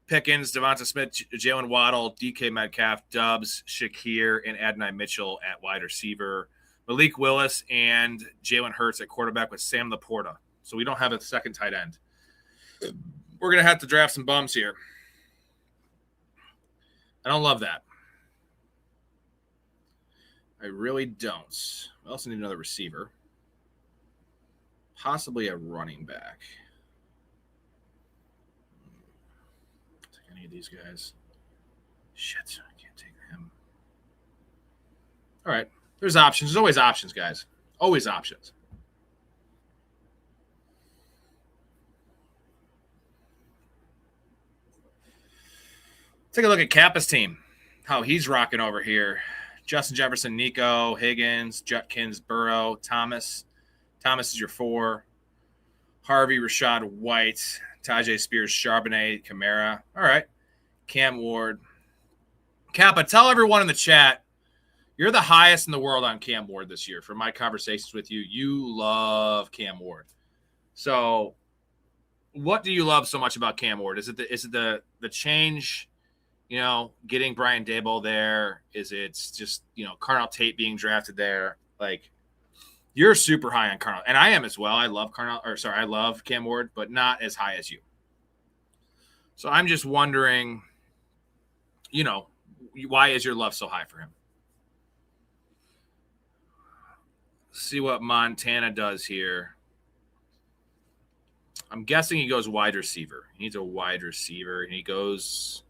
Pickens, Devonta Smith, Jalen Waddle, DK Metcalf, Dubs, Shakir, and Adonai Mitchell at wide receiver. Malik Willis and Jalen Hurts at quarterback with Sam Laporta. So we don't have a second tight end. We're going to have to draft some bums here. I don't love that. I really don't. We also need another receiver. Possibly a running back. Take any of these guys. Shit, I can't take him. All right. There's options. There's always options, guys. Always options. Take a look at Kappa's team. How he's rocking over here. Justin Jefferson, Nico, Higgins, Judkins, Burrow, Thomas. Thomas is your 4. Harvey, Rashad White, Tajay Spears, Charbonnet, Kamara. All right. Cam Ward. Kappa, tell everyone in the chat, you're the highest in the world on Cam Ward this year. From my conversations with you, you love Cam Ward. So what do you love so much about Cam Ward? Is it the change, getting Brian Daboll there? Is it just, Carnell Tate being drafted there? Like, you're super high on Carnell. And I am as well. I love I love Cam Ward, but not as high as you. So I'm just wondering, why is your love so high for him? See what Montana does here. I'm guessing he goes wide receiver. He needs a wide receiver. And he goes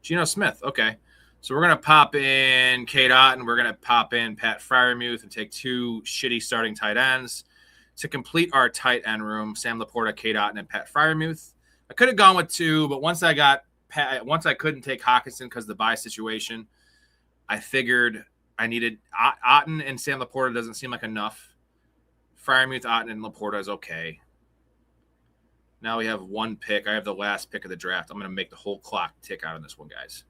Geno Smith. Okay. So we're going to pop in Kate Otten. We're going to pop in Pat Freiermuth and take 2 shitty starting tight ends to complete our tight end room. Sam Laporta, Kate Otten, and Pat Freiermuth. I could have gone with 2, but once I couldn't take Hawkinson because of the bye situation, I figured I needed Otten and Sam Laporta doesn't seem like enough. Freiermuth, Otten, and Laporta is okay. Now we have 1 pick. I have the last pick of the draft. I'm going to make the whole clock tick out of this one, guys.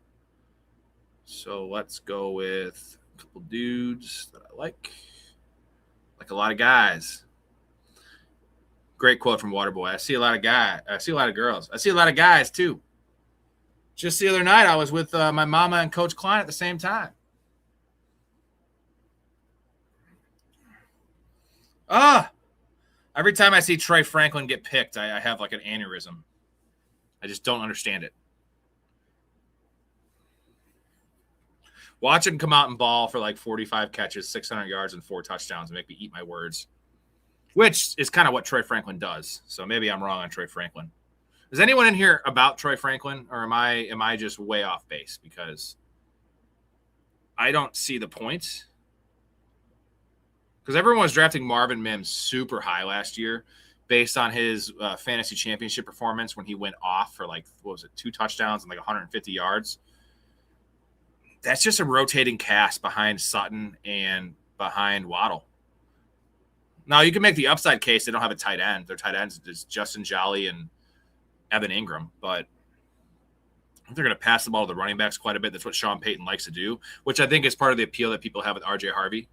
So let's go with a couple dudes that I like a lot of guys. Great quote from Waterboy. I see a lot of guys. I see a lot of girls. I see a lot of guys, too. Just the other night, I was with my mama and Coach Klein at the same time. Every time I see Trey Franklin get picked, I have like an aneurysm. I just don't understand it. Watch him come out and ball for like 45 catches, 600 yards, and 4 touchdowns and make me eat my words, which is kind of what Trey Franklin does. So maybe I'm wrong on Trey Franklin. Is anyone in here about Trey Franklin, or am I just way off base? Because I don't see the point. Because everyone was drafting Marvin Mims super high last year based on his fantasy championship performance when he went off for 2 touchdowns and 150 yards. That's just a rotating cast behind Sutton and behind Waddle. Now, you can make the upside case they don't have a tight end. Their tight ends is Justin Jolly and Evan Ingram, but they're going to pass the ball to the running backs quite a bit. That's what Sean Payton likes to do, which I think is part of the appeal that people have with RJ Harvey.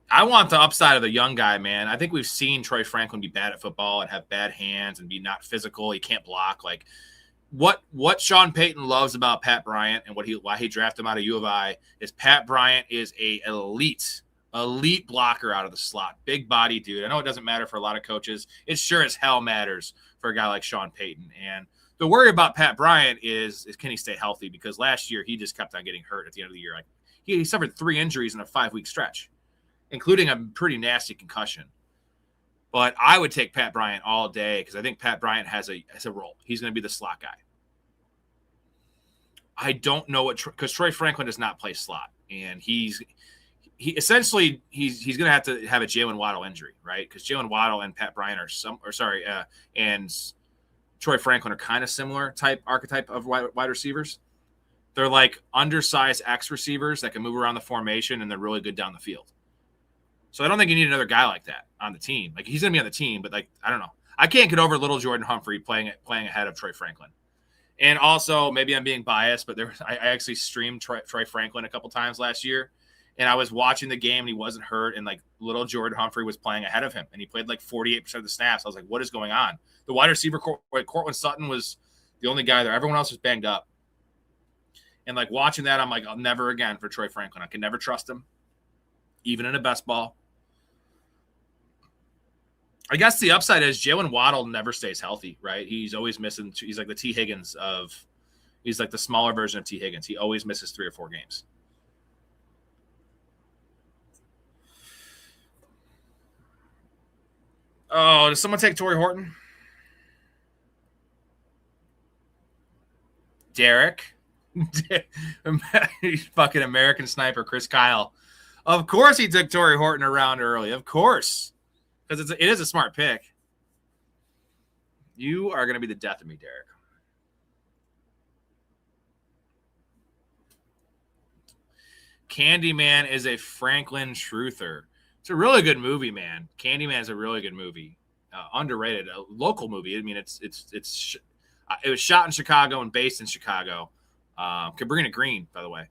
I want the upside of the young guy, man. I think we've seen Troy Franklin be bad at football and have bad hands and be not physical. He can't block. Like what Sean Payton loves about Pat Bryant and why he drafted him out of U of I is Pat Bryant is a elite Elite blocker out of the slot. Big body dude. I know it doesn't matter for a lot of coaches. It sure as hell matters for a guy like Sean Payton. And the worry about Pat Bryant is can he stay healthy? Because last year he just kept on getting hurt at the end of the year. Like he suffered 3 injuries in a 5-week stretch, including a pretty nasty concussion. But I would take Pat Bryant all day because I think Pat Bryant has a role. He's going to be the slot guy. I don't know because Troy Franklin does not play slot, and he's going to have to have a Jalen Waddle injury, right? Because Jalen Waddle and Pat Bryant and Troy Franklin are kind of similar archetype of wide receivers. They're like undersized X receivers that can move around the formation, and they're really good down the field. So I don't think you need another guy like that on the team. Like he's going to be on the team, but like I don't know. I can't get over little Jordan Humphrey playing ahead of Troy Franklin. And also, maybe I'm being biased, but I actually streamed Troy Franklin a couple times last year, and I was watching the game, and he wasn't hurt, and like little Jordan Humphrey was playing ahead of him, and he played like 48% of the snaps. I was like, what is going on? The wide receiver, Cortland Sutton, was the only guy there. Everyone else was banged up. And like watching that, I'm like, I'll never again for Troy Franklin. I can never trust him, even in a best ball. I guess the upside is Jalen Waddle never stays healthy, right? He's always missing. He's like the T. Higgins he's like the smaller version of T. Higgins. He always misses 3 or 4 games. Oh, does someone take Torrey Horton? Derek? Fucking American Sniper, Chris Kyle. Of course he took Torrey Horton around early. Of course. Because it is a smart pick. You are going to be the death of me, Derek. Candyman is a Franklin Truther. It's a really good movie, man. Candyman is a really good movie. Underrated. A local movie. I mean, it was shot in Chicago and based in Chicago. Cabrini Green, by the way.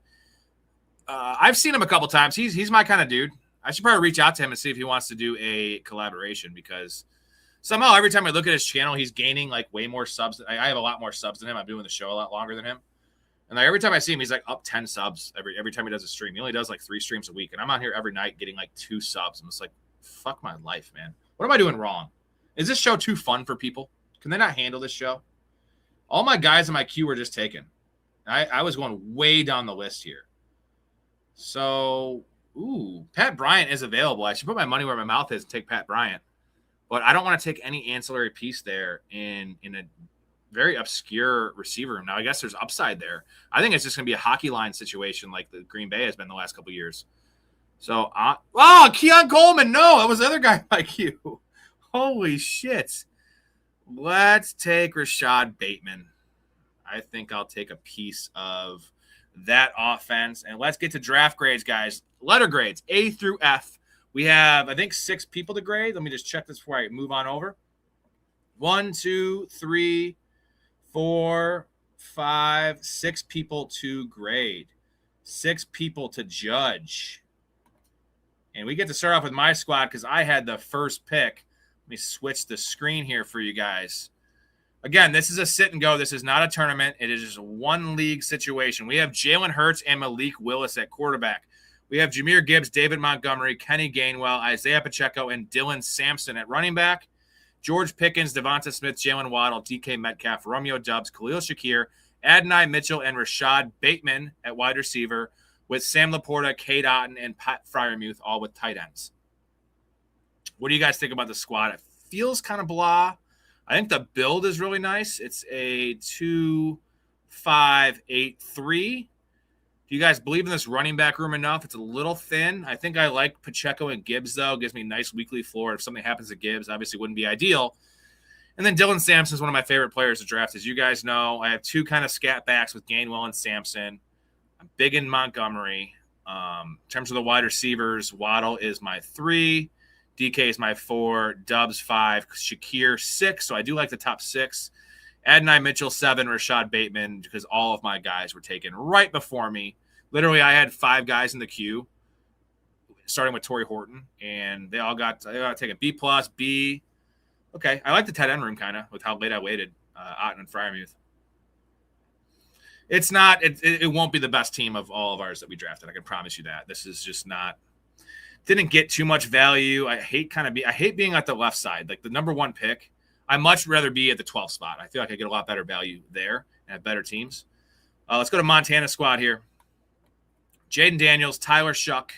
I've seen him a couple times. He's my kind of dude. I should probably reach out to him and see if he wants to do a collaboration because somehow every time I look at his channel, he's gaining like way more subs. I have a lot more subs than him. I'm doing the show a lot longer than him. And like every time I see him, he's like up 10 subs every time he does a stream. He only does like 3 streams a week. And I'm out here every night getting like 2 subs. I'm just like, fuck my life, man. What am I doing wrong? Is this show too fun for people? Can they not handle this show? All my guys in my queue were just taken. I was going way down the list here. So... Ooh, Pat Bryant is available. I should put my money where my mouth is and take Pat Bryant. But I don't want to take any ancillary piece there in a very obscure receiver room. Now, I guess there's upside there. I think it's just going to be a hockey line situation like the Green Bay has been the last couple of years. So, Keon Coleman. No, that was the other guy like you. Holy shit. Let's take Rashad Bateman. I think I'll take a piece of that offense. And let's get to draft grades, guys. Letter grades, A through F. We have, I think, 6 people to grade. Let me just check this before I move on over. 1, 2, 3, 4, 5, 6 people to grade. 6 people to judge. And we get to start off with my squad because I had the first pick. Let me switch the screen here for you guys. Again, this is a sit and go. This is not a tournament. It is just a one league situation. We have Jalen Hurts and Malik Willis at quarterback. We have Jahmyr Gibbs, David Montgomery, Kenny Gainwell, Isaiah Pacheco, and Dylan Sampson at running back. George Pickens, Devonta Smith, Jalen Waddle, DK Metcalf, Romeo Doubs, Khalil Shakir, Adonai Mitchell, and Rashad Bateman at wide receiver, with Sam Laporta, Cade Otton, and Pat Freiermuth all with tight ends. What do you guys think about the squad? It feels kind of blah. I think the build is really nice. It's a 2-5-8-3. Do you guys believe in this running back room enough? It's a little thin. I think I like Pacheco and Gibbs, though. Gives me a nice weekly floor. If something happens to Gibbs, obviously wouldn't be ideal. And then Dylan Sampson is one of my favorite players to draft. As you guys know, I have 2 kind of scat backs with Gainwell and Sampson. I'm big in Montgomery. In terms of the wide receivers, Waddle is my 3. DK is my 4. Dubs 5. Shakir 6. So I do like the top 6. Adonai Mitchell 7. Rashad Bateman, because all of my guys were taken right before me. Literally, I had 5 guys in the queue, starting with Torrey Horton, and they all got taken B+, B. Okay, I like the tight end room kind of with how late I waited. Otton and Freiermuth. It's not. It won't be the best team of all of ours that we drafted. I can promise you that. This is just not Didn't get too much value. I hate being at the left side, like the number 1 pick. I much rather be at the 12th spot. I feel like I get a lot better value there and have better teams. Let's go to Montana squad here. Jaden Daniels, Tyler Shuck,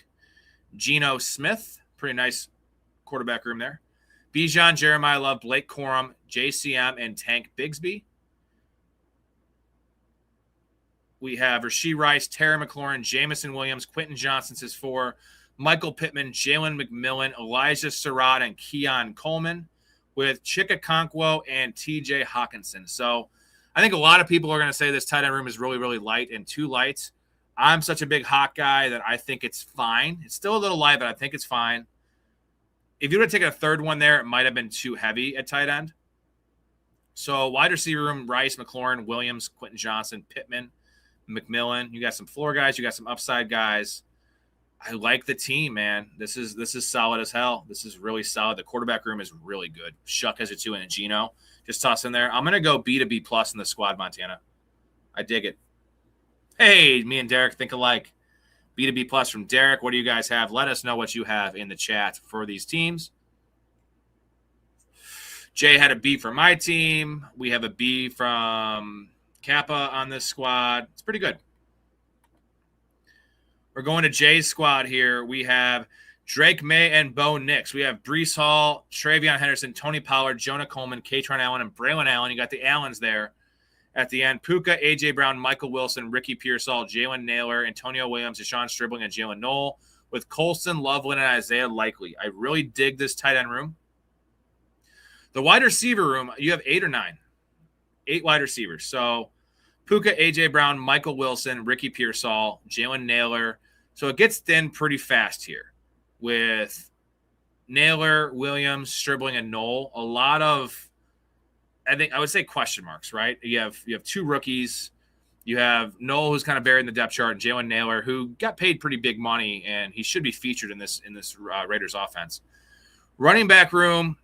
Geno Smith. Pretty nice quarterback room there. Bijan, Jeremiah Love, Blake Corum, JCM, and Tank Bigsby. We have Rashee Rice, Terry McLaurin, Jamison Williams, Quentin Johnson's his 4, Michael Pittman, Jalen McMillan, Elijah Surratt, and Keon Coleman, with Chika Okonkwo and TJ Hawkinson. So I think a lot of people are going to say this tight end room is really, really light and too light. I'm such a big Hawk guy that I think it's fine. It's still a little light, but I think it's fine. If you would have taken a third one there, it might have been too heavy at tight end. So wide receiver room, Rice, McLaurin, Williams, Quentin Johnson, Pittman, McMillan. You got some floor guys. You got some upside guys. I like the team, man. This is solid as hell. This is really solid. The quarterback room is really good. Shuck has a 2 and a Geno. Just toss in there. I'm going to go B to B plus in the squad, Montana. I dig it. Hey, me and Derek think alike. B to B plus from Derek. What do you guys have? Let us know what you have in the chat for these teams. Jay had a B for my team. We have a B from Kappa on this squad. It's pretty good. We're going to Jay's squad here. We have Drake May and Bo Nix. We have Breece Hall, Travion Henderson, Tony Pollard, Jonah Coleman, Katron Allen, and Braylon Allen. You got the Allens there at the end. Puka, A.J. Brown, Michael Wilson, Ricky Pearsall, Jalen Naylor, Antonio Williams, Deshaun Stribling, and Jalen Knoll, with Colston, Loveland, and Isaiah Likely. I really dig this tight end room. The wide receiver room, you have 8 or 9. 8 wide receivers. So Puka, A.J. Brown, Michael Wilson, Ricky Pearsall, Jalen Naylor. So it gets thin pretty fast here with Naylor, Williams, Stribling, and Knoll. A lot of, I would say question marks, right? You have 2 rookies. You have Knoll, who's kind of buried in the depth chart, and Jalen Naylor, who got paid pretty big money, and he should be featured in this Raiders offense. Running back room,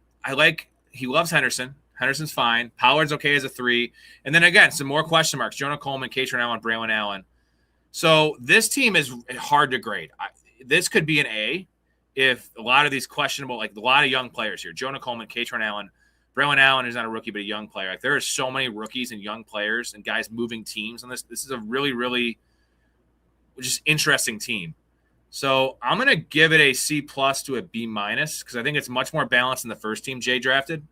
he loves Henderson. Henderson's fine. Pollard's okay as a 3. And then again, some more question marks. Jonah Coleman, Katron Allen, Braylon Allen. So this team is hard to grade. This could be an A if a lot of these questionable, like a lot of young players here. Jonah Coleman, Katron Allen, Braylon Allen is not a rookie, but a young player. Like there are so many rookies and young players and guys moving teams on this. This is a really, really just interesting team. So I'm going to give it a C+ to a B- because I think it's much more balanced than the first team Jay drafted.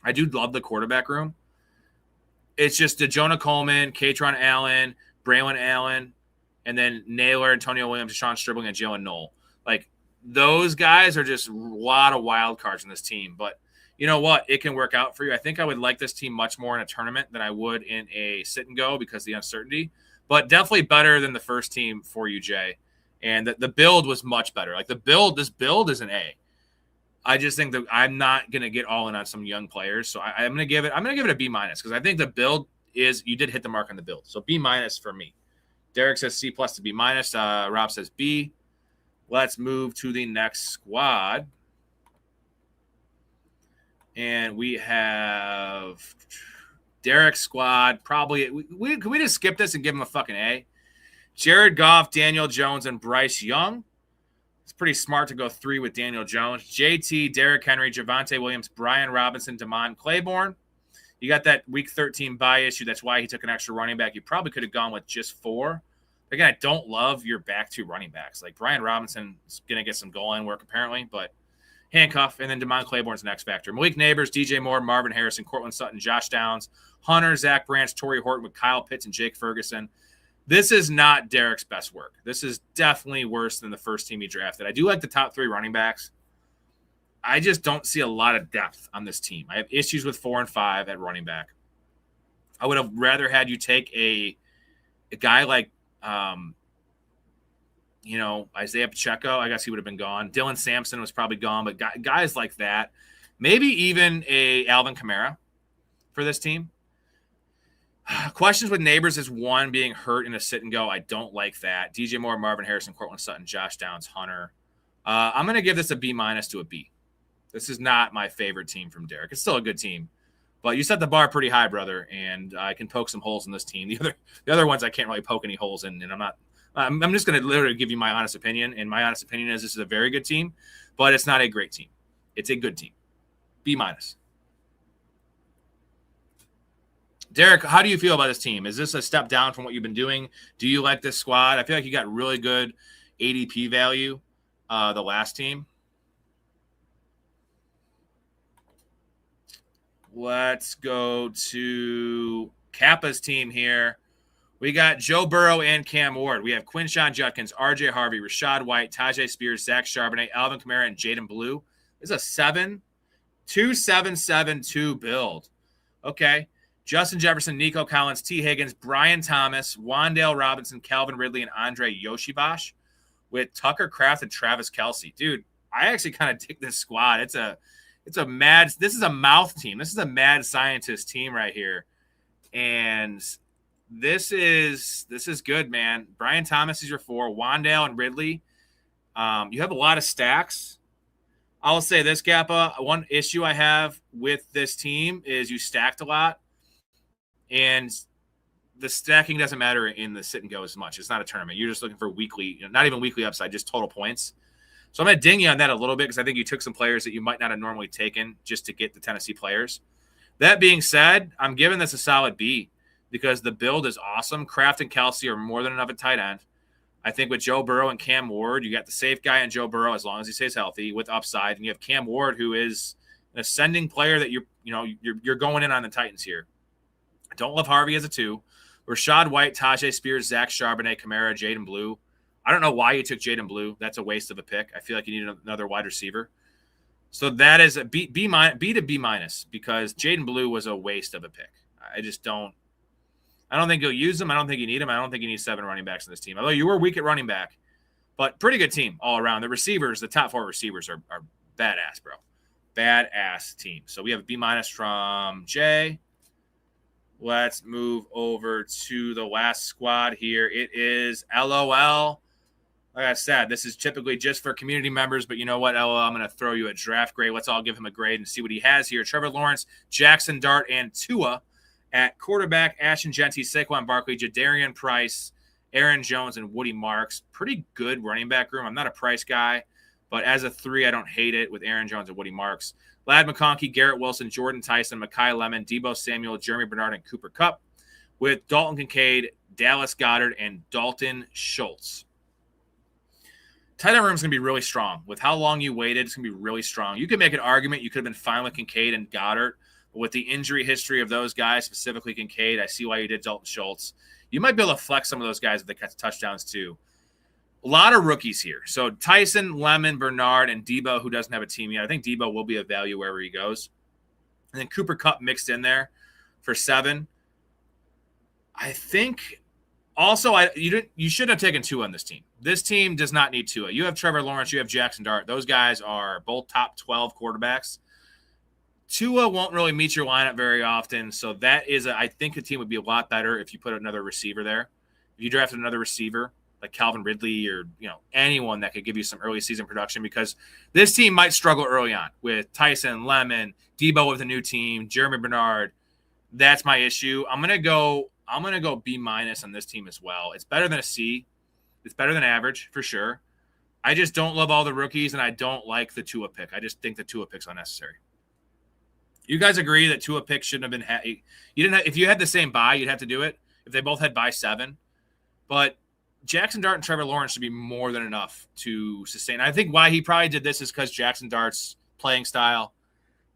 I do love the quarterback room. It's just Jonah Coleman, Katron Allen, Braylon Allen, and then Naylor, Antonio Williams, Deshaun Stribling, and Jalen Knoll. Like, those guys are just a lot of wild cards in this team. But you know what? It can work out for you. I think I would like this team much more in a tournament than I would in a sit-and-go because of the uncertainty. But definitely better than the first team for you, Jay. And the build was much better. Like, this build is an A. I just think that I'm not going to get all in on some young players. So I'm going to give it a B- because I think the build is, you did hit the mark on the build. So B- for me. Derek says C+ to B-. Rob says B. Let's move to the next squad. And we have Derek's squad. Probably, can we just skip this and give him a fucking A? Jared Goff, Daniel Jones, and Bryce Young. It's pretty smart to go 3 with Daniel Jones. JT, Derrick Henry, Javonte Williams, Brian Robinson, Damon Claiborne. You got that week 13 bye issue. That's why he took an extra running back. You probably could have gone with just 4. Again, I don't love your back 2 running backs. Like Brian Robinson is going to get some goal line work apparently, but handcuff. And then Damon Claiborne's the next factor. Malik Neighbors, DJ Moore, Marvin Harrison, Cortland Sutton, Josh Downs, Hunter, Zach Branch, Torrey Horton with Kyle Pitts and Jake Ferguson. This is not Derek's best work. This is definitely worse than the first team he drafted. I do like the top 3 running backs. I just don't see a lot of depth on this team. I have issues with 4 and 5 at running back. I would have rather had you take a guy like, Isaiah Pacheco. I guess he would have been gone. Dylan Sampson was probably gone, but guys like that, maybe even a Alvin Kamara for this team. Questions with Neighbors is 1 being hurt in a sit and go. I don't like that. DJ Moore, Marvin Harrison, Cortland Sutton, Josh Downs, Hunter. I'm going to give this a B- to a B. This is not my favorite team from Derek. It's still a good team, but you set the bar pretty high, brother, and I can poke some holes in this team. The other ones I can't really poke any holes in, and I'm not I'm just going to literally give you my honest opinion, and my honest opinion is this is a very good team, but it's not a great team. It's a good team. B-. Derek, how do you feel about this team? Is this a step down from what you've been doing? Do you like this squad? I feel like you got really good ADP value the last team. Let's go to Kappa's team here. We got Joe Burrow and Cam Ward. We have Quinshon Judkins, RJ Harvey, Rashad White, Tajay Spears, Zach Charbonnet, Alvin Kamara, and Jaden Blue. This is a 2-7-7-2 build. Okay. Justin Jefferson, Nico Collins, T. Higgins, Brian Thomas, Wan'Dale Robinson, Calvin Ridley, and Andre Yoshibash with Tucker Kraft and Travis Kelce. Dude, I actually kind of dig this squad. This is a mouth team. This is a mad scientist team right here. And this is good, man. Brian Thomas is your 4. Wan'Dale and Ridley. You have a lot of stacks. I'll say this, Kappa. One issue I have with this team is you stacked a lot. And the stacking doesn't matter in the sit and go as much. It's not a tournament. You're just looking for weekly, not even weekly upside, just total points. So I'm going to ding you on that a little bit because I think you took some players that you might not have normally taken just to get the Tennessee players. That being said, I'm giving this a solid B because the build is awesome. Kraft and Kelce are more than enough at tight end. I think with Joe Burrow and Cam Ward, you got the safe guy in Joe Burrow as long as he stays healthy with upside, and you have Cam Ward, who is an ascending player that you're going in on the Titans here. I don't love Harvey as a 2. Rashad White, Tajay Spears, Zach Charbonnet, Kamara, Jaden Blue. I don't know why you took Jaden Blue. That's a waste of a pick. I feel like you need another wide receiver. So that is a B to B- because Jaden Blue was a waste of a pick. I don't think you'll use him. I don't think you need him. I don't think you need 7 running backs in this team. Although you were weak at running back, but pretty good team all around. The receivers, the top 4 receivers are badass, bro. Badass team. So we have a B- from Jay. Let's move over to the last squad here. It is LOL. Like I said, this is typically just for community members, but you know what, LOL, I'm going to throw you a draft grade. Let's all give him a grade and see what he has here. Trevor Lawrence, Jackson Dart, and Tua at quarterback. Ashton Genty, Saquon Barkley, Jadarian Price, Aaron Jones, and Woody Marks. Pretty good running back room. I'm not a Price guy, but as a 3, I don't hate it with Aaron Jones and Woody Marks. Lad McConkey, Garrett Wilson, Jordan Tyson, Mekhi Lemon, Debo Samuel, Jeremy Bernard, and Cooper Kupp with Dalton Kincaid, Dallas Goedert, and Dalton Schultz. Tight end room is going to be really strong. With how long you waited, it's going to be really strong. You could make an argument you could have been fine with Kincaid and Goddard, but with the injury history of those guys, specifically Kincaid, I see why you did Dalton Schultz. You might be able to flex some of those guys if they catch touchdowns too. A lot of rookies here. So Tyson, Lemon, Bernard, and Debo, who doesn't have a team yet. I think Debo will be a value wherever he goes. And then Cooper Kupp mixed in there for 7. I think also you shouldn't have taken Tua on this team. This team does not need Tua. You have Trevor Lawrence, you have Jackson Dart. Those guys are both top 12 quarterbacks. Tua won't really meet your lineup very often. So that is, I think the team would be a lot better if you put another receiver there. If you drafted another receiver, like Calvin Ridley or anyone that could give you some early season production, because this team might struggle early on with Tyson, Lemon, Debo with a new team, Jeremy Bernard. That's my issue. I'm gonna go B- on this team as well. It's better than a C. It's better than average for sure. I just don't love all the rookies, and I don't like the Tua pick. I just think the Tua pick's unnecessary. You guys agree that Tua pick shouldn't have been you didn't have, if you had the same bye, you'd have to do it if they both had bye 7. But Jackson Dart and Trevor Lawrence should be more than enough to sustain. I think why he probably did this is because Jackson Dart's playing style.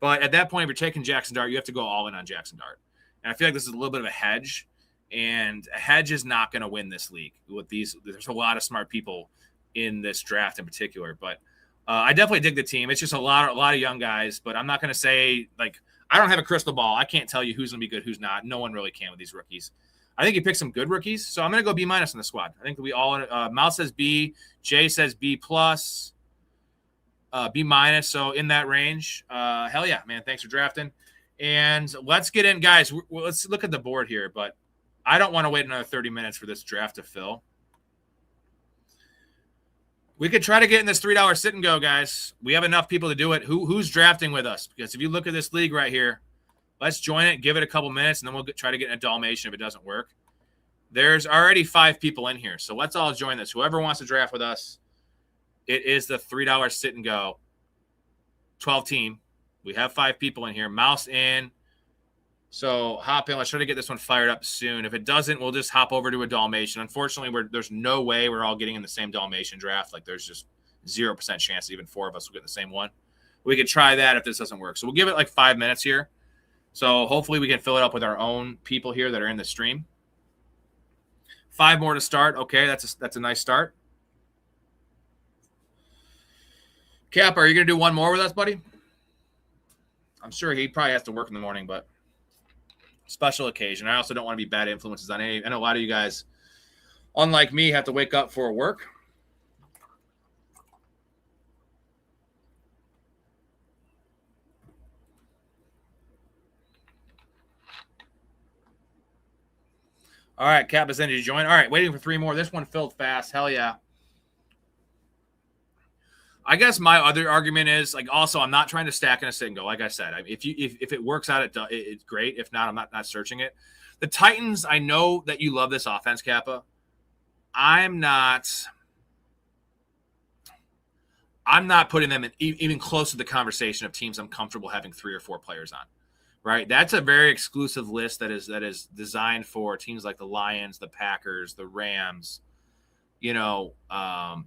But at that point, if you're taking Jackson Dart, you have to go all in on Jackson Dart. And I feel like this is a little bit of a hedge. And a hedge is not going to win this league with these. There's a lot of smart people in this draft in particular. But I definitely dig the team. It's just a lot of young guys. But I'm not going to say, I don't have a crystal ball. I can't tell you who's going to be good, who's not. No one really can with these rookies. I think you picked some good rookies, so I'm going to go B- on the squad. I think that we all Mal says B, Jay says B+, B-. So in that range, hell yeah, man. Thanks for drafting. And let's get in, guys. Let's look at the board here, but I don't want to wait another 30 minutes for this draft to fill. We could try to get in this $3 sit and go, guys. We have enough people to do it. Who's drafting with us? Because if you look at this league right here, let's join it, give it a couple minutes, and then we'll try to get in a Dalmatian if it doesn't work. There's already 5 people in here, so let's all join this. Whoever wants to draft with us, it is the $3 sit and go 12 team. We have 5 people in here. Mouse in. So hop in. Let's try to get this one fired up soon. If it doesn't, we'll just hop over to a Dalmatian. Unfortunately, there's no way we're all getting in the same Dalmatian draft. Like, there's just 0% chance even 4 of us will get the same one. We could try that if this doesn't work. So we'll give it like 5 minutes here. So hopefully we can fill it up with our own people here that are in the stream. 5 more to start. Okay, that's a nice start. Cap, are you going to do one more with us, buddy? I'm sure he probably has to work in the morning, but special occasion. I also don't want to be bad influences on any. I know a lot of you guys, unlike me, have to wake up for work. All right, Cap is in. Did you join? All right, waiting for 3 more. This one filled fast. Hell yeah. I guess my other argument is, like, also I'm not trying to stack in a sit and go. Like I said, if it works out, it's great. If not, I'm not searching it. The Titans, I know that you love this offense, Kappa. I'm not putting them in even close to the conversation of teams I'm comfortable having 3 or 4 players on. Right? That's a very exclusive list that is designed for teams like the Lions, the Packers, the Rams, the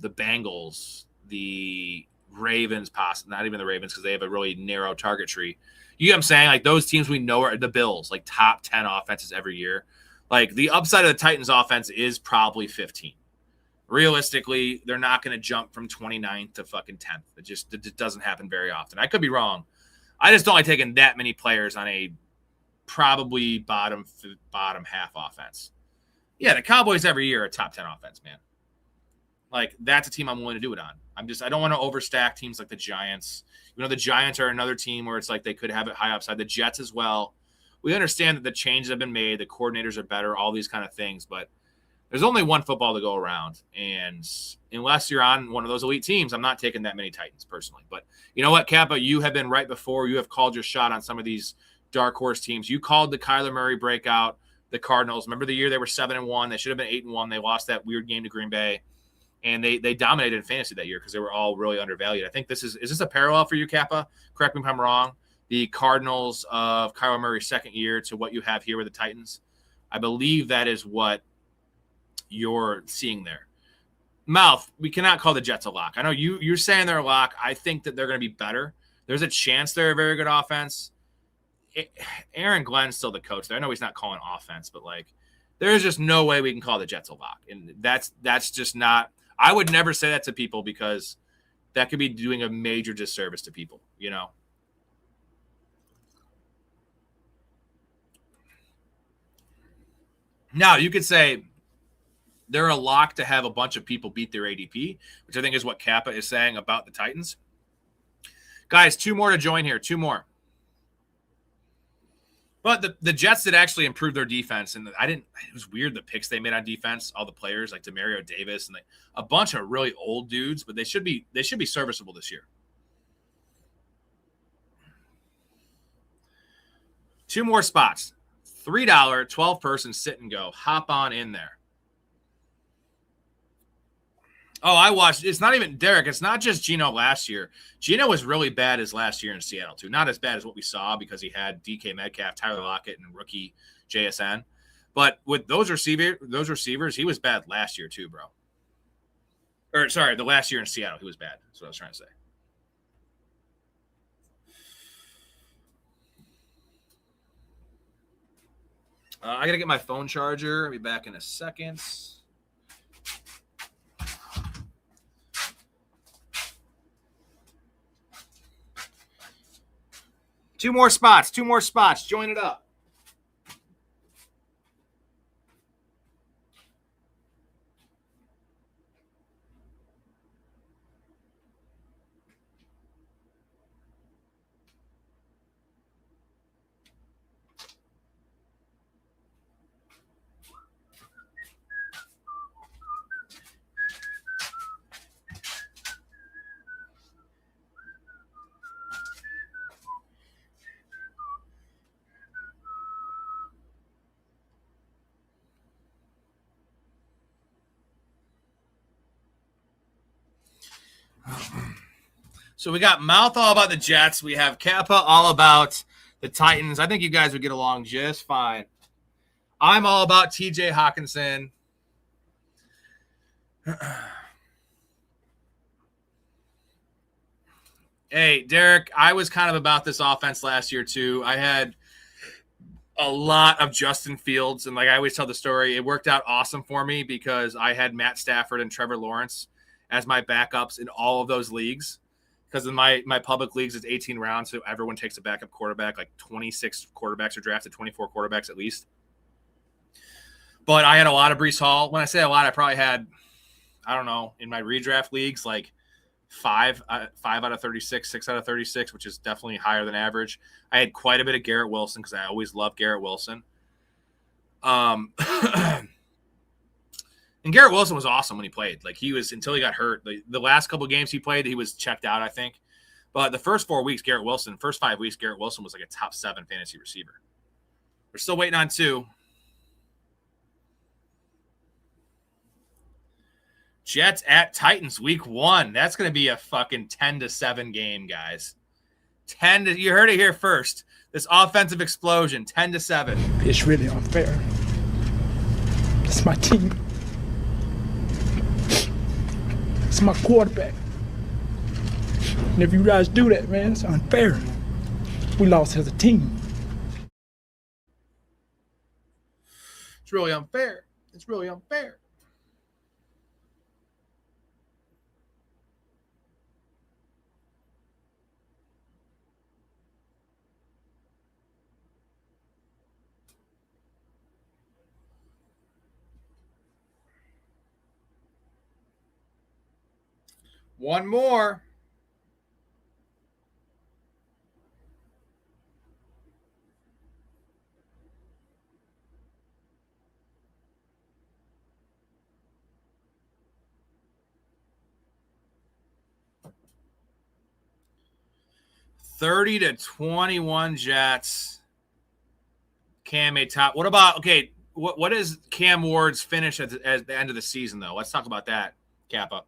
Bengals, the Ravens, possibly not even the Ravens because they have a really narrow target tree. You know what I'm saying? Like, those teams we know are the Bills, like top 10 offenses every year. Like, the upside of the Titans offense is probably 15. Realistically, they're not going to jump from 29th to fucking 10th. It doesn't happen very often. I could be wrong. I just don't like taking that many players on a probably bottom half offense. Yeah, the Cowboys every year are a top 10 offense, man. Like, that's a team I'm willing to do it on. I don't want to overstack teams like the Giants. The Giants are another team where it's like they could have it high upside. The Jets as well. We understand that the changes have been made. The coordinators are better, all these kind of things. But there's only one football to go around. And unless you're on one of those elite teams, I'm not taking that many Titans personally. But you know what, Kappa? You have been right before. You have called your shot on some of these dark horse teams. You called the Kyler Murray breakout, the Cardinals. Remember the year they were 7-1? They should have been 8-1. They lost that weird game to Green Bay. And they dominated in fantasy that year because they were all really undervalued. I think is this a parallel for you, Kappa? Correct me if I'm wrong. The Cardinals of Kyler Murray's second year to what you have here with the Titans. I believe that is what you're seeing there. Mouth, we cannot call the Jets a lock. I know you're saying they're a lock. I think that they're going to be better. There's a chance they're a very good offense. Aaron Glenn's still the coach there. I know he's not calling offense, but like, there's just no way we can call the Jets a lock. And that's just not. I would never say that to people because that could be doing a major disservice to people, Now, you could say they're a lock to have a bunch of people beat their ADP, which I think is what Kappa is saying about the Titans. Guys, 2 more to join here. 2 more. But the Jets did actually improve their defense, and it was weird the picks they made on defense. All the players like Demario Davis and a bunch of really old dudes, but they should be serviceable this year. 2 more spots. $3, 12-person sit and go. Hop on in there. Oh, I watched. It's not even Derek. It's not just Geno last year. Geno was really bad his last year in Seattle, too. Not as bad as what we saw because he had DK Metcalf, Tyler Lockett, and rookie JSN. But with those receivers, he was bad last year, too, bro. Or, sorry, the last year in Seattle, he was bad. That's what I was trying to say. I got to get my phone charger. I'll be back in a second. Two more spots. Join it up. So we got Mouth all about the Jets. We have Kappa all about the Titans. I think you guys would get along just fine. I'm all about TJ Hawkinson. Hey, Derek, I was kind of about this offense last year too. I had a lot of Justin Fields, and like I always tell the story, it worked out awesome for me because I had Matt Stafford and Trevor Lawrence as my backups in all of those leagues. Because in my public leagues, it's 18 rounds, so everyone takes a backup quarterback. Like 26 quarterbacks are drafted, 24 quarterbacks at least. But I had a lot of Breece Hall. When I say a lot, I probably had, I don't know, in my redraft leagues, like 5 out of 36, 6 out of 36, which is definitely higher than average. I had quite a bit of Garrett Wilson because I always loved Garrett Wilson. And Garrett Wilson was awesome when he played. Like he was until he got hurt. The last couple of games he played, he was checked out, I think. But the first 4 weeks, first 5 weeks, Garrett Wilson was like a top 7 fantasy receiver. We're still waiting on 2. Jets at Titans week 1. That's going to be a fucking 10-7 game, guys. You heard it here first. This offensive explosion, 10-7. It's really unfair. It's my team. It's my quarterback. And if you guys do that, man, it's unfair. We lost as a team. It's really unfair. It's really unfair. One more. $30-21 Jets. Cam a top. What about what is Cam Ward's finish at the end of the season though? Let's talk about that, Kappa.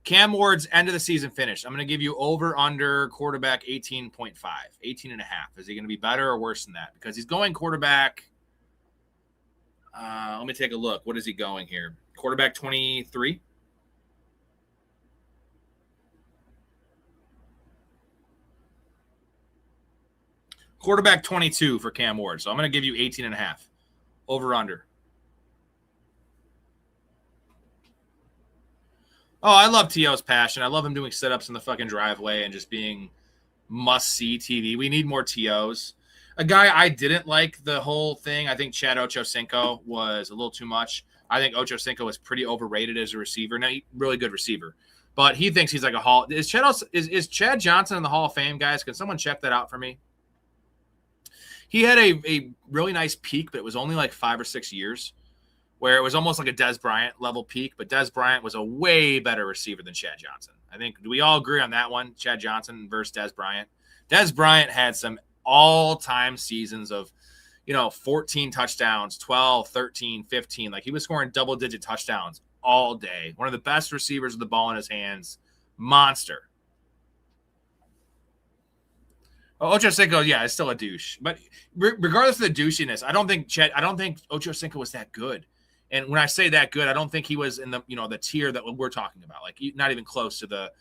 Cam Ward's end of the season finish. I'm going to give you over under quarterback 18.5, 18.5. Is he going to be better or worse than that? Because he's going quarterback. Let me take a look. What is he going here? Quarterback 23. Quarterback 22 for Cam Ward. So I'm going to give you 18.5. Over under. Oh, I love T.O.'s passion. I love him doing sit-ups in the fucking driveway and just being must-see TV. We need more T.O.'s. A guy I didn't like the whole thing, I think Chad Ochocinco was a little too much. I think Ochocinco is pretty overrated as a receiver. Now, really good receiver. But he thinks he's like a Hall. Is Chad Johnson in the Hall of Fame, guys? Can someone check that out for me? He had a really nice peak, but it was only like 5 or 6 years, where it was almost like a Dez Bryant level peak, but Dez Bryant was a way better receiver than Chad Johnson. I think, do we all agree on that one? Chad Johnson versus Dez Bryant. Dez Bryant had some all-time seasons of, 14 touchdowns, 12, 13, 15. Like he was scoring double-digit touchdowns all day. One of the best receivers with the ball in his hands. Monster. Ochocinco, yeah, is still a douche. But regardless of the douchiness, I don't think Ochocinco was that good. And when I say that good, I don't think he was in the, the tier that we're talking about. Like not even close to the,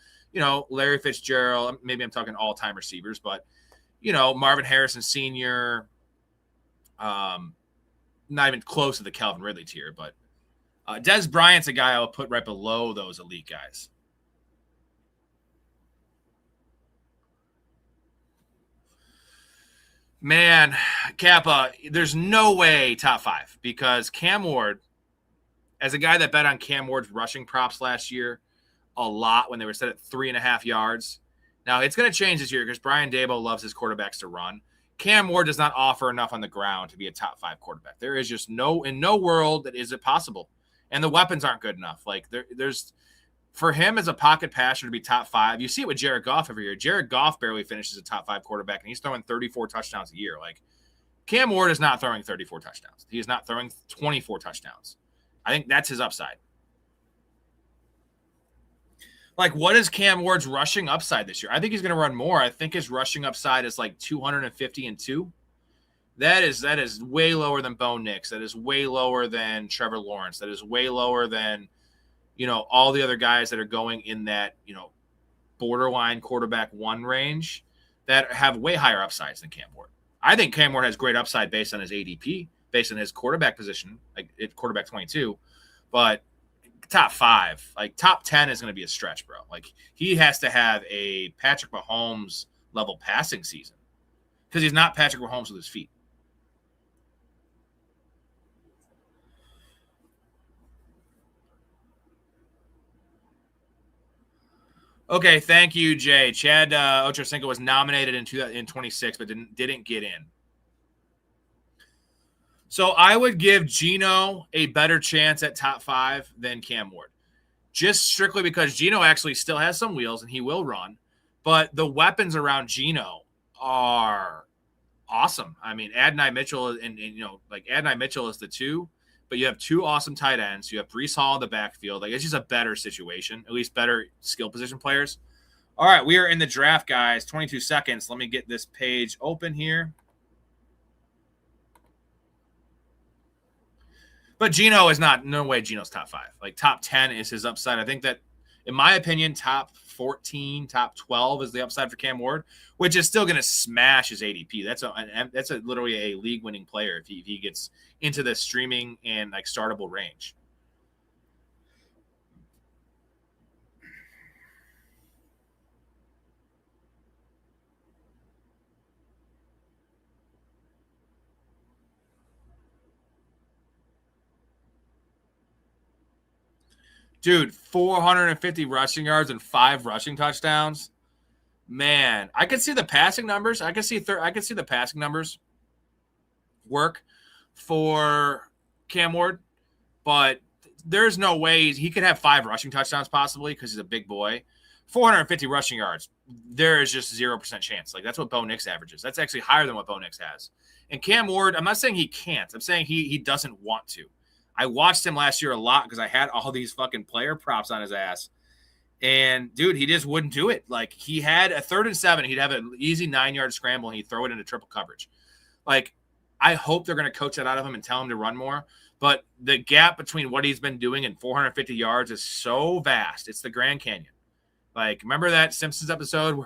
Larry Fitzgerald. Maybe I'm talking all-time receivers, but, Marvin Harrison Sr., not even close to the Calvin Ridley tier. But Dez Bryant's a guy I will put right below those elite guys. Man, Kappa, there's no way top 5 because Cam Ward, as a guy that bet on Cam Ward's rushing props last year a lot when they were set at 3.5 yards. Now, it's going to change this year because Brian Daboll loves his quarterbacks to run. Cam Ward does not offer enough on the ground to be a top 5 quarterback. There is just in no world that is it possible. And the weapons aren't good enough. Like there's for him as a pocket passer to be top 5, you see it with Jared Goff every year. Jared Goff barely finishes a top 5 quarterback, and he's throwing 34 touchdowns a year. Like, Cam Ward is not throwing 34 touchdowns. He is not throwing 24 touchdowns. I think that's his upside. Like, what is Cam Ward's rushing upside this year? I think he's going to run more. I think his rushing upside is like 250 and 2. That is way lower than Bo Nix. That is way lower than Trevor Lawrence. That is way lower than, all the other guys that are going in that, borderline quarterback 1 range that have way higher upsides than Cam Ward. I think Cam Ward has great upside based on his ADP, based on his quarterback position, like at quarterback 22, but top 5, like top 10 is going to be a stretch, bro. Like he has to have a Patrick Mahomes level passing season because he's not Patrick Mahomes with his feet. Okay, thank you, Jay. Chad Ochocinco was nominated in 26, but didn't get in. So I would give Geno a better chance at top 5 than Cam Ward, just strictly because Geno actually still has some wheels and he will run, but the weapons around Geno are awesome. I mean, Adonai Mitchell Adonai Mitchell is the 2. But you have 2 awesome tight ends. You have Breece Hall in the backfield. Like, it's just a better situation, at least better skill position players. All right, we are in the draft, guys. 22 seconds. Let me get this page open here. But Geno is no way Geno's top 5. Like, top 10 is his upside. I think that, in my opinion, top 14, top 12 is the upside for Cam Ward, which is still going to smash his ADP. That's literally a league-winning player if he gets into the streaming and like startable range. Dude, 450 rushing yards and 5 rushing touchdowns. Man, I could see the passing numbers. I could see the passing numbers work for Cam Ward, but there's no way he could have 5 rushing touchdowns possibly because he's a big boy. 450 rushing yards, there is just 0% chance. Like, that's what Bo Nix averages. That's actually higher than what Bo Nix has. And Cam Ward, I'm not saying he can't. I'm saying he doesn't want to. I watched him last year a lot because I had all these fucking player props on his ass. And, dude, he just wouldn't do it. Like, he had a 3rd and 7. He'd have an easy 9-yard scramble, and he'd throw it into triple coverage. Like, I hope they're going to coach that out of him and tell him to run more. But the gap between what he's been doing and 450 yards is so vast. It's the Grand Canyon. Like, remember that Simpsons episode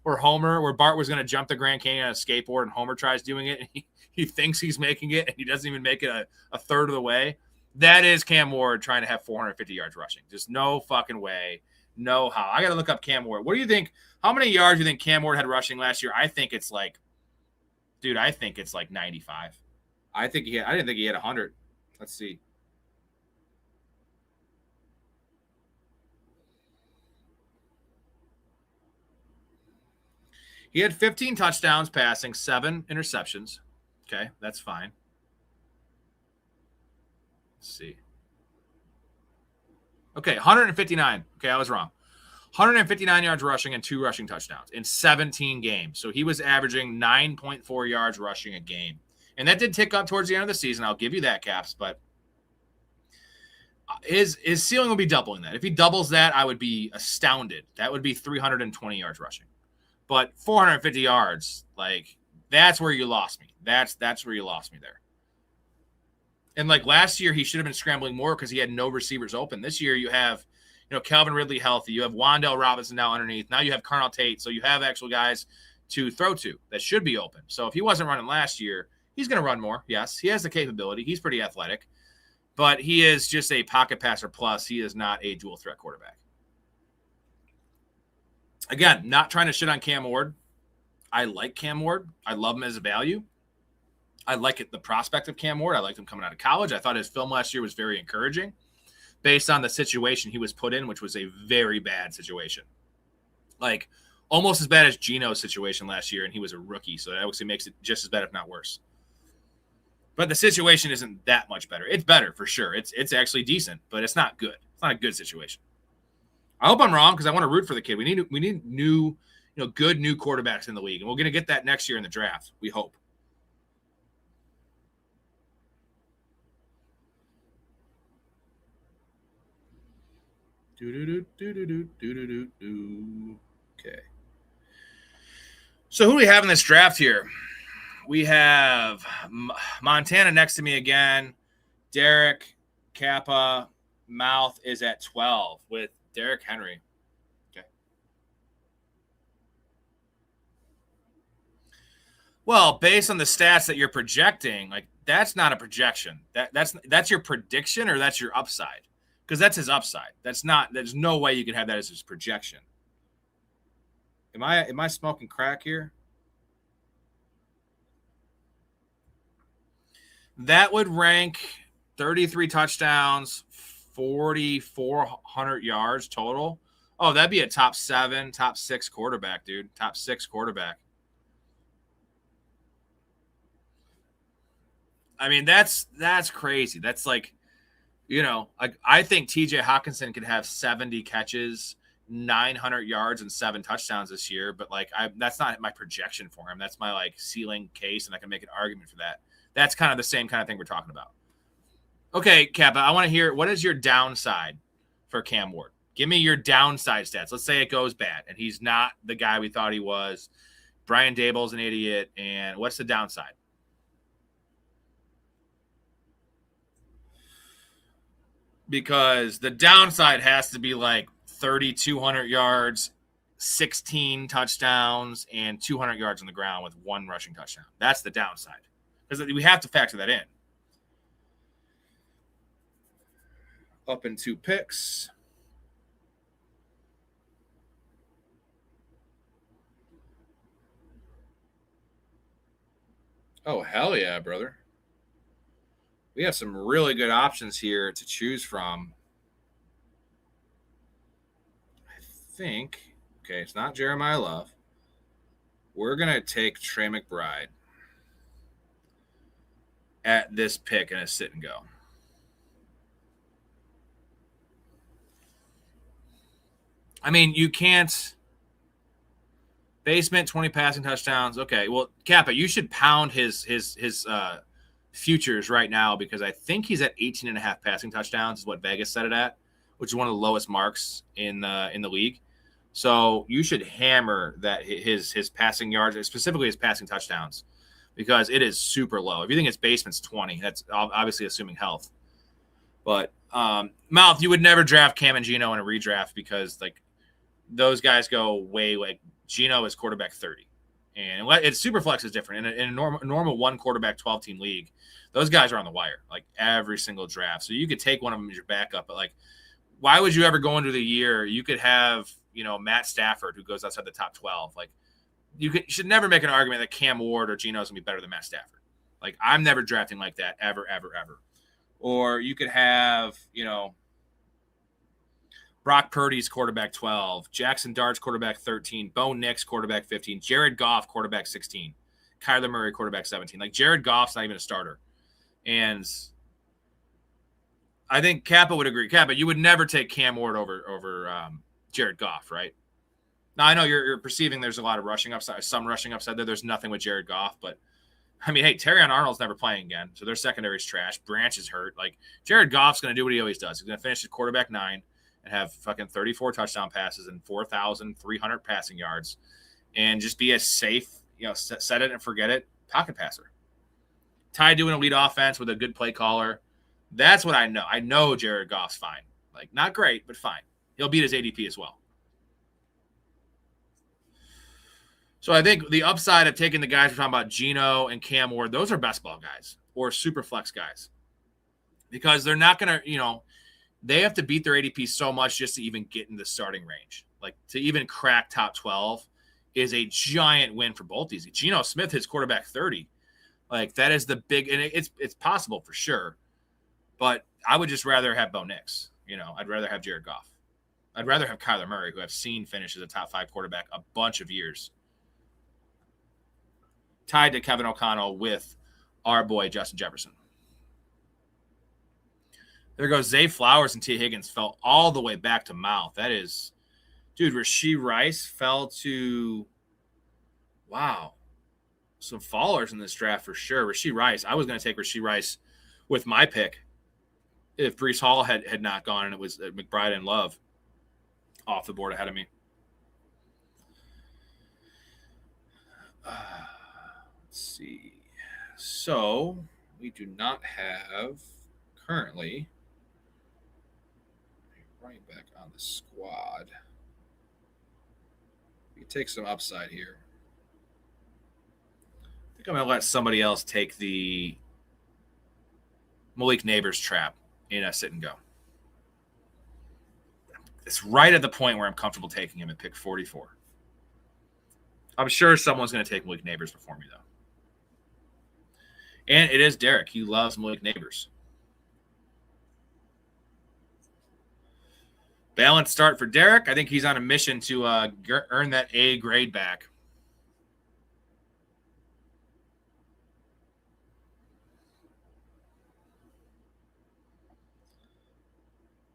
where Bart was going to jump the Grand Canyon on a skateboard and Homer tries doing it, and he thinks he's making it, and he doesn't even make it a third of the way? That is Cam Ward trying to have 450 yards rushing. Just no fucking way. No how. I got to look up Cam Ward. What do you think? How many yards do you think Cam Ward had rushing last year? I think it's like 95. I didn't think he had 100. Let's see. He had 15 touchdowns passing, 7 interceptions. Okay, that's fine. Let's see. Okay, 159. Okay, I was wrong. 159 yards rushing and 2 rushing touchdowns in 17 games. So he was averaging 9.4 yards rushing a game. And that did tick up towards the end of the season. I'll give you that, Caps. But his ceiling will be doubling that. If he doubles that, I would be astounded. That would be 320 yards rushing. But 450 yards, like, that's where you lost me. That's where you lost me there. And, like, last year, he should have been scrambling more because he had no receivers open. This year, you have, Calvin Ridley healthy. You have Wan'Dale Robinson now underneath. Now you have Carnell Tate. So you have actual guys to throw to that should be open. So if he wasn't running last year, he's going to run more. Yes, he has the capability. He's pretty athletic. But he is just a pocket passer plus. He is not a dual threat quarterback. Again, not trying to shit on Cam Ward. I like Cam Ward. I love him as a value. I like the prospect of Cam Ward. I liked him coming out of college. I thought his film last year was very encouraging based on the situation he was put in, which was a very bad situation. Like, almost as bad as Geno's situation last year, and he was a rookie, so that obviously makes it just as bad, if not worse. But the situation isn't that much better. It's better, for sure. It's actually decent, but it's not good. It's not a good situation. I hope I'm wrong because I want to root for the kid. We need new, good new quarterbacks in the league, and we're going to get that next year in the draft, we hope. Okay. So who do we have in this draft here? We have Montana next to me again. Derek, Kappa, Mouth is at 12 with Derek Henry. Okay. Well, based on the stats that you're projecting, like that's not a projection. That's your prediction or that's your upside. Because that's his upside. There's no way you can have that as his projection. Am I smoking crack here? That would rank 33 touchdowns, 4,400 yards total. Oh, that'd be a top 7, top 6 quarterback, dude. Top 6 quarterback. I mean, that's crazy. That's like, you know, I think TJ Hawkinson could have 70 catches, 900 yards, and 7 touchdowns this year. But like, that's not my projection for him. That's my like ceiling case, and I can make an argument for that. That's kind of the same kind of thing we're talking about. Okay, Kappa, I want to hear, what is your downside for Cam Ward? Give me your downside stats. Let's say it goes bad, and he's not the guy we thought he was. Brian Daboll's an idiot, and what's the downside? Because the downside has to be like 3,200 yards, 16 touchdowns, and 200 yards on the ground with 1 rushing touchdown. That's the downside. Because we have to factor that in. Up in 2 picks. Oh, hell yeah, brother. We have some really good options here to choose from. I think, okay, it's not Jeremiah Love. We're going to take Trey McBride at this pick and a sit and go. I mean, you can't basement 20 passing touchdowns. Okay, well, Kappa, you should pound his futures right now because I think he's at 18.5 passing touchdowns is what Vegas set it at, which is one of the lowest marks in the league. So you should hammer that his passing yards, specifically his passing touchdowns, because it is super low. If you think his basement's 20, that's obviously assuming health. But Mouth, you would never draft Cam and Geno in a redraft because like those guys go way like Geno is quarterback 30. And it's Superflex is different. In a normal one quarterback 12-team league, those guys are on the wire like every single draft. So you could take one of them as your backup, but like, why would you ever go into the year? You could have, you know, Matt Stafford who goes outside the top 12. Like, you should never make an argument that Cam Ward or Geno is gonna be better than Matt Stafford. Like, I'm never drafting like that ever. Or you could have, you know, Brock Purdy's quarterback 12, Jackson Dart's quarterback 13, Bo Nix quarterback 15, Jared Goff quarterback 16, Kyler Murray quarterback 17. Like, Jared Goff's not even a starter. And I think Kappa would agree. Kappa, you would never take Cam Ward over Jared Goff, right? Now, I know you're perceiving there's a lot of rushing upside, some rushing upside there. There's nothing with Jared Goff, but I mean, hey, Terrion Arnold's never playing again, so their secondary's trash. Branch is hurt. Like, Jared Goff's going to do what he always does. He's going to finish at quarterback 9 and have fucking 34 touchdown passes and 4,300 passing yards and just be a safe, you know, set it and forget it pocket passer. Tied to an elite offense with a good play caller. That's what I know. I know Jared Goff's fine. Like, not great, but fine. He'll beat his ADP as well. So I think the upside of taking the guys we're talking about, Geno and Cam Ward, those are best ball guys or super flex guys. Because they're not going to, you know, they have to beat their ADP so much just to even get in the starting range. Like, to even crack top 12 is a giant win for both these. Geno Smith, his quarterback 30. Like, that is the big, and it's possible for sure. But I would just rather have Bo Nix. You know, I'd rather have Jared Goff. I'd rather have Kyler Murray, who I've seen finish as a top 5 quarterback a bunch of years. Tied to Kevin O'Connell with our boy Justin Jefferson. There goes Zay Flowers and T. Higgins fell all the way back to Mouth. That is, dude, Rashee Rice fell to, wow, some fallers in this draft for sure. Rashee Rice, I was going to take Rashee Rice with my pick if Breece Hall had not gone and it was McBride and Love. off the board ahead of me. Let's see. So we do not have currently running back on the squad. We take some upside here. I think I'm going to let somebody else take the Malik Neighbors trap in a sit and go. It's right at the point where I'm comfortable taking him at pick 44. I'm sure someone's going to take Malik Neighbors before me, though. And it is Derek. He loves Malik Neighbors. Balanced start for Derek. I think he's on a mission to earn that A grade back.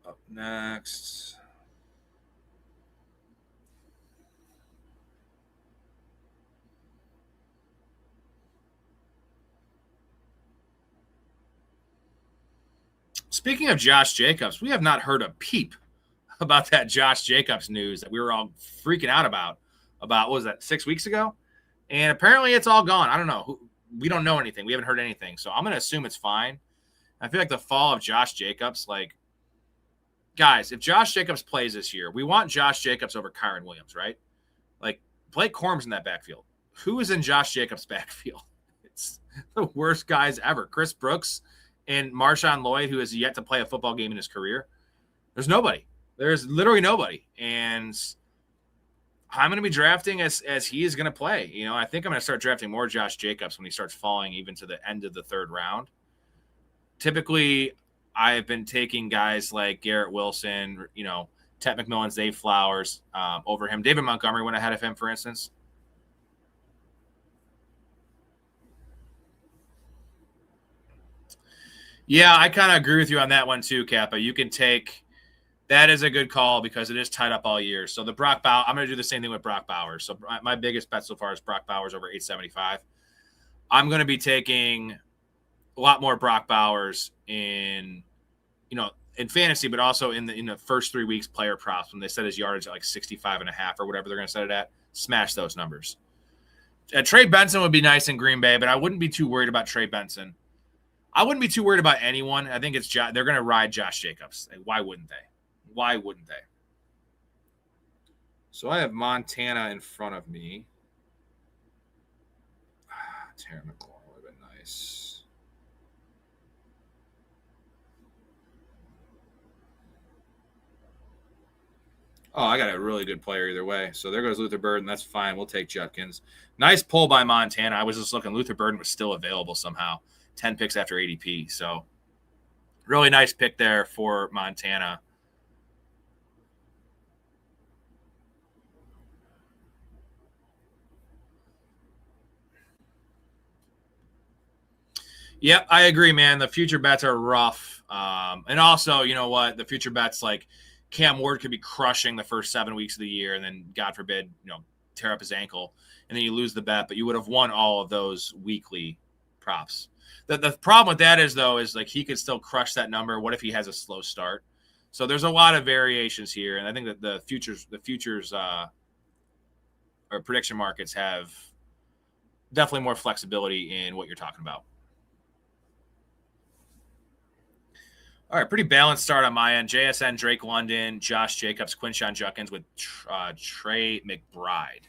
Up next. Speaking of Josh Jacobs, we have not heard a peep about that Josh Jacobs news that we were all freaking out about, what was that, 6 weeks ago? And apparently it's all gone. I don't know. We don't know anything. We haven't heard anything. So I'm going to assume it's fine. I feel like the fall of Josh Jacobs, like, guys, if Josh Jacobs plays this year, we want Josh Jacobs over Kyron Williams, right? Like, Blake Corum's in that backfield. Who is in Josh Jacobs' backfield? It's the worst guys ever. Chris Brooks and Marshawn Lloyd, who has yet to play a football game in his career. There's nobody. There's literally nobody. And I'm going to be drafting as he is going to play. You know, I think I'm going to start drafting more Josh Jacobs when he starts falling even to the end of the third round. Typically, I've been taking guys like Garrett Wilson, you know, Ted McMillan, Zay Flowers over him. David Montgomery went ahead of him, for instance. Yeah, I kind of agree with you on that one too, Kappa. You can take – that is a good call because it is tied up all year. So the Brock Bowers – I'm going to do the same thing with Brock Bowers. So my biggest bet so far is Brock Bowers over 875. I'm going to be taking a lot more Brock Bowers in fantasy, but also in the first 3 weeks player props when they set his yardage at like 65.5 or whatever they're going to set it at. Smash those numbers. Trey Benson would be nice in Green Bay, but I wouldn't be too worried about Trey Benson. I wouldn't be too worried about anyone. I think they're going to ride Josh Jacobs. Like, why wouldn't they? Why wouldn't they? So I have Montana in front of me. Terry McLaurin would have been nice. Oh, I got a really good player either way. So there goes Luther Burden. That's fine. We'll take Judkins. Nice pull by Montana. I was just looking. Luther Burden was still available somehow. 10 picks after ADP. So really nice pick there for Montana. Yep, I agree, man. The future bets are rough. And also, you know what? The future bets, like Cam Ward could be crushing the first 7 weeks of the year and then, God forbid, tear up his ankle. And then you lose the bet, but you would have won all of those weekly props. The problem with that is like he could still crush that number. What if he has a slow start? So there's a lot of variations here, and I think that the futures or prediction markets have definitely more flexibility in what you're talking about. All right, pretty balanced start on my end. JSN, Drake London, Josh Jacobs, Quinshon Judkins with Trey McBride.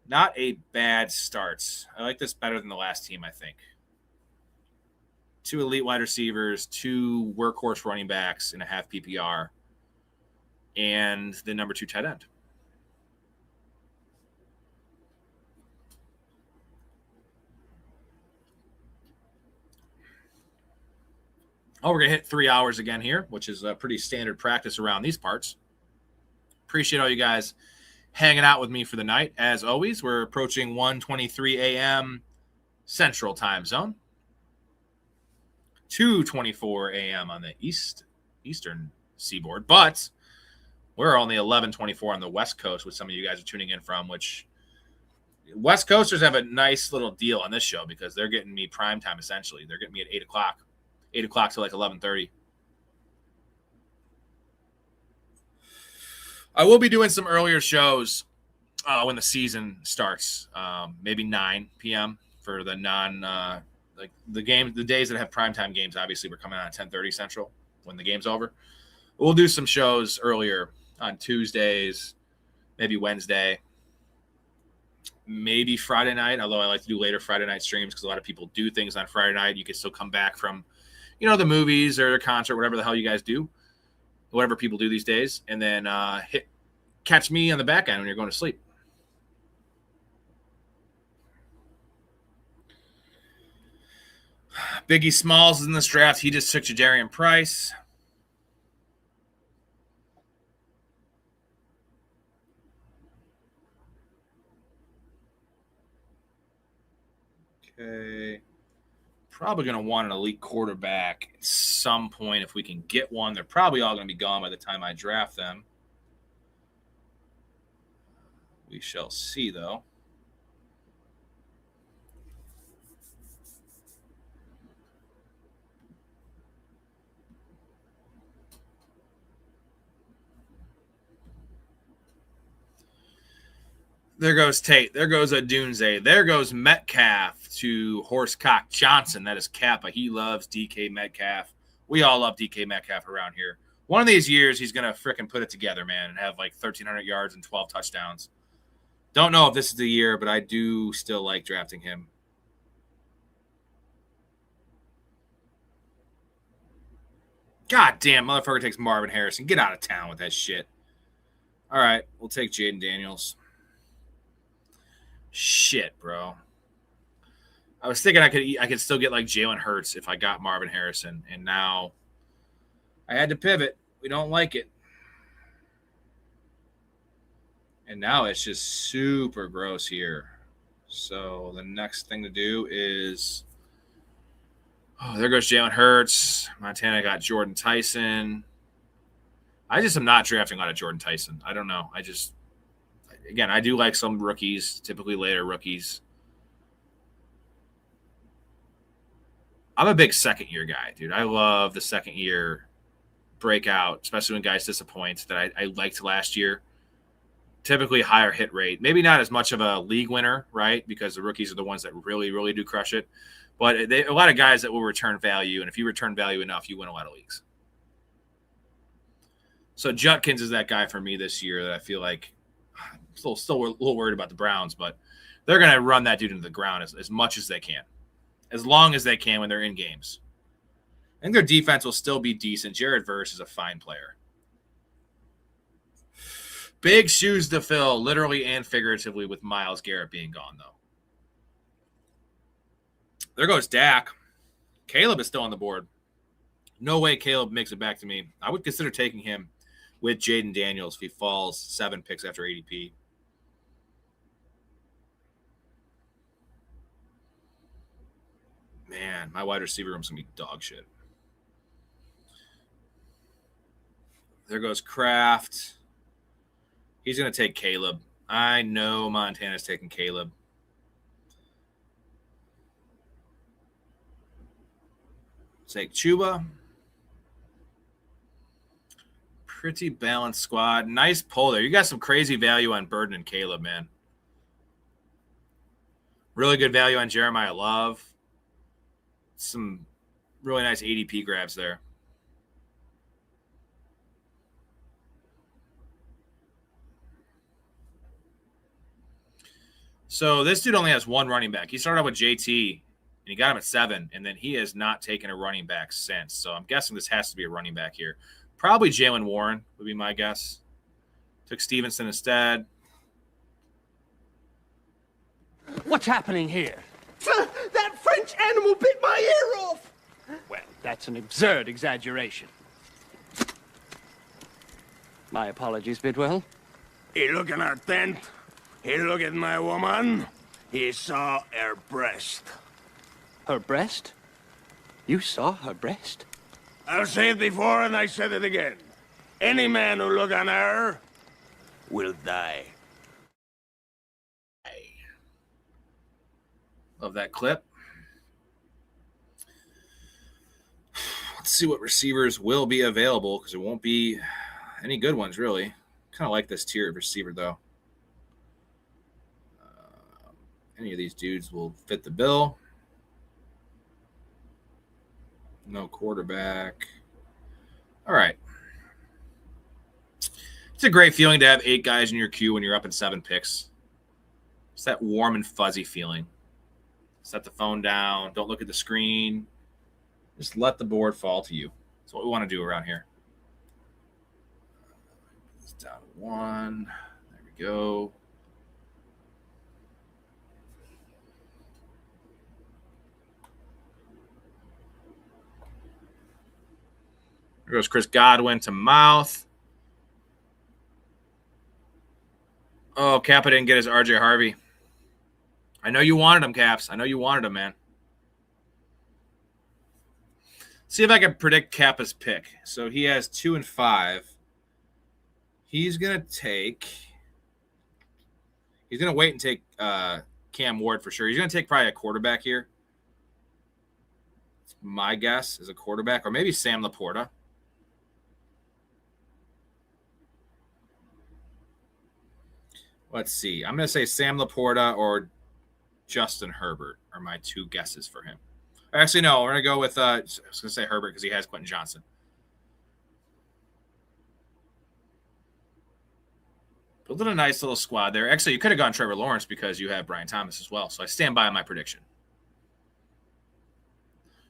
Not a bad start. I like this better than the last team, I think. 2 elite wide receivers, 2 workhorse running backs in a half PPR, and the number 2 tight end. Oh, we're going to hit 3 hours again here, which is a pretty standard practice around these parts. Appreciate all you guys hanging out with me for the night. As always, we're approaching 1:23 a.m. Central Time Zone. 2:24 a.m. on the eastern seaboard, but we're only 11:24 on the West Coast, which some of you guys are tuning in from, which West Coasters have a nice little deal on this show because they're getting me prime time, essentially. They're getting me at 8 o'clock to like 11:30. I will be doing some earlier shows when the season starts, maybe 9 p.m. for the like the days that have primetime games. Obviously, we're coming out at 10:30 Central when the game's over. We'll do some shows earlier on Tuesdays, maybe Wednesday, maybe Friday night, although I like to do later Friday night streams because a lot of people do things on Friday night. You can still come back from, the movies or a concert, whatever the hell you guys do, whatever people do these days, and then catch me on the back end when you're going to sleep. Biggie Smalls is in this draft. He just took Jadarian Price. Okay. Probably going to want an elite quarterback at some point if we can get one. They're probably all going to be gone by the time I draft them. We shall see, though. There goes Tate. There goes Adunze. There goes Metcalf to Horsecock Johnson. That is Kappa. He loves DK Metcalf. We all love DK Metcalf around here. One of these years, he's going to frickin' put it together, man, and have like 1,300 yards and 12 touchdowns. Don't know if this is the year, but I do still like drafting him. God damn, motherfucker takes Marvin Harrison. Get out of town with that shit. All right, we'll take Jaden Daniels. Shit, bro. I was thinking I could still get like Jalen Hurts if I got Marvin Harrison, and now I had to pivot. We don't like it. And now it's just super gross here. So the next thing to do is there goes Jalen Hurts. Montana got Jordan Tyson. I just am not drafting out of Jordan Tyson. I don't know. Again, I do like some rookies, typically later rookies. I'm a big second-year guy, dude. I love the second-year breakout, especially when guys disappoint that I liked last year. Typically higher hit rate. Maybe not as much of a league winner, right, because the rookies are the ones that really, really do crush it. But a lot of guys that will return value, and if you return value enough, you win a lot of leagues. So Judkins is that guy for me this year that I feel like still a little worried about the Browns, but they're going to run that dude into the ground as much as they can, as long as they can when they're in games. I think their defense will still be decent. Jared Verse is a fine player. Big shoes to fill, literally and figuratively, with Myles Garrett being gone, though. There goes Dak. Caleb is still on the board. No way Caleb makes it back to me. I would consider taking him with Jaden Daniels if he falls 7 picks after ADP. Man, my wide receiver room's going to be dog shit. There goes Kraft. He's going to take Caleb. I know Montana's taking Caleb. Take Chuba. Pretty balanced squad. Nice pull there. You got some crazy value on Burden and Caleb, man. Really good value on Jeremiah Love. Some really nice ADP grabs there. So this dude only has one running back. He started out with JT, and he got him at 7, and then he has not taken a running back since. So I'm guessing this has to be a running back here. Probably Jalen Warren would be my guess. Took Stevenson instead. What's happening here? That French animal bit my ear off! Well, that's an absurd exaggeration. My apologies, Bidwell. He look in our tent. He look at my woman. He saw her breast. Her breast? You saw her breast? I've said it before and I said it again. Any man who look on her will die. Love that clip. Let's see what receivers will be available because there won't be any good ones, really. Kind of like this tier of receiver, though. Any of these dudes will fit the bill. No quarterback. All right. It's a great feeling to have 8 guys in your queue when you're up in 7 picks. It's that warm and fuzzy feeling. Set the phone down. Don't look at the screen. Just let the board fall to you. That's what we want to do around here. It's down to 1. There we go. There goes Chris Godwin to mouth. Oh, Kappa didn't get his RJ Harvey. I know you wanted him, Caps. I know you wanted him, man. See if I can predict Kappa's pick. So he has 2 and 5. He's going to wait and take Cam Ward for sure. He's going to take probably a quarterback here. My guess is a quarterback, or maybe Sam Laporta. Let's see. I'm going to say Sam Laporta or Justin Herbert are my 2 guesses for him. Actually, no. We're going to go with I was going to say Herbert because he has Quentin Johnson. Building a nice little squad there. Actually, you could have gone Trevor Lawrence because you have Brian Thomas as well. So I stand by my prediction.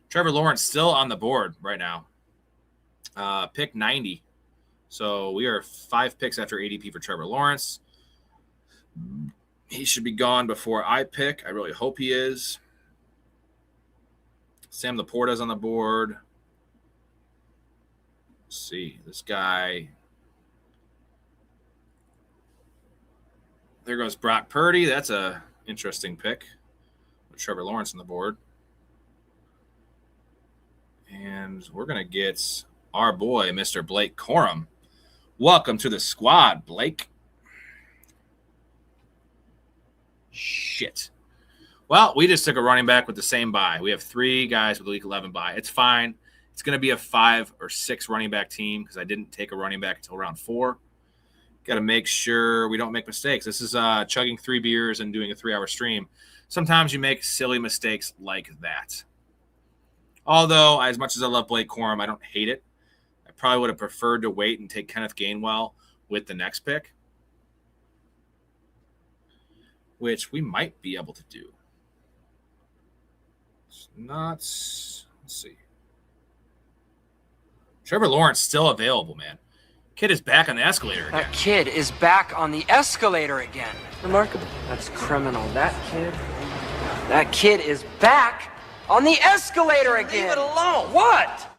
Trevor Lawrence still on the board right now. Pick 90. So we are 5 picks after ADP for Trevor Lawrence. He should be gone before I pick. I really hope he is. Sam Laporta's on the board. Let's see. This guy. There goes Brock Purdy. That's a interesting pick with Trevor Lawrence on the board. And we're going to get our boy, Mr. Blake Corum. Welcome to the squad, Blake. Shit. Well, we just took a running back with the same bye. We have 3 guys with a Week 11 bye. It's fine. It's going to be a 5 or 6 running back team because I didn't take a running back until round 4. Got to make sure we don't make mistakes. This is chugging 3 beers and doing a 3-hour stream. Sometimes you make silly mistakes like that. Although, as much as I love Blake Corum, I don't hate it. I probably would have preferred to wait and take Kenneth Gainwell with the next pick, which we might be able to do. It's not. Let's see. Trevor Lawrence still available, man. Kid is back on the escalator again. That kid is back on the escalator again. Remarkable. That's criminal. That kid is back on the escalator again. Leave it alone. What?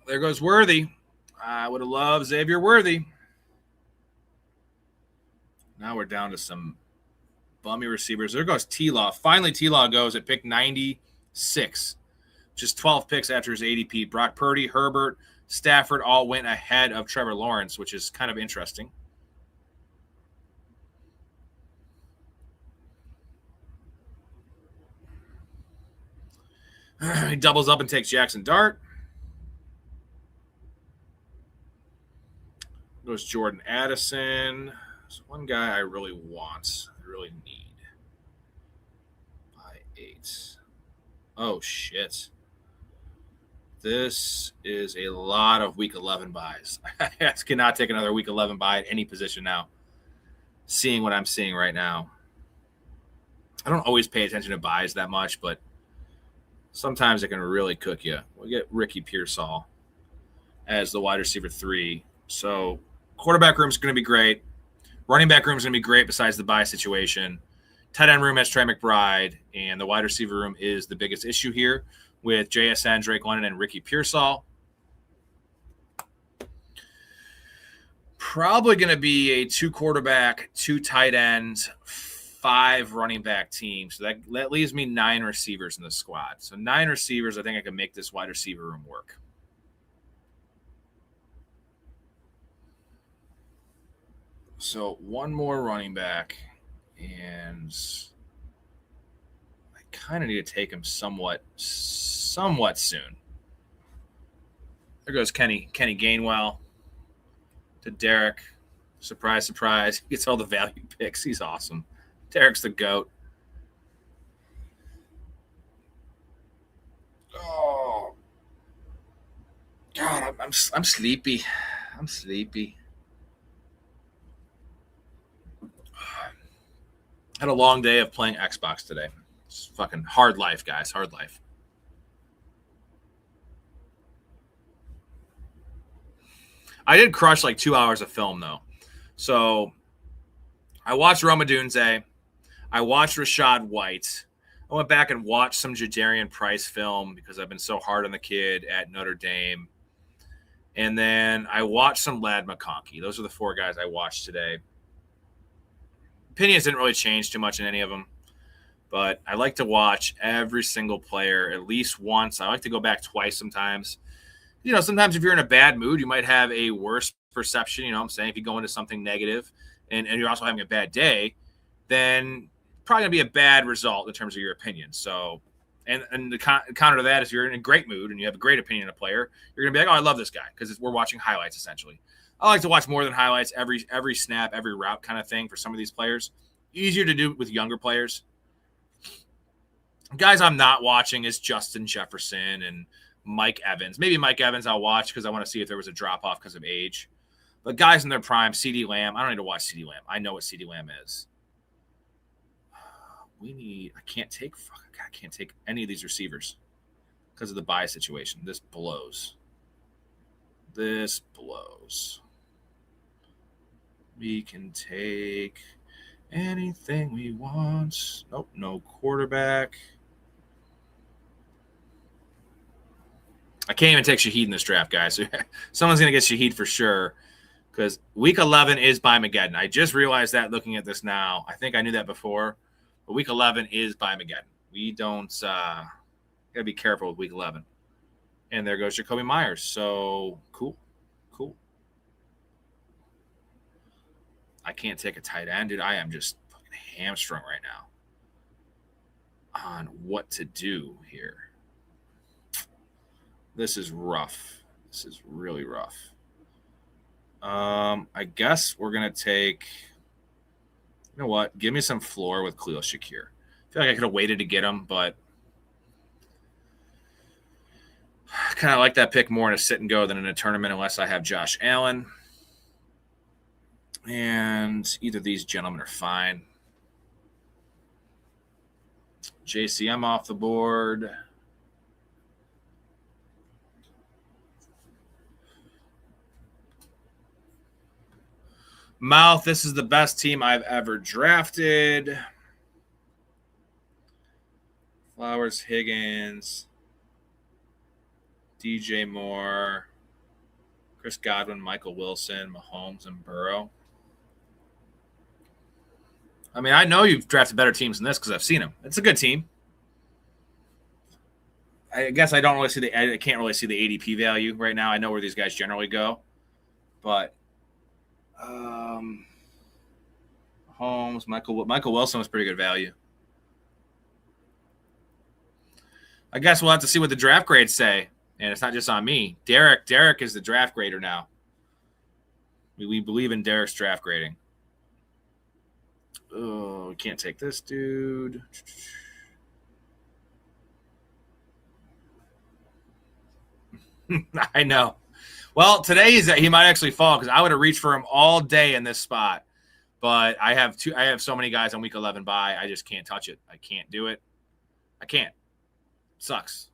There goes Worthy. I would have loved Xavier Worthy. Now we're down to some bummy receivers. There goes T-Law. Finally, T-Law goes at pick 96. Just 12 picks after his ADP. Brock Purdy, Herbert, Stafford all went ahead of Trevor Lawrence, which is kind of interesting. He doubles up and takes Jackson Dart. Goes Jordan Addison. There's one guy I really want. I really need. By 8. Oh, shit. This is a lot of Week 11 buys. I cannot take another Week 11 buy at any position now. Seeing what I'm seeing right now. I don't always pay attention to buys that much, but sometimes it can really cook you. We'll get Ricky Pearsall as the wide receiver 3. So quarterback room is going to be great. Running back room is going to be great besides the bye situation. Tight end room has Trey McBride, and the wide receiver room is the biggest issue here with JSN, Drake London, and Ricky Pearsall. Probably going to be a 2 quarterback, 2 tight ends, 5 running back team. So that leaves me 9 receivers in the squad. So 9 receivers, I think I can make this wide receiver room work. So 1 more running back, And I kind of need to take him somewhat soon. There goes Kenny Gainwell to Derek. Surprise, surprise. He gets all the value picks. He's awesome. Derek's the GOAT. Oh, God, I'm sleepy. I'm sleepy. Had a long day of playing Xbox today. It's fucking hard life, guys. Hard life. I did crush like 2 hours of film, though. So I watched Roma Dunze. I watched Rashad White. I went back and watched some Jadarian Price film because I've been so hard on the kid at Notre Dame. And then I watched some Lad McConkey. Those are the 4 guys I watched today. Opinions didn't really change too much in any of them. But I like to watch every single player at least once. I like to go back twice sometimes. You know, sometimes if you're in a bad mood, you might have a worse perception. You know what I'm saying? If you go into something negative and you're also having a bad day, then probably going to be a bad result in terms of your opinion. So, and the counter to that is you're in a great mood and you have a great opinion of a player, you're going to be like, oh, I love this guy because we're watching highlights essentially. I like to watch more than highlights, every snap, every route kind of thing for some of these players. Easier to do with younger players. Guys I'm not watching is Justin Jefferson and Mike Evans. Maybe Mike Evans I'll watch because I want to see if there was a drop-off because of age. But guys in their prime, CeeDee Lamb, I don't need to watch CeeDee Lamb. I know what CeeDee Lamb is. I can't take any of these receivers because of the bye situation. This blows. We can take anything we want. Nope, no quarterback. I can't even take Shaheed in this draft, guys. Someone's going to get Shaheed for sure because Week 11 is by Mageddon. I just realized that looking at this now. I think I knew that before, but Week 11 is by Mageddon. We don't got to be careful with Week 11. And there goes Jacoby Myers. So, cool. I can't take a tight end, dude. I am just fucking hamstrung right now on what to do here. This is rough. This is really rough. I guess we're going to take, you know what? Give me some floor with Khalil Shakir. I feel like I could have waited to get him, but I kind of like that pick more in a sit and go than in a tournament unless I have Josh Allen. And either of these gentlemen are fine. JCM off the board. Mouth, this is the best team I've ever drafted. Flowers, Higgins, DJ Moore, Chris Godwin, Michael Wilson, Mahomes, and Burrow. I mean, I know you've drafted better teams than this because I've seen them. It's a good team. I guess I can't really see the ADP value right now. I know where these guys generally go, but Mahomes, Michael Wilson was pretty good value. I guess we'll have to see what the draft grades say, and it's not just on me. Derek is the draft grader now. We believe in Derek's draft grading. Oh, we can't take this dude. I know. Well, today he might actually fall because I would have reached for him all day in this spot. But I have so many guys on Week 11 bye. I just can't touch it. I can't do it. I can't. Sucks.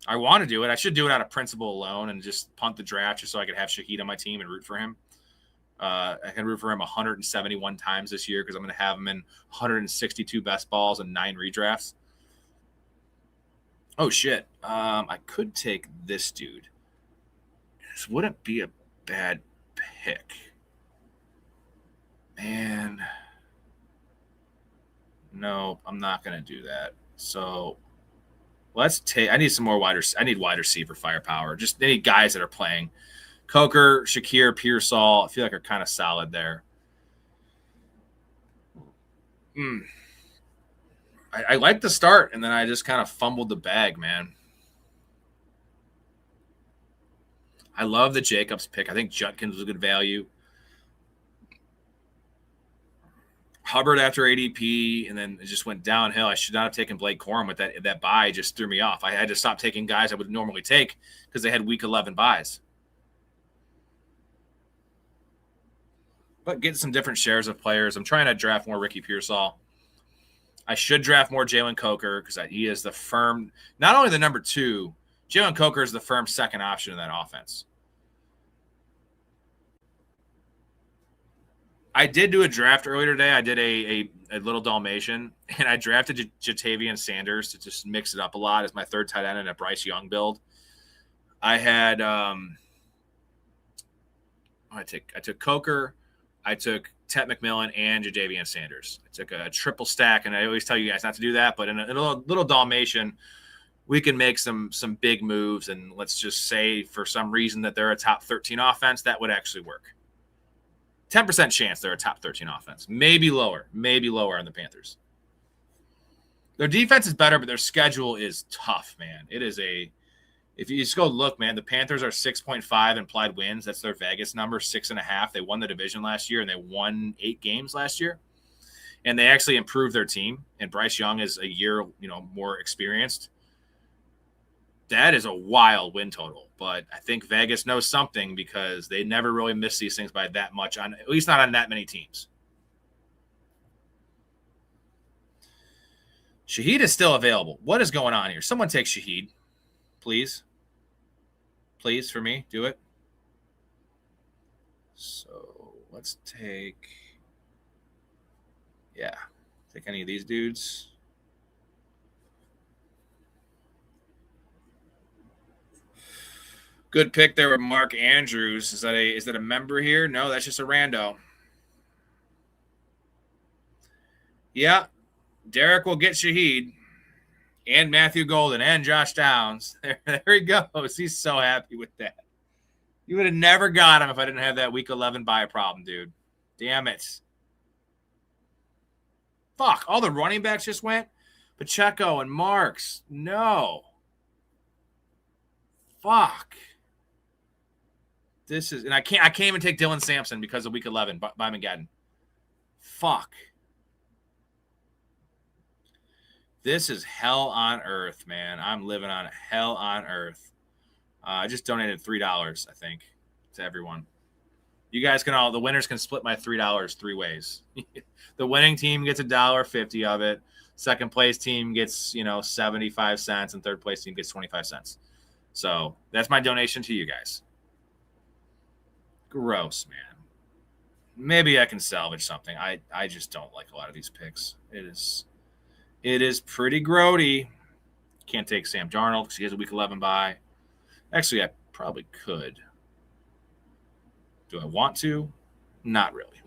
I want to do it. I should do it out of principle alone and just punt the draft just so I could have Shaheed on my team and root for him. I can root for him 171 times this year because I'm going to have him in 162 best balls and 9 redrafts. Oh, shit. I could take this dude. This wouldn't be a bad pick. Man. No, I'm not going to do that. So let's take – I need some more I need wide receiver firepower. Just any guys that are playing. Coker, Shakir, Pearsall, I feel like are kind of solid there. I like the start, and then I just kind of fumbled the bag, man. I love the Jacobs pick. I think Judkins was a good value. Hubbard after ADP, and then it just went downhill. I should not have taken Blake Corum with that bye. Just threw me off. I had to stop taking guys I would normally take because they had week 11 buys. But getting some different shares of players. I'm trying to draft more Ricky Pearsall. I should draft more Jalen Coker because he is the firm, not only the number 2, Jalen Coker is the firm second option in that offense. I did do a draft earlier today. I did a little Dalmatian, and I drafted Jatavian Sanders to just mix it up a lot as my third tight end in a Bryce Young build. I had I took Coker, I took Tet McMillan, and Jatavian Sanders. I took a triple stack, and I always tell you guys not to do that, but in a little Dalmatian, we can make some big moves, and let's just say for some reason that they're a top 13 offense, that would actually work. 10% chance they're a top 13 offense. Maybe lower on the Panthers. Their defense is better, but their schedule is tough, man. It is if you just go look, man, the Panthers are 6.5 implied wins. That's their Vegas number, 6.5. They won the division last year, and they won 8 games last year. And they actually improved their team, and Bryce Young is a year, more experienced. That is a wild win total, but I think Vegas knows something because they never really miss these things by that much, at least not on that many teams. Shaheed is still available. What is going on here? Someone take Shaheed, please. Please, for me, do it. So let's take any of these dudes. Good pick there with Mark Andrews. Is that a member here? No, that's just a rando. Yeah, Derek will get Shaheed and Matthew Golden and Josh Downs. There he goes. He's so happy with that. You would have never got him if I didn't have that week 11 buy problem, dude. Damn it. Fuck, all the running backs just went. Pacheco and Marks. No. Fuck. This is, and I can't even take Dylan Sampson because of week 11 by Mageddon. Fuck. This is hell on earth, man. I'm living on hell on earth. I just donated $3, I think, to everyone. You guys the winners can split my $3 3 ways. The winning team gets $1.50 of it. Second place team gets, 75 cents, and third place team gets 25 cents. So that's my donation to you guys. Gross, man. Maybe I can salvage something. I just don't like a lot of these picks. It is pretty grody. Can't take Sam Darnold because he has a week 11 bye. Actually, I probably could. Do I want to? Not really.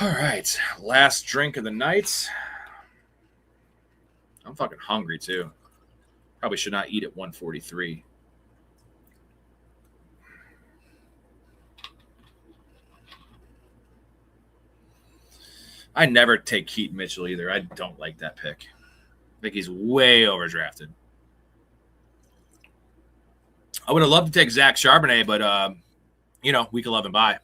All right, last drink of the night. I'm fucking hungry too. Probably should not eat at 1:43. I never take Keaton Mitchell either. I don't like that pick. I think he's way overdrafted. I would have loved to take Zach Charbonnet, but week 11 bye.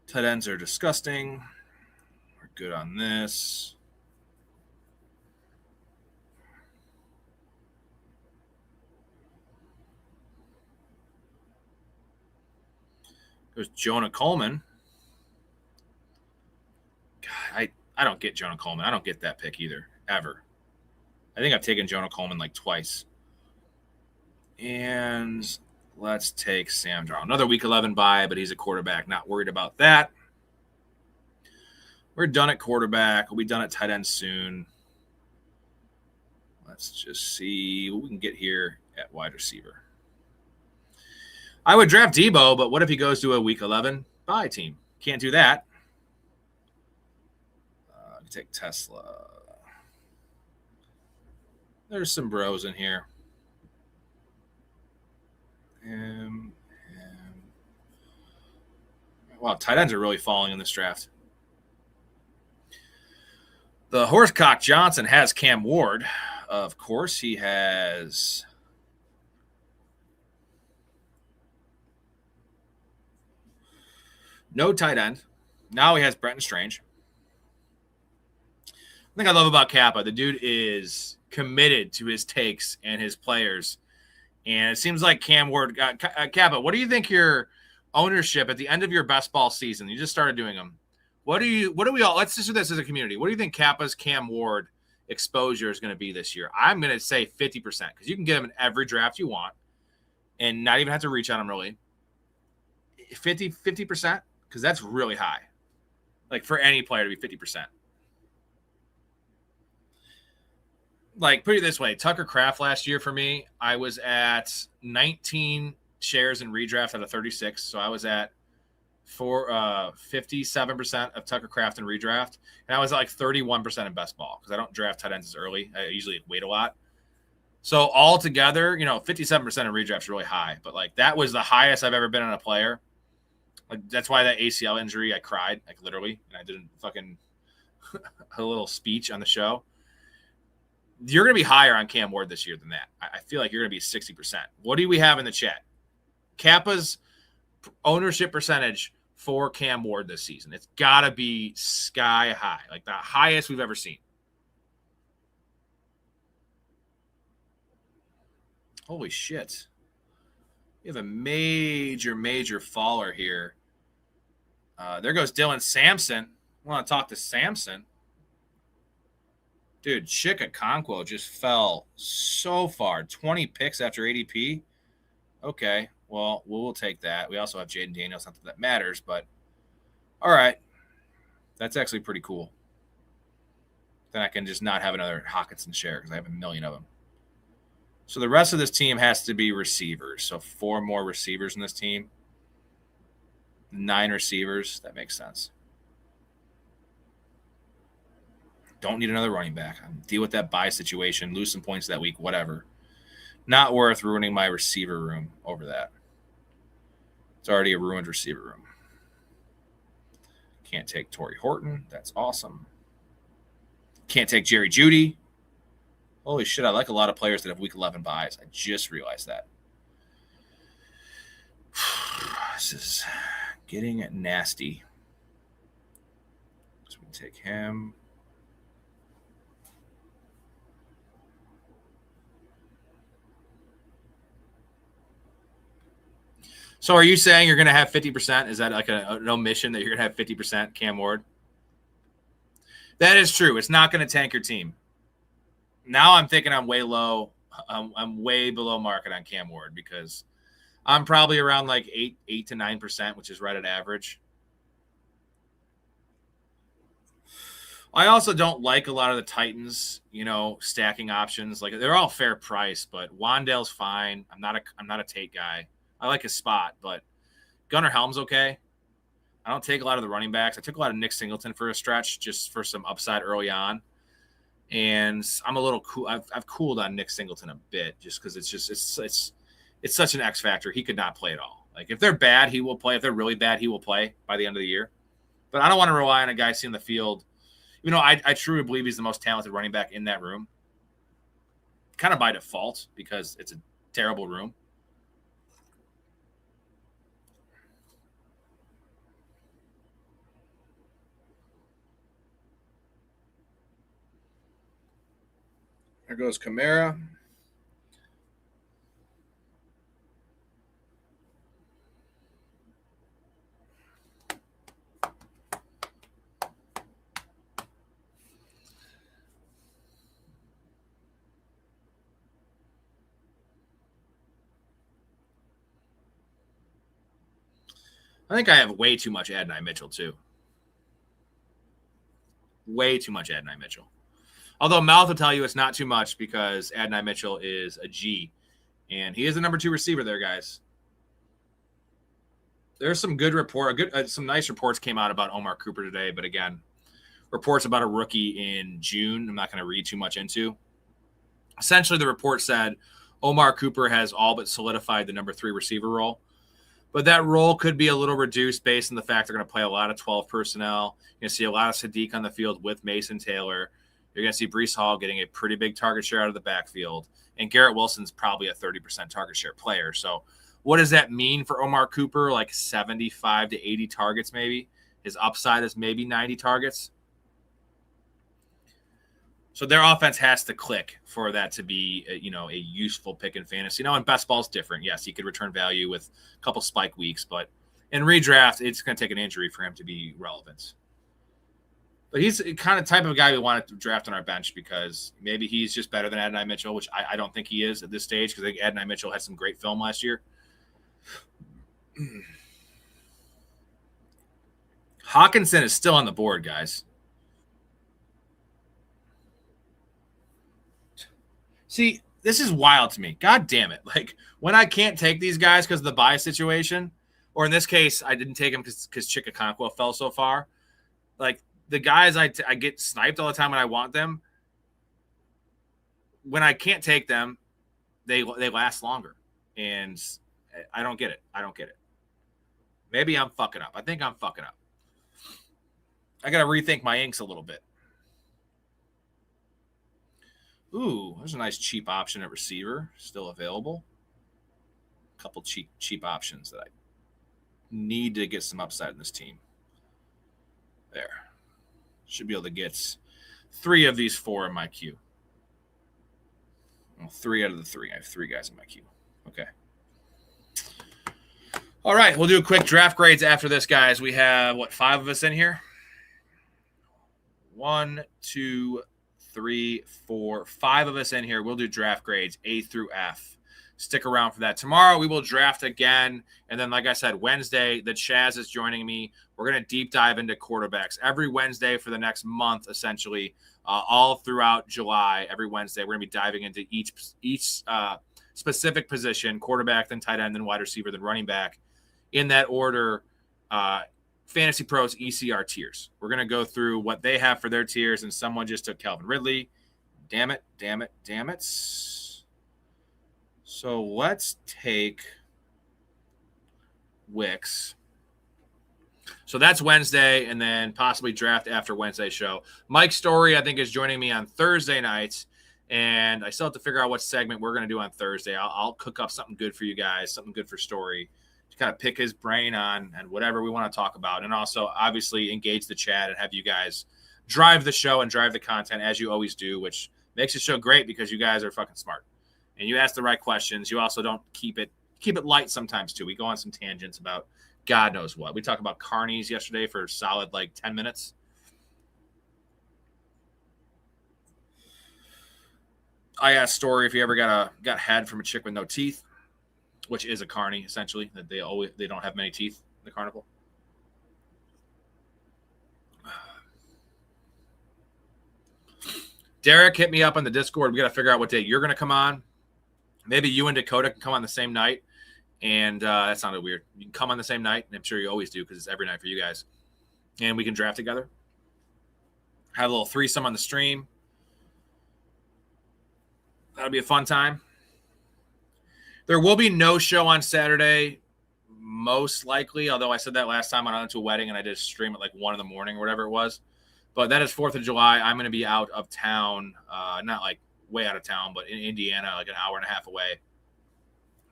Tight ends are disgusting. We're good on this. There's Jonah Coleman. God, I don't get Jonah Coleman. I don't get that pick either, ever. I think I've taken Jonah Coleman like twice. And let's take Sam Darnold. Another week 11 bye, but he's a quarterback. Not worried about that. We're done at quarterback. We'll be done at tight end soon. Let's just see what we can get here at wide receiver. I would draft Debo, but what if he goes to a Week 11 bye team? Can't do that. Take Tesla. There's some bros in here. Wow, tight ends are really falling in this draft. The Horsecock Johnson has Cam Ward. Of course, he has no tight end. Now he has Brenton Strange. The thing I love about Kappa, the dude is committed to his takes and his players. And it seems like Cam Ward got Kappa. What do you think your ownership at the end of your best ball season? You just started doing them. What do we all, let's just do this as a community. What do you think Kappa's Cam Ward exposure is going to be this year? I'm going to say 50% because you can get him in every draft you want and not even have to reach on him really. 50%, because that's really high. Like for any player to be 50%. Like, put it this way, Tucker Kraft last year for me, I was at 19 shares in redraft out of 36. So I was at 57% of Tucker Kraft in redraft. And I was at like 31% in best ball because I don't draft tight ends as early. I usually wait a lot. So altogether, 57% in redraft is really high. But like that was the highest I've ever been on a player. Like that's why that ACL injury, I cried, like literally. And I did a little speech on the show. You're going to be higher on Cam Ward this year than that. I feel like you're going to be 60%. What do we have in the chat? Kappa's ownership percentage for Cam Ward this season. It's got to be sky high, like the highest we've ever seen. Holy shit. We have a major faller here. There goes Dylan Sampson. I want to talk to Sampson. Dude, Chikakonkwo just fell so far. 20 picks after ADP. Okay, well, we'll take that. We also have Jaden Daniels. Not that that matters, but all right. That's actually pretty cool. Then I can just not have another Hawkinson share because I have a million of them. So the rest of this team has to be receivers. So 4 more receivers in this team. 9 receivers. That makes sense. Don't need another running back. Deal with that bye situation. Lose some points that week. Whatever. Not worth ruining my receiver room over that. It's already a ruined receiver room. Can't take Torrey Horton. That's awesome. Can't take Jerry Jeudy. Holy shit, I like a lot of players that have week 11 buys. I just realized that. This is getting nasty. So we can take him. So are you saying you're going to have 50%? Is that like an omission that you're going to have 50% Cam Ward? That is true. It's not going to tank your team. Now I'm thinking I'm way low. I'm way below market on Cam Ward because I'm probably around like 8 to 9%, which is right at average. I also don't like a lot of the Titans, stacking options. Like they're all fair price, but Wandale's fine. I'm not a Tate guy. I like his spot, but Gunnar Helm's okay. I don't take a lot of the running backs. I took a lot of Nick Singleton for a stretch just for some upside early on. And I'm a little cool. I've cooled on Nick Singleton a bit just because it's such an X factor. He could not play at all. Like if they're bad, he will play. If they're really bad, he will play by the end of the year. But I don't want to rely on a guy seeing the field. I truly believe he's the most talented running back in that room. Kind of by default because it's a terrible room. There goes Kamara. I think I have way too much Adonai Mitchell, too. Way too much Adonai Mitchell. Although Mouth will tell you it's not too much because Adonai Mitchell is a G. And he is the number 2 receiver there, guys. There's some good some nice reports came out about Omar Cooper today, but again, reports about a rookie in June, I'm not going to read too much into. Essentially, the report said Omar Cooper has all but solidified the number 3 receiver role, but that role could be a little reduced based on the fact they're going to play a lot of 12 personnel. You're going to see a lot of Sadiq on the field with Mason Taylor. You're going to see Breece Hall getting a pretty big target share out of the backfield, and Garrett Wilson's probably a 30% target share player. So what does that mean for Omar Cooper? Like 75 to 80 targets maybe. His upside is maybe 90 targets. So their offense has to click for that to be, a useful pick in fantasy. Now, in best ball is different. Yes, he could return value with a couple spike weeks, but in redraft, it's going to take an injury for him to be relevant. But he's the kind of type of guy we want to draft on our bench because maybe he's just better than Adonai Mitchell, which I don't think he is at this stage because I think Adonai Mitchell had some great film last year. Hawkinson is still on the board, guys. See, this is wild to me. God damn it. Like, when I can't take these guys because of the buy situation, or in this case, I didn't take them because Chikakonkwo fell so far. Like, the guys I get sniped all the time when I want them, when I can't take them, they last longer. And I don't get it. Maybe I'm fucking up. I think I'm fucking up. I got to rethink my inks a little bit. Ooh, there's a nice cheap option at receiver still available. A couple cheap options that I need to get some upside in this team. There. Should be able to get 3 of these 4 in my queue. Well, 3 out of the 3. I have 3 guys in my queue. Okay. All right, we'll do a quick draft grades after this, guys. We have, 5 of us in here? 1, 2, 3, 4, 5 of us in here. We'll do draft grades A through F. Stick around for that. Tomorrow we will draft again. And then, like I said, Wednesday, the Chaz is joining me. We're going to deep dive into quarterbacks every Wednesday for the next month, essentially, all throughout July. Every Wednesday, we're going to be diving into each specific position, quarterback, then tight end, then wide receiver, then running back. In that order, Fantasy Pros ECR tiers. We're going to go through what they have for their tiers, and someone just took Calvin Ridley. Damn it. So let's take Wicks. So that's Wednesday, and then possibly draft after Wednesday's show. Mike Storey, I think, is joining me on Thursday nights, and I still have to figure out what segment we're going to do on Thursday. I'll cook up something good for you guys, something good for Storey, to kind of pick his brain on and whatever we want to talk about, and also obviously engage the chat and have you guys drive the show and drive the content as you always do, which makes the show great because you guys are fucking smart and you ask the right questions. You also don't keep it light sometimes too. We go on some tangents about God knows what. We talked about carnies yesterday for a solid 10 minutes. I asked Storey if he ever got head from a chick with no teeth, which is a carny essentially. That they don't have many teeth in the carnival. Derek, hit me up on the Discord. We got to figure out what day you're going to come on. Maybe you and Dakota can come on the same night. And that sounded weird. You can come on the same night, and I'm sure you always do because it's every night for you guys. And we can draft together. Have a little threesome on the stream. That'll be a fun time. There will be no show on Saturday, most likely, although I said that last time I went to a wedding and I did a stream at 1 in the morning or whatever it was. But that is 4th of July. I'm going to be out of town, not way out of town, but in Indiana, an hour and a half away.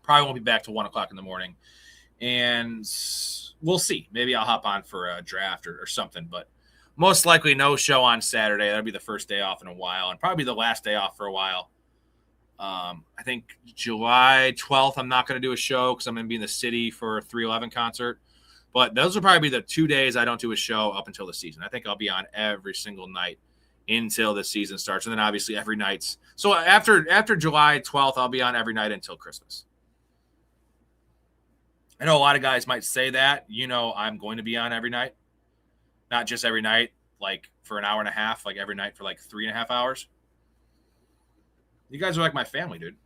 Probably won't be back till 1 o'clock in the morning. And we'll see. Maybe I'll hop on for a draft or something. But most likely no show on Saturday. That'll be the first day off in a while and probably the last day off for a while. I think July 12th, I'm not going to do a show because I'm going to be in the city for a 311 concert. But those will probably be the 2 days I don't do a show up until the season. I think I'll be on every single night until the season starts. And then obviously every night. So after July 12th, I'll be on every night until Christmas. I know a lot of guys might say that. I'm going to be on every night. Not just every night, for an hour and a half, every night for 3.5 hours. You guys are like my family, dude.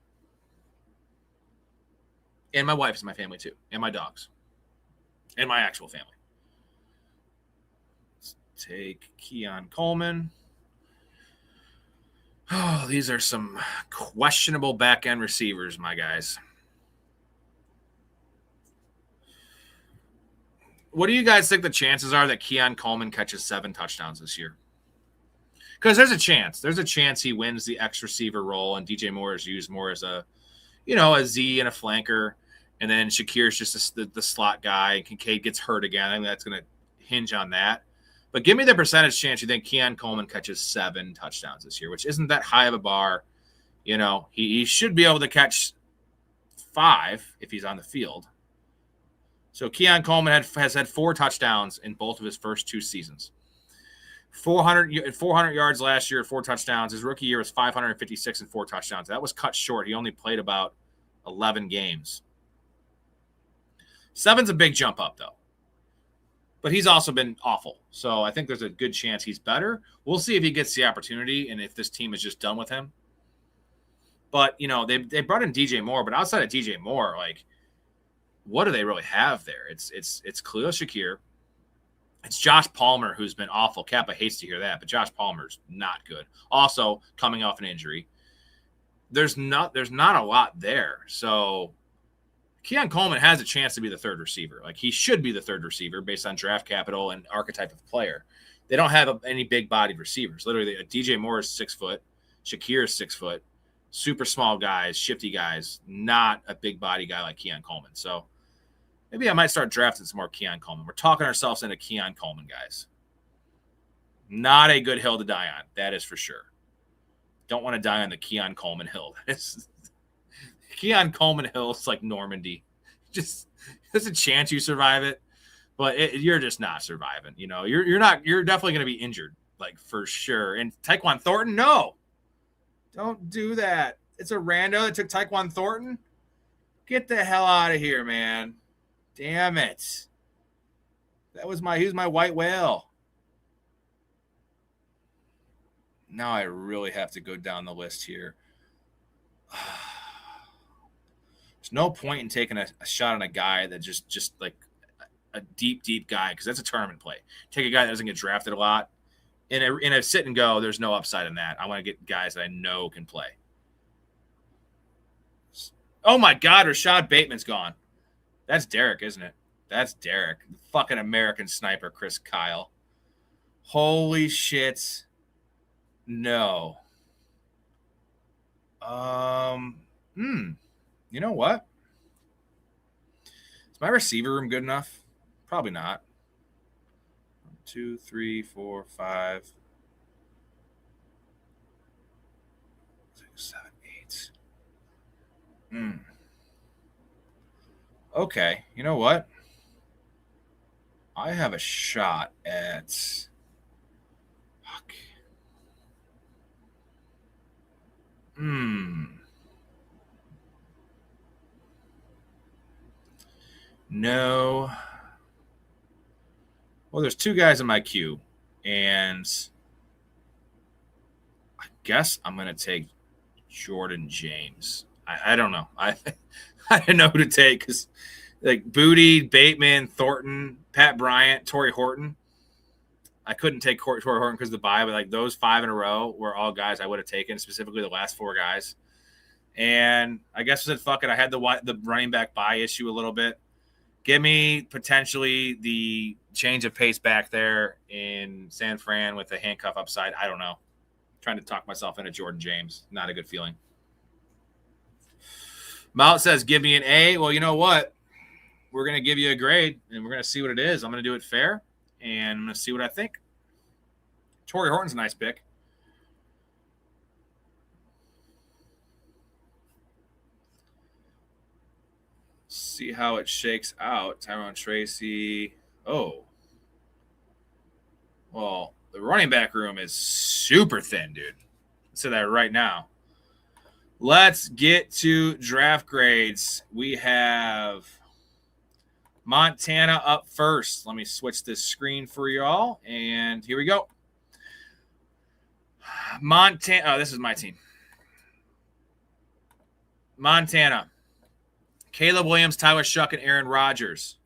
And my wife is my family too. And my dogs. in my actual family. Let's take Keon Coleman. Oh, these are some questionable back-end receivers, my guys. What do you guys think the chances are that Keon Coleman catches 7 touchdowns this year? Because there's a chance. There's a chance he wins the X receiver role, and DJ Moore is used more as a Z and a flanker, and then Shakir's just the slot guy, and Kincaid gets hurt again. I think that's going to hinge on that. But give me the percentage chance you think Keon Coleman catches 7 touchdowns this year, which isn't that high of a bar. He should be able to catch 5 if he's on the field. So Keon Coleman has had 4 touchdowns in both of his first 2 seasons. 400 yards last year, 4 touchdowns. His rookie year was 556 and 4 touchdowns. That was cut short. He only played about 11 games. 7's a big jump up, though. But he's also been awful. So I think there's a good chance he's better. We'll see if he gets the opportunity and if this team is just done with him. But, they brought in DJ Moore. But outside of DJ Moore, what do they really have there? It's Khalil Shakir. It's Josh Palmer, who's been awful. Kappa hates to hear that, but Josh Palmer's not good. Also coming off an injury. There's not a lot there. So Keon Coleman has a chance to be the third receiver. He should be the third receiver based on draft capital and archetype of player. They don't have any big-bodied receivers. Literally, DJ Moore is 6 foot. Shakir is 6 foot. Super small guys, shifty guys, not a big-body guy like Keon Coleman. So maybe I might start drafting some more Keon Coleman. We're talking ourselves into Keon Coleman, guys. Not a good hill to die on. That is for sure. Don't want to die on the Keon Coleman hill. Keon Coleman hill is like Normandy. Just there's a chance you survive it, but you're just not surviving. You're definitely going to be injured, for sure. And Tyquan Thornton, no. Don't do that. It's a rando that took Tyquan Thornton. Get the hell out of here, man. Damn it. He was my white whale. Now I really have to go down the list here. There's no point in taking a shot on a guy that just a deep guy, because that's a tournament play. Take a guy that doesn't get drafted a lot. In a sit and go, there's no upside in that. I want to get guys that I know can play. Oh, my God, Rashad Bateman's gone. That's Derek, isn't it? That's Derek. The fucking American sniper, Chris Kyle. Holy shit. No. You know what? Is my receiver room good enough? Probably not. 1, 2, 3, 4, 5, 6, 7, 8. Okay, you know what? I have a shot at... Fuck. No. Well, there's 2 guys in my queue, and I guess I'm going to take Jordan James. I don't know. I didn't know who to take, because Booty, Bateman, Thornton, Pat Bryant, Torrey Horton. I couldn't take Torrey Horton because of the bye, but those 5 in a row were all guys I would have taken, specifically the last 4 guys. And I guess I said, fuck it. I had the running back bye issue a little bit. Give me potentially the change of pace back there in San Fran with the handcuff upside. I don't know. Trying to talk myself into Jordan James. Not a good feeling. Mount says, give me an A. Well, you know what? We're going to give you a grade, and we're going to see what it is. I'm going to do it fair, and I'm going to see what I think. Torrey Horton's a nice pick. See how it shakes out. Tyrone Tracy. Oh. Well, the running back room is super thin, dude. I'll say that right now. Let's get to draft grades. We have Montana up first. Let me switch this screen for y'all, and here we go. Montana. Oh, this is my team. Montana. Caleb Williams, Tyler Shuck, and Aaron Rodgers.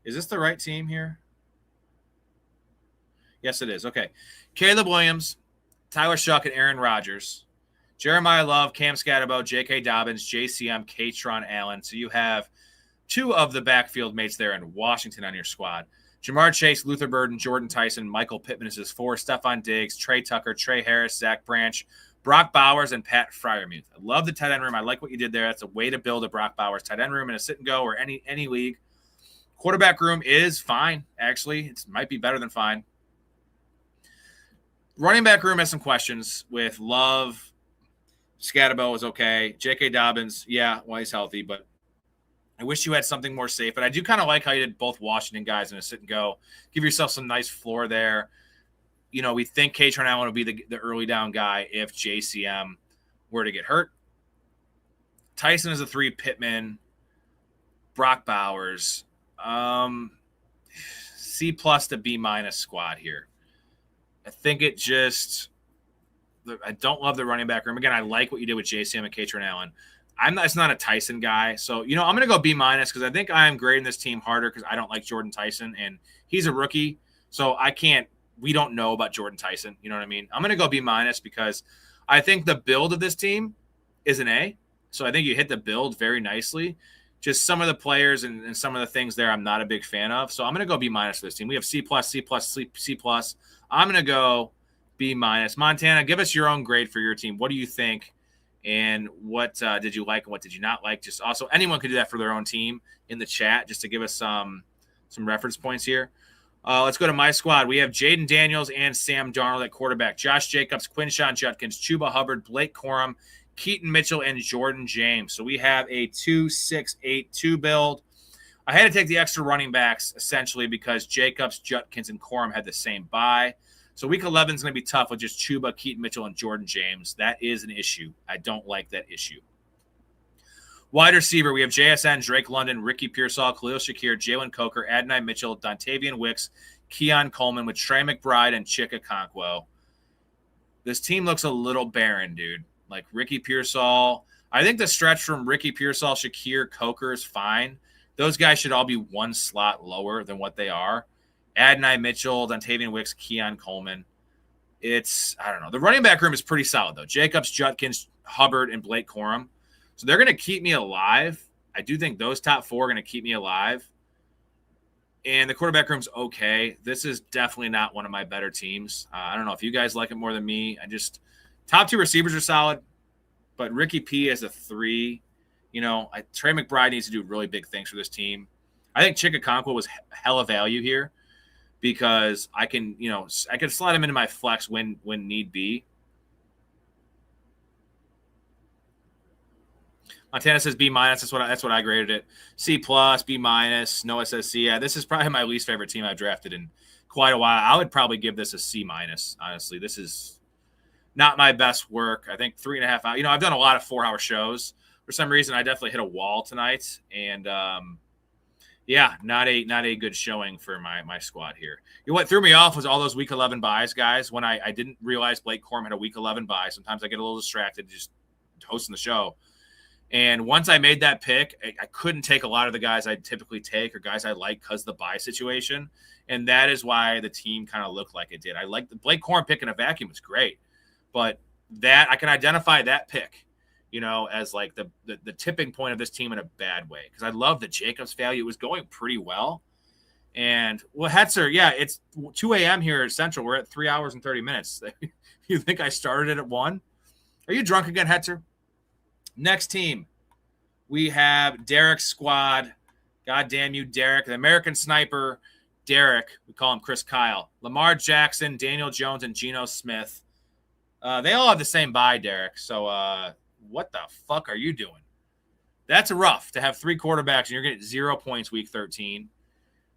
Is this the right team here? Yes, it is. Okay. Caleb Williams, Tyler Shuck, and Aaron Rodgers. Jeremiah Love, Cam Scatterbo, J.K. Dobbins, JCM, Katron Allen. So you have 2 of the backfield mates there in Washington on your squad. Jamar Chase, Luther Burden, Jordan Tyson, Michael Pittman is his 4, Stephon Diggs, Trey Tucker, Trey Harris, Zach Branch, Brock Bowers, and Pat Freiermuth. I love the tight end room. I like what you did there. That's a way to build a Brock Bowers tight end room in a sit and go or any league. Quarterback room is fine, actually. It might be better than fine. Running back room has some questions with Love. Scatterbo is okay. J.K. Dobbins, yeah, well, he's healthy, but I wish you had something more safe. But I do kind of like how you did both Washington guys in a sit and go. Give yourself some nice floor there. You know, we think Katron Allen will be the early down guy if JCM were to get hurt. Tyson is a 3, Pittman, Brock Bowers. C+ to B- squad here. I think it just – I don't love the running back room. Again, I like what you did with JCM and Katron Allen. It's not a Tyson guy. So, I'm going to go B- because I think I am grading this team harder because I don't like Jordan Tyson, and he's a rookie. So we don't know about Jordan Tyson. You know what I mean? I'm going to go B- because I think the build of this team is an A. So I think you hit the build very nicely. Just some of the players and some of the things there I'm not a big fan of. So I'm going to go B- for this team. We have C+, C+, C+. I'm going to go B-. Montana, give us your own grade for your team. What do you think? And what did you like and what did you not like? Just also, anyone could do that for their own team in the chat just to give us some reference points here. Let's go to my squad. We have Jaden Daniels and Sam Darnold at quarterback. Josh Jacobs, Quinshon Judkins, Chuba Hubbard, Blake Corum, Keaton Mitchell, and Jordan James. So we have a 2-6-8-2 build. I had to take the extra running backs essentially because Jacobs, Judkins, and Corum had the same bye. So week 11 is going to be tough with just Chuba, Keaton Mitchell, and Jordan James. That is an issue. I don't like that issue. Wide receiver, we have JSN, Drake London, Ricky Pearsall, Khalil Shakir, Jalen Coker, Adonai Mitchell, Dontavian Wicks, Keon Coleman with Trey McBride and Chika Okonkwo. This team looks a little barren, dude. Like Ricky Pearsall. I think the stretch from Ricky Pearsall, Shakir, Coker is fine. Those guys should all be one slot lower than what they are. Adonai Mitchell, Dontavian Wicks, Keon Coleman. I don't know. The running back room is pretty solid, though. Jacobs, Judkins, Hubbard, and Blake Corum. So they're going to keep me alive. I do think those top 4 are going to keep me alive. And the quarterback room's okay. This is definitely not one of my better teams. I don't know if you guys like it more than me. Top 2 receivers are solid, but Ricky P as a 3. Trey McBride needs to do really big things for this team. I think Chika Okonkwo was hella value here because I can slide him into my flex when need be. Montana says B-. That's what I graded it. C+, B-. Noah says C. Yeah, this is probably my least favorite team I've drafted in quite a while. I would probably give this a C-. Honestly, this is not my best work. I think 3.5 hours. I've done a lot of 4-hour shows. For some reason, I definitely hit a wall tonight, and not a good showing for my squad here. What threw me off was all those week 11 buys, guys. When I didn't realize Blake Corum had a week 11 buy. Sometimes I get a little distracted just hosting the show. And once I made that pick, I couldn't take a lot of the guys I'd typically take or guys I like because of the buy situation. And that is why the team kind of looked like it did. I like the Blake Corum pick in a vacuum was great, but that I can identify that pick, as like the tipping point of this team in a bad way. Because I love the Jacobs value. It was going pretty well. And Hetzer, it's 2 a.m. here at Central. We're at 3 hours and 30 minutes. You think I started it at 1? Are you drunk again, Hetzer? Next team, we have Derek's squad. God damn you, Derek. The American Sniper, Derek. We call him Chris Kyle. Lamar Jackson, Daniel Jones, and Geno Smith. They all have the same bye, Derek. So what the fuck are you doing? That's rough to have 3 quarterbacks and you're getting 0 points week 13.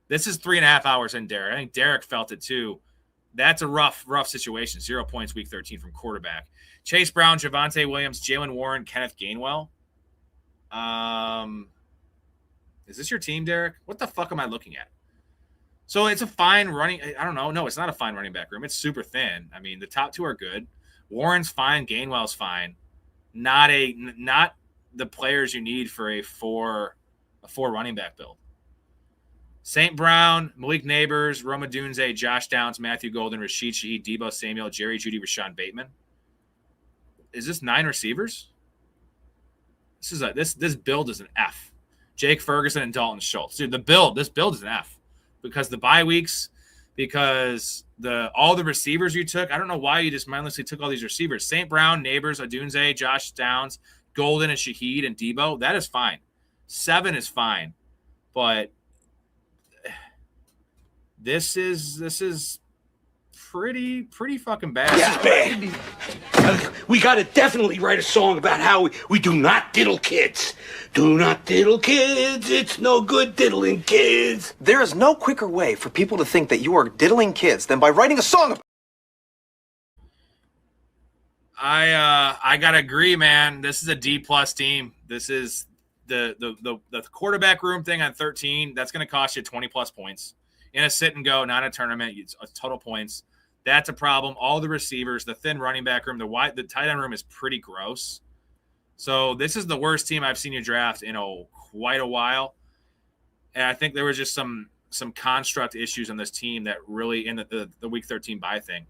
This is 3.5 hours in, Derek. I think Derek felt it too. That's a rough situation. 0 points week 13 from quarterback. Chase Brown, Javonte Williams, Jalen Warren, Kenneth Gainwell. Is this your team, Derek? What the fuck am I looking at? So it's a fine running. I don't know. No, it's not a fine running back room. It's super thin. I mean, the top 2 are good. Warren's fine. Gainwell's fine. Not the players you need for a four running back build. St. Brown, Malik Neighbors, Roma Dunze, Josh Downs, Matthew Golden, Rashid Shaheed, Debo Samuel, Jerry Jeudy, Rashawn Bateman. Is this 9 receivers? This build is an F. Jake Ferguson and Dalton Schultz. Dude, this build is an F because the bye weeks, because all the receivers you took. I don't know why you just mindlessly took all these receivers. St. Brown, Neighbors, Adunze, Josh Downs, Golden and Shaheed and Debo. That is fine. 7 is fine. But this is pretty fucking bad. This is bad. We gotta definitely write a song about how we do not diddle kids. Do not diddle kids. It's no good diddling kids. There is no quicker way for people to think that you are diddling kids than by writing a song about. I gotta agree, man. This is a D+ team. This is the quarterback room thing on 13. That's gonna cost you 20+ points in a sit and go, not a tournament. It's total points. That's a problem. All the receivers, the thin running back room, the tight end room is pretty gross. So this is the worst team I've seen you draft in quite a while. And I think there was just some construct issues on this team that really in the week 13 bye thing.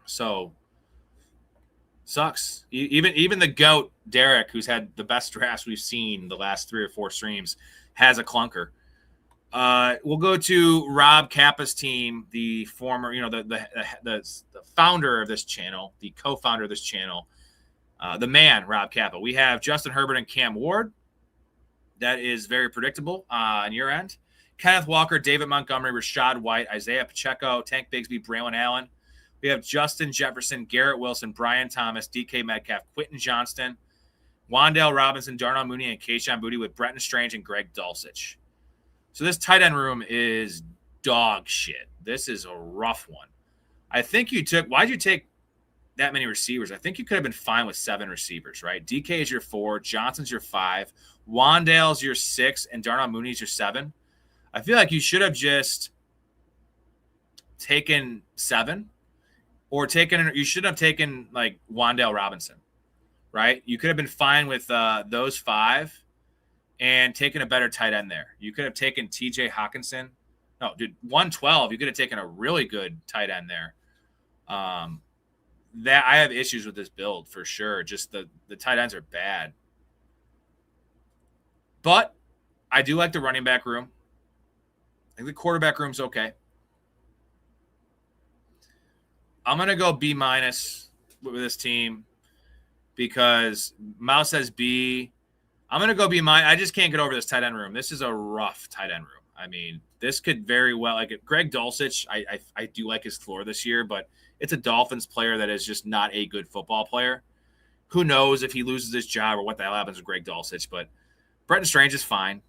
So sucks. Even the GOAT, Derek, who's had the best drafts we've seen the last 3 or 4 streams, has a clunker. We'll go to Rob Kappa's team, the former, the founder of this channel, the co-founder of this channel, the man, Rob Kappa. We have Justin Herbert and Cam Ward. That is very predictable on your end. Kenneth Walker, David Montgomery, Rashad White, Isaiah Pacheco, Tank Bigsby, Braylon Allen. We have Justin Jefferson, Garrett Wilson, Brian Thomas, DK Metcalf, Quentin Johnston, Wan'Dale Robinson, Darnell Mooney, and Kayshon Boutte with Brenton Strange and Greg Dulcich. So this tight end room is dog shit. This is a rough one. I think why'd you take that many receivers? I think you could have been fine with 7 receivers, right? DK is your 4, Johnson's your 5, Wan'Dale's your 6, and Darnell Mooney's your 7. I feel like you should have just taken 7 or you should have taken like Wan'Dale Robinson, right? You could have been fine with those 5. And taking a better tight end there. You could have taken TJ Hawkinson. No, dude, 112. You could have taken a really good tight end there. That I have issues with this build for sure. Just the tight ends are bad. But I do like the running back room. I think the quarterback room's okay. I'm going to go B- with this team because Mouse says B. I'm going to go B-. I just can't get over this tight end room. This is a rough tight end room. I mean, this could very well, like Greg Dulcich, I do like his floor this year, but it's a Dolphins player that is just not a good football player. Who knows if he loses his job or what the hell happens with Greg Dulcich, but Brenton Strange is fine.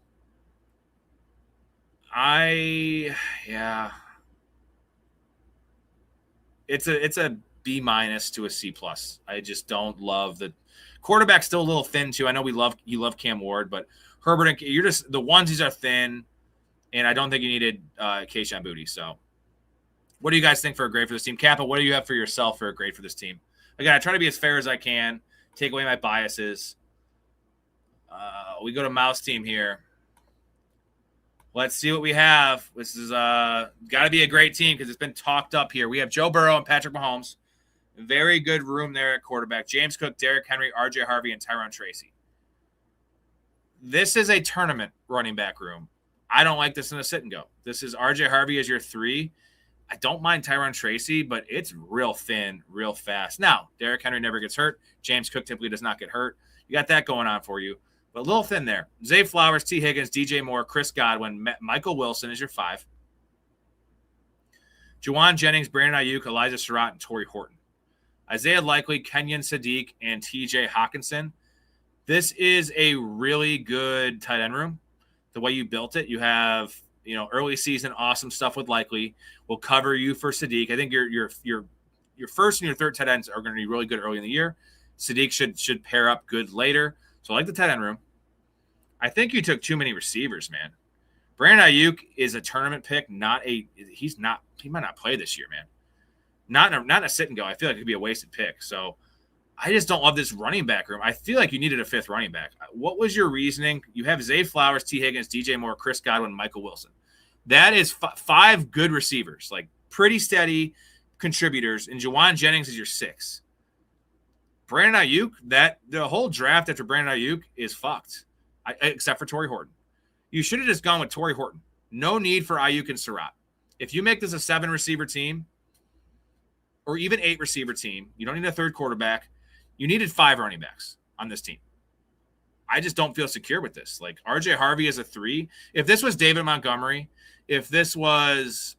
It's a B- to a C+. I just don't love the quarterback's still a little thin too. I know you love Cam Ward, but Herbert and you're just the onesies are thin, and I don't think you needed Kayshon Boutte. So, what do you guys think for a grade for this team? Kappa, what do you have for yourself for a grade for this team? Again, I try to be as fair as I can, take away my biases. We go to Mouse team here. Let's see what we have. This is got to be a great team because it's been talked up here. We have Joe Burrow and Patrick Mahomes. Very good room there at quarterback. James Cook, Derrick Henry, RJ Harvey, and Tyron Tracy. This is a tournament running back room. I don't like this in a sit and go. This is RJ Harvey as your 3. I don't mind Tyron Tracy, but it's real thin, real fast. Now, Derrick Henry never gets hurt. James Cook typically does not get hurt. You got that going on for you. But a little thin there. Zay Flowers, T. Higgins, DJ Moore, Chris Godwin, Michael Wilson is your 5. Juwan Jennings, Brandon Ayuk, Elijah Surratt, and Torrey Horton. Isaiah Likely, Kenyon Sadiq, and TJ Hawkinson. This is a really good tight end room. The way you built it, you have, early season awesome stuff with Likely. We'll cover you for Sadiq. I think your first and your third tight ends are going to be really good early in the year. Sadiq should pair up good later. So I like the tight end room. I think you took too many receivers, man. Brandon Ayuk is a tournament pick, he might not play this year, man. Not in a sit and go. I feel like it could be a wasted pick. So I just don't love this running back room. I feel like you needed a fifth running back. What was your reasoning? You have Zay Flowers, T. Higgins, DJ Moore, Chris Godwin, Michael Wilson. That is 5 good receivers, like pretty steady contributors, and Juwan Jennings is your 6. Brandon Ayuk, the whole draft after Brandon Ayuk is fucked, except for Torrey Horton. You should have just gone with Torrey Horton. No need for Ayuk and Surratt. If you make this a 7-receiver team or even 8-receiver team, you don't need a third quarterback. You needed 5 running backs on this team. I just don't feel secure with this. Like RJ Harvey is a 3. If this was David Montgomery, if this was,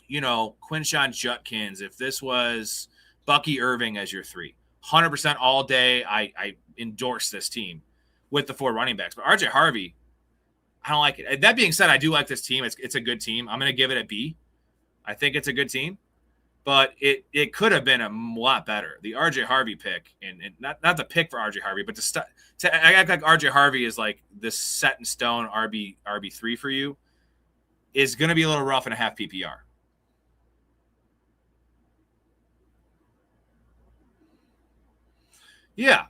Quinshon Judkins, if this was Bucky Irving as your 3, 100% all day, I endorse this team with the 4 running backs. But RJ Harvey, I don't like it. That being said, I do like this team. It's a good team. I'm going to give it a B. I think it's a good team. But it could have been a lot better. The RJ Harvey pick, and not the pick for RJ Harvey, but to act like RJ Harvey is like this set in stone RB3 for you is going to be a little rough in a half PPR. Yeah,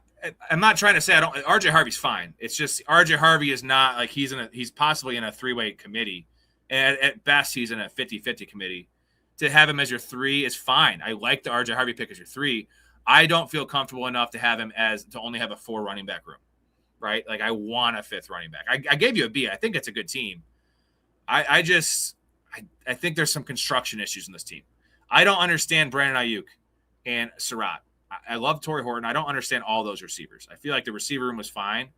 I'm not trying to say RJ Harvey's fine. It's just RJ Harvey is not like he's possibly in a 3-way committee, and at best he's in a 50-50 committee. To have him as your 3 is fine. I like the RJ Harvey pick as your 3. I don't feel comfortable enough to have him to only have a 4 running back room, right? Like I want a 5th running back. I gave you a B. I think it's a good team. I think there's some construction issues in this team. I don't understand Brandon Ayuk and Surratt. I love Torrey Horton. I don't understand all those receivers. I feel like the receiver room was fine,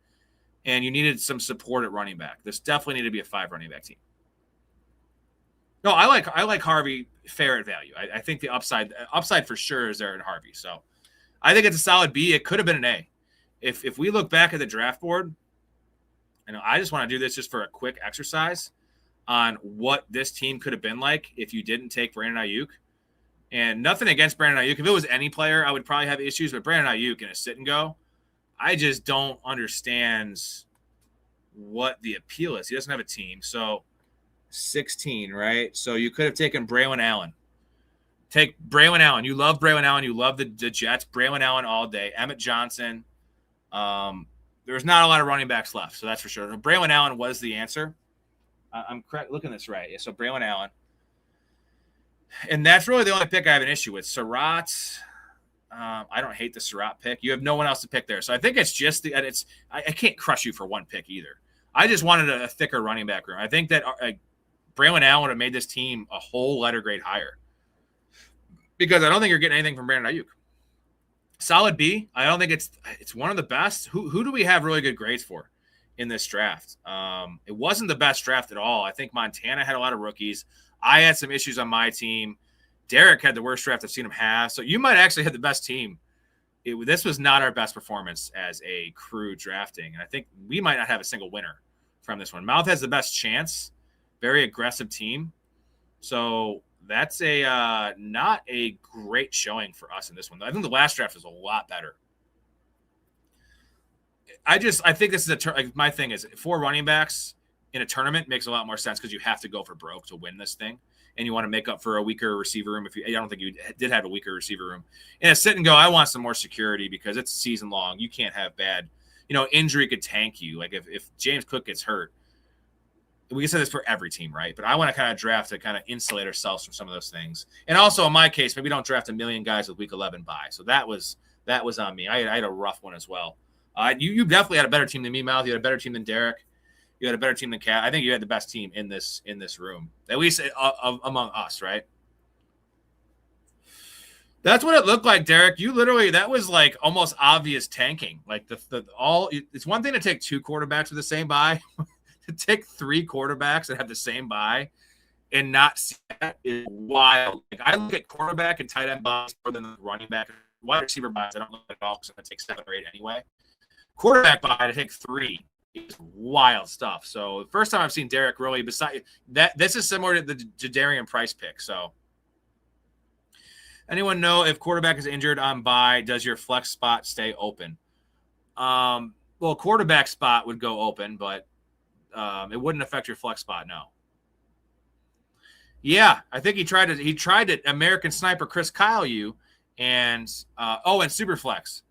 and you needed some support at running back. This definitely needed to be a 5 running back team. No, I like Harvey fair at value. I think the upside for sure is there in Harvey. So I think it's a solid B. It could have been an A. If we look back at the draft board, I just want to do this just for a quick exercise on what this team could have been like if you didn't take Brandon Ayuk. And nothing against Brandon Ayuk. If it was any player, I would probably have issues. But Brandon Ayuk in a sit and go, I just don't understand what the appeal is. He doesn't have a team. So 16, right? So you could have taken Braylon Allen. Take Braylon Allen. You love Braylon Allen. You love the Jets. Braylon Allen all day. Emmett Johnson. There's not a lot of running backs left, so that's for sure. Braylon Allen was the answer. I'm correct. Looking at this right. Yeah, so Braylon Allen. And that's really the only pick I have an issue with. Surratt. I don't hate the Surratt pick. You have no one else to pick there. So I think it's just I can't crush you for one pick either. I just wanted a thicker running back room. I think that Braylon Allen would have made this team a whole letter grade higher because I don't think you're getting anything from Brandon Ayuk. Solid B. I don't think it's one of the best. Who do we have really good grades for in this draft? It wasn't the best draft at all. I think Montana had a lot of rookies. I had some issues on my team. Derek had the worst draft I've seen him have. So you might actually have the best team. This was not our best performance as a crew drafting. And I think we might not have a single winner from this one. Mouth has the best chance. Very aggressive team. So that's not a great showing for us in this one. I think the last draft was a lot better. I think this is my thing is 4 running backs in a tournament makes a lot more sense because you have to go for broke to win this thing. And you want to make up for a weaker receiver room. I don't think you did have a weaker receiver room. In a sit and go, I want some more security because it's season long. You can't have bad, injury could tank you. Like if James Cook gets hurt, we can say this for every team, right? But I want to kind of draft to kind of insulate ourselves from some of those things. And also in my case, maybe don't draft a million guys with week 11 bye. So that was on me. I had a rough one as well. You definitely had a better team than me, Mouth. You had a better team than Derek. You had a better team than Cat. I think you had the best team in this room, at least among us, right? That's what it looked like, Derek. You literally, that was like almost obvious tanking. Like it's one thing to take 2 quarterbacks with the same bye. To take 3 quarterbacks that have the same bye and not see that is wild. Like I look at quarterback and tight end buys more than the running back. Wide receiver buys, I don't look at all because I'm going to take 7 or 8 anyway. Quarterback buy to take 3 is wild stuff. So the first time I've seen Derek really, beside that, this is similar to the Jadarian Price pick. So anyone know if quarterback is injured on bye, does your flex spot stay open? Well, quarterback spot would go open, but it wouldn't affect your flex spot. No. Yeah. I think he tried to American Sniper Chris Kyle you And and Superflex.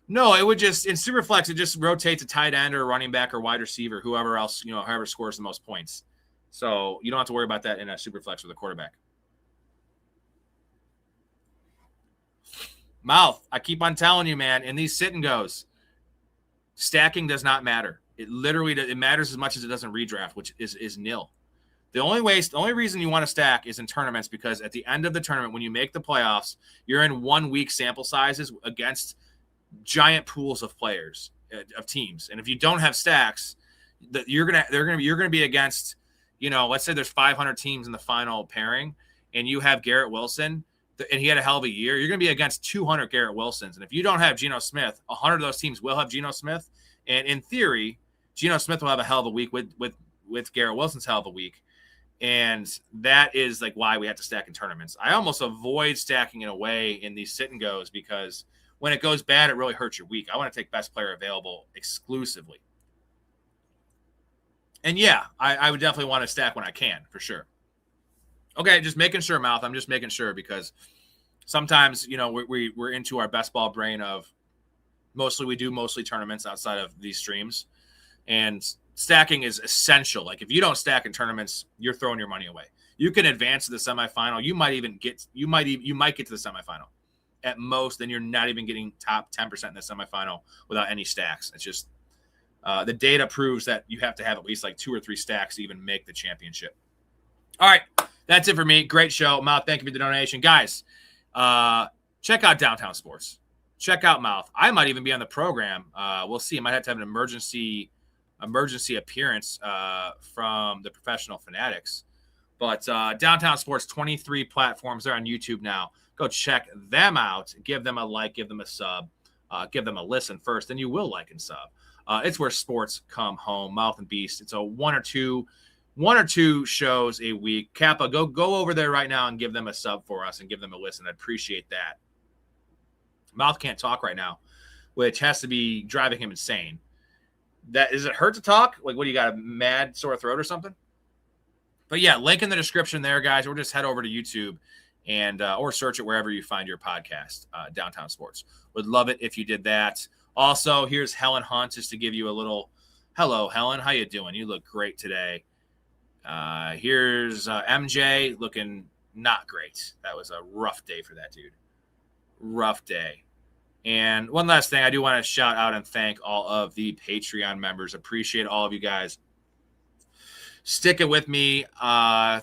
No, it would just in Superflex it just rotates a tight end or a running back or wide receiver, whoever else, whoever scores the most points. So you don't have to worry about that in a Superflex with a quarterback. Mouth, I keep on telling you, man, in these sit and goes, stacking does not matter. It literally it matters as much as it doesn't redraft, which is nil. The only reason you want to stack is in tournaments, because at the end of the tournament, when you make the playoffs, you're in 1 week sample sizes against giant pools of players, of teams. And if you don't have stacks, you're gonna be against, let's say there's 500 teams in the final pairing, and you have Garrett Wilson, and he had a hell of a year. You're gonna be against 200 Garrett Wilsons, and if you don't have Geno Smith, 100 of those teams will have Geno Smith, and in theory, Geno Smith will have a hell of a week with Garrett Wilson's hell of a week. And that is like why we have to stack in tournaments. I almost avoid stacking in a way in these sit and goes, because when it goes bad, it really hurts your week. I want to take best player available exclusively. And yeah, I would definitely want to stack when I can, for sure. Okay, just making sure, Mouth. I'm just making sure, because sometimes, we're into our best ball brain of mostly tournaments outside of these streams. And stacking is essential. Like if you don't stack in tournaments, you're throwing your money away. You can advance to the semifinal. You might get to the semifinal at most. Then you're not even getting top 10% in the semifinal without any stacks. It's just the data proves that you have to have at least like 2 or 3 stacks to even make the championship. All right, that's it for me. Great show, Mouth. Thank you for the donation, guys. Check out Downtown Sports. Check out Mouth. I might even be on the program. We'll see. I might have to have an emergency appearance from the Professional Fanatics. But Downtown Sports, 23 platforms. They're on YouTube now. Go check them out. Give them a like. Give them a sub. Give them a listen first. Then you will like and sub. It's where sports come home. Mouth and Beast. It's a one or two shows a week. Kappa, go over there right now and give them a sub for us and give them a listen. I'd appreciate that. Mouth can't talk right now, which has to be driving him insane. Does it hurt to talk? Like, what do you got, a mad sore throat or something? But yeah, link in the description there, guys, or just head over to YouTube and or search it wherever you find your podcast, Downtown Sports. Would love it if you did that. Also, here's Helen Hunt, just to give you a little hello, Helen. How you doing? You look great today. Here's MJ looking not great. That was a rough day for that dude. Rough day. And one last thing, I do want to shout out and thank all of the Patreon members. Appreciate all of you guys sticking with me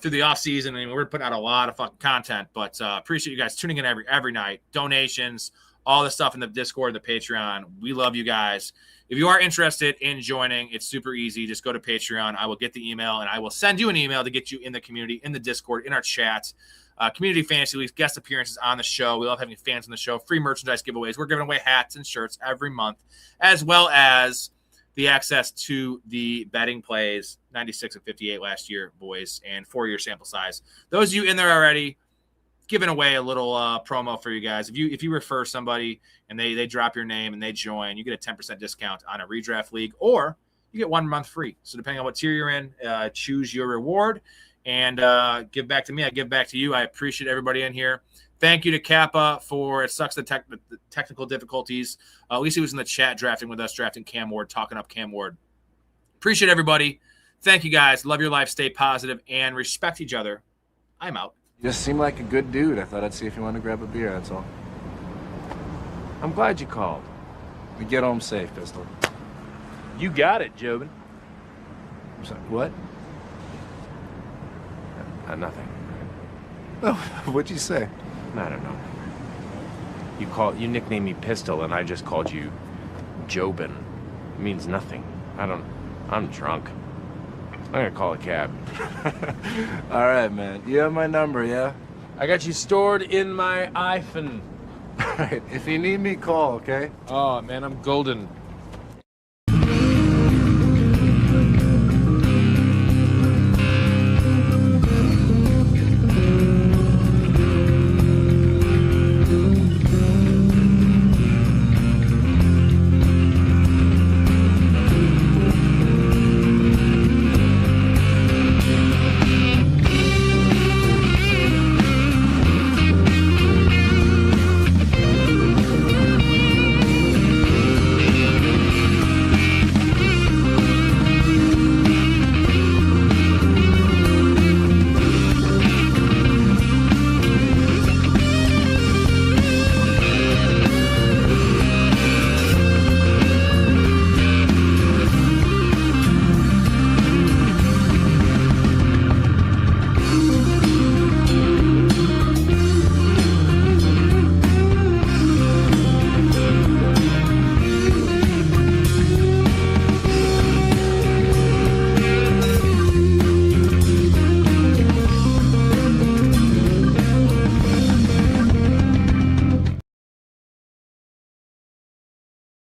through the off season. I mean, we're putting out a lot of fucking content, but appreciate you guys tuning in every night. Donations, all the stuff in the Discord, the Patreon. We love you guys. If you are interested in joining, it's super easy. Just go to Patreon. I will get the email, and I will send you an email to get you in the community, in the Discord, in our chat. Community Fantasy Leagues, guest appearances on the show. We love having fans on the show. Free merchandise giveaways. We're giving away hats and shirts every month, as well as the access to the betting plays, 96 and 58 last year, boys, and 4-year sample size. Those of you in there already, giving away a little promo for you guys. If you refer somebody and they drop your name and they join, you get a 10% discount on a redraft league, or you get 1 month free. So depending on what tier you're in, choose your reward. And give back to me. I give back to you. I appreciate everybody in here. Thank you to Kappa for it sucks the technical difficulties. At least he was in the chat drafting with us, drafting Cam Ward, talking up Cam Ward. Appreciate everybody. Thank you guys. Love your life. Stay positive and respect each other. I'm out. You just seem like a good dude. I thought I'd see if you wanted to grab a beer, that's all. I'm glad you called. We get home safe, Pistol. You got it, Jobin. I'm sorry, what? Nothing. Oh, what'd you say? I don't know. You nicknamed me Pistol, and I just called you Jobin. It means nothing. I'm drunk. I'm gonna call a cab. All right, man. You have my number, yeah? I got you stored in my iPhone. All right. If you need me, call, okay? Oh, man, I'm golden.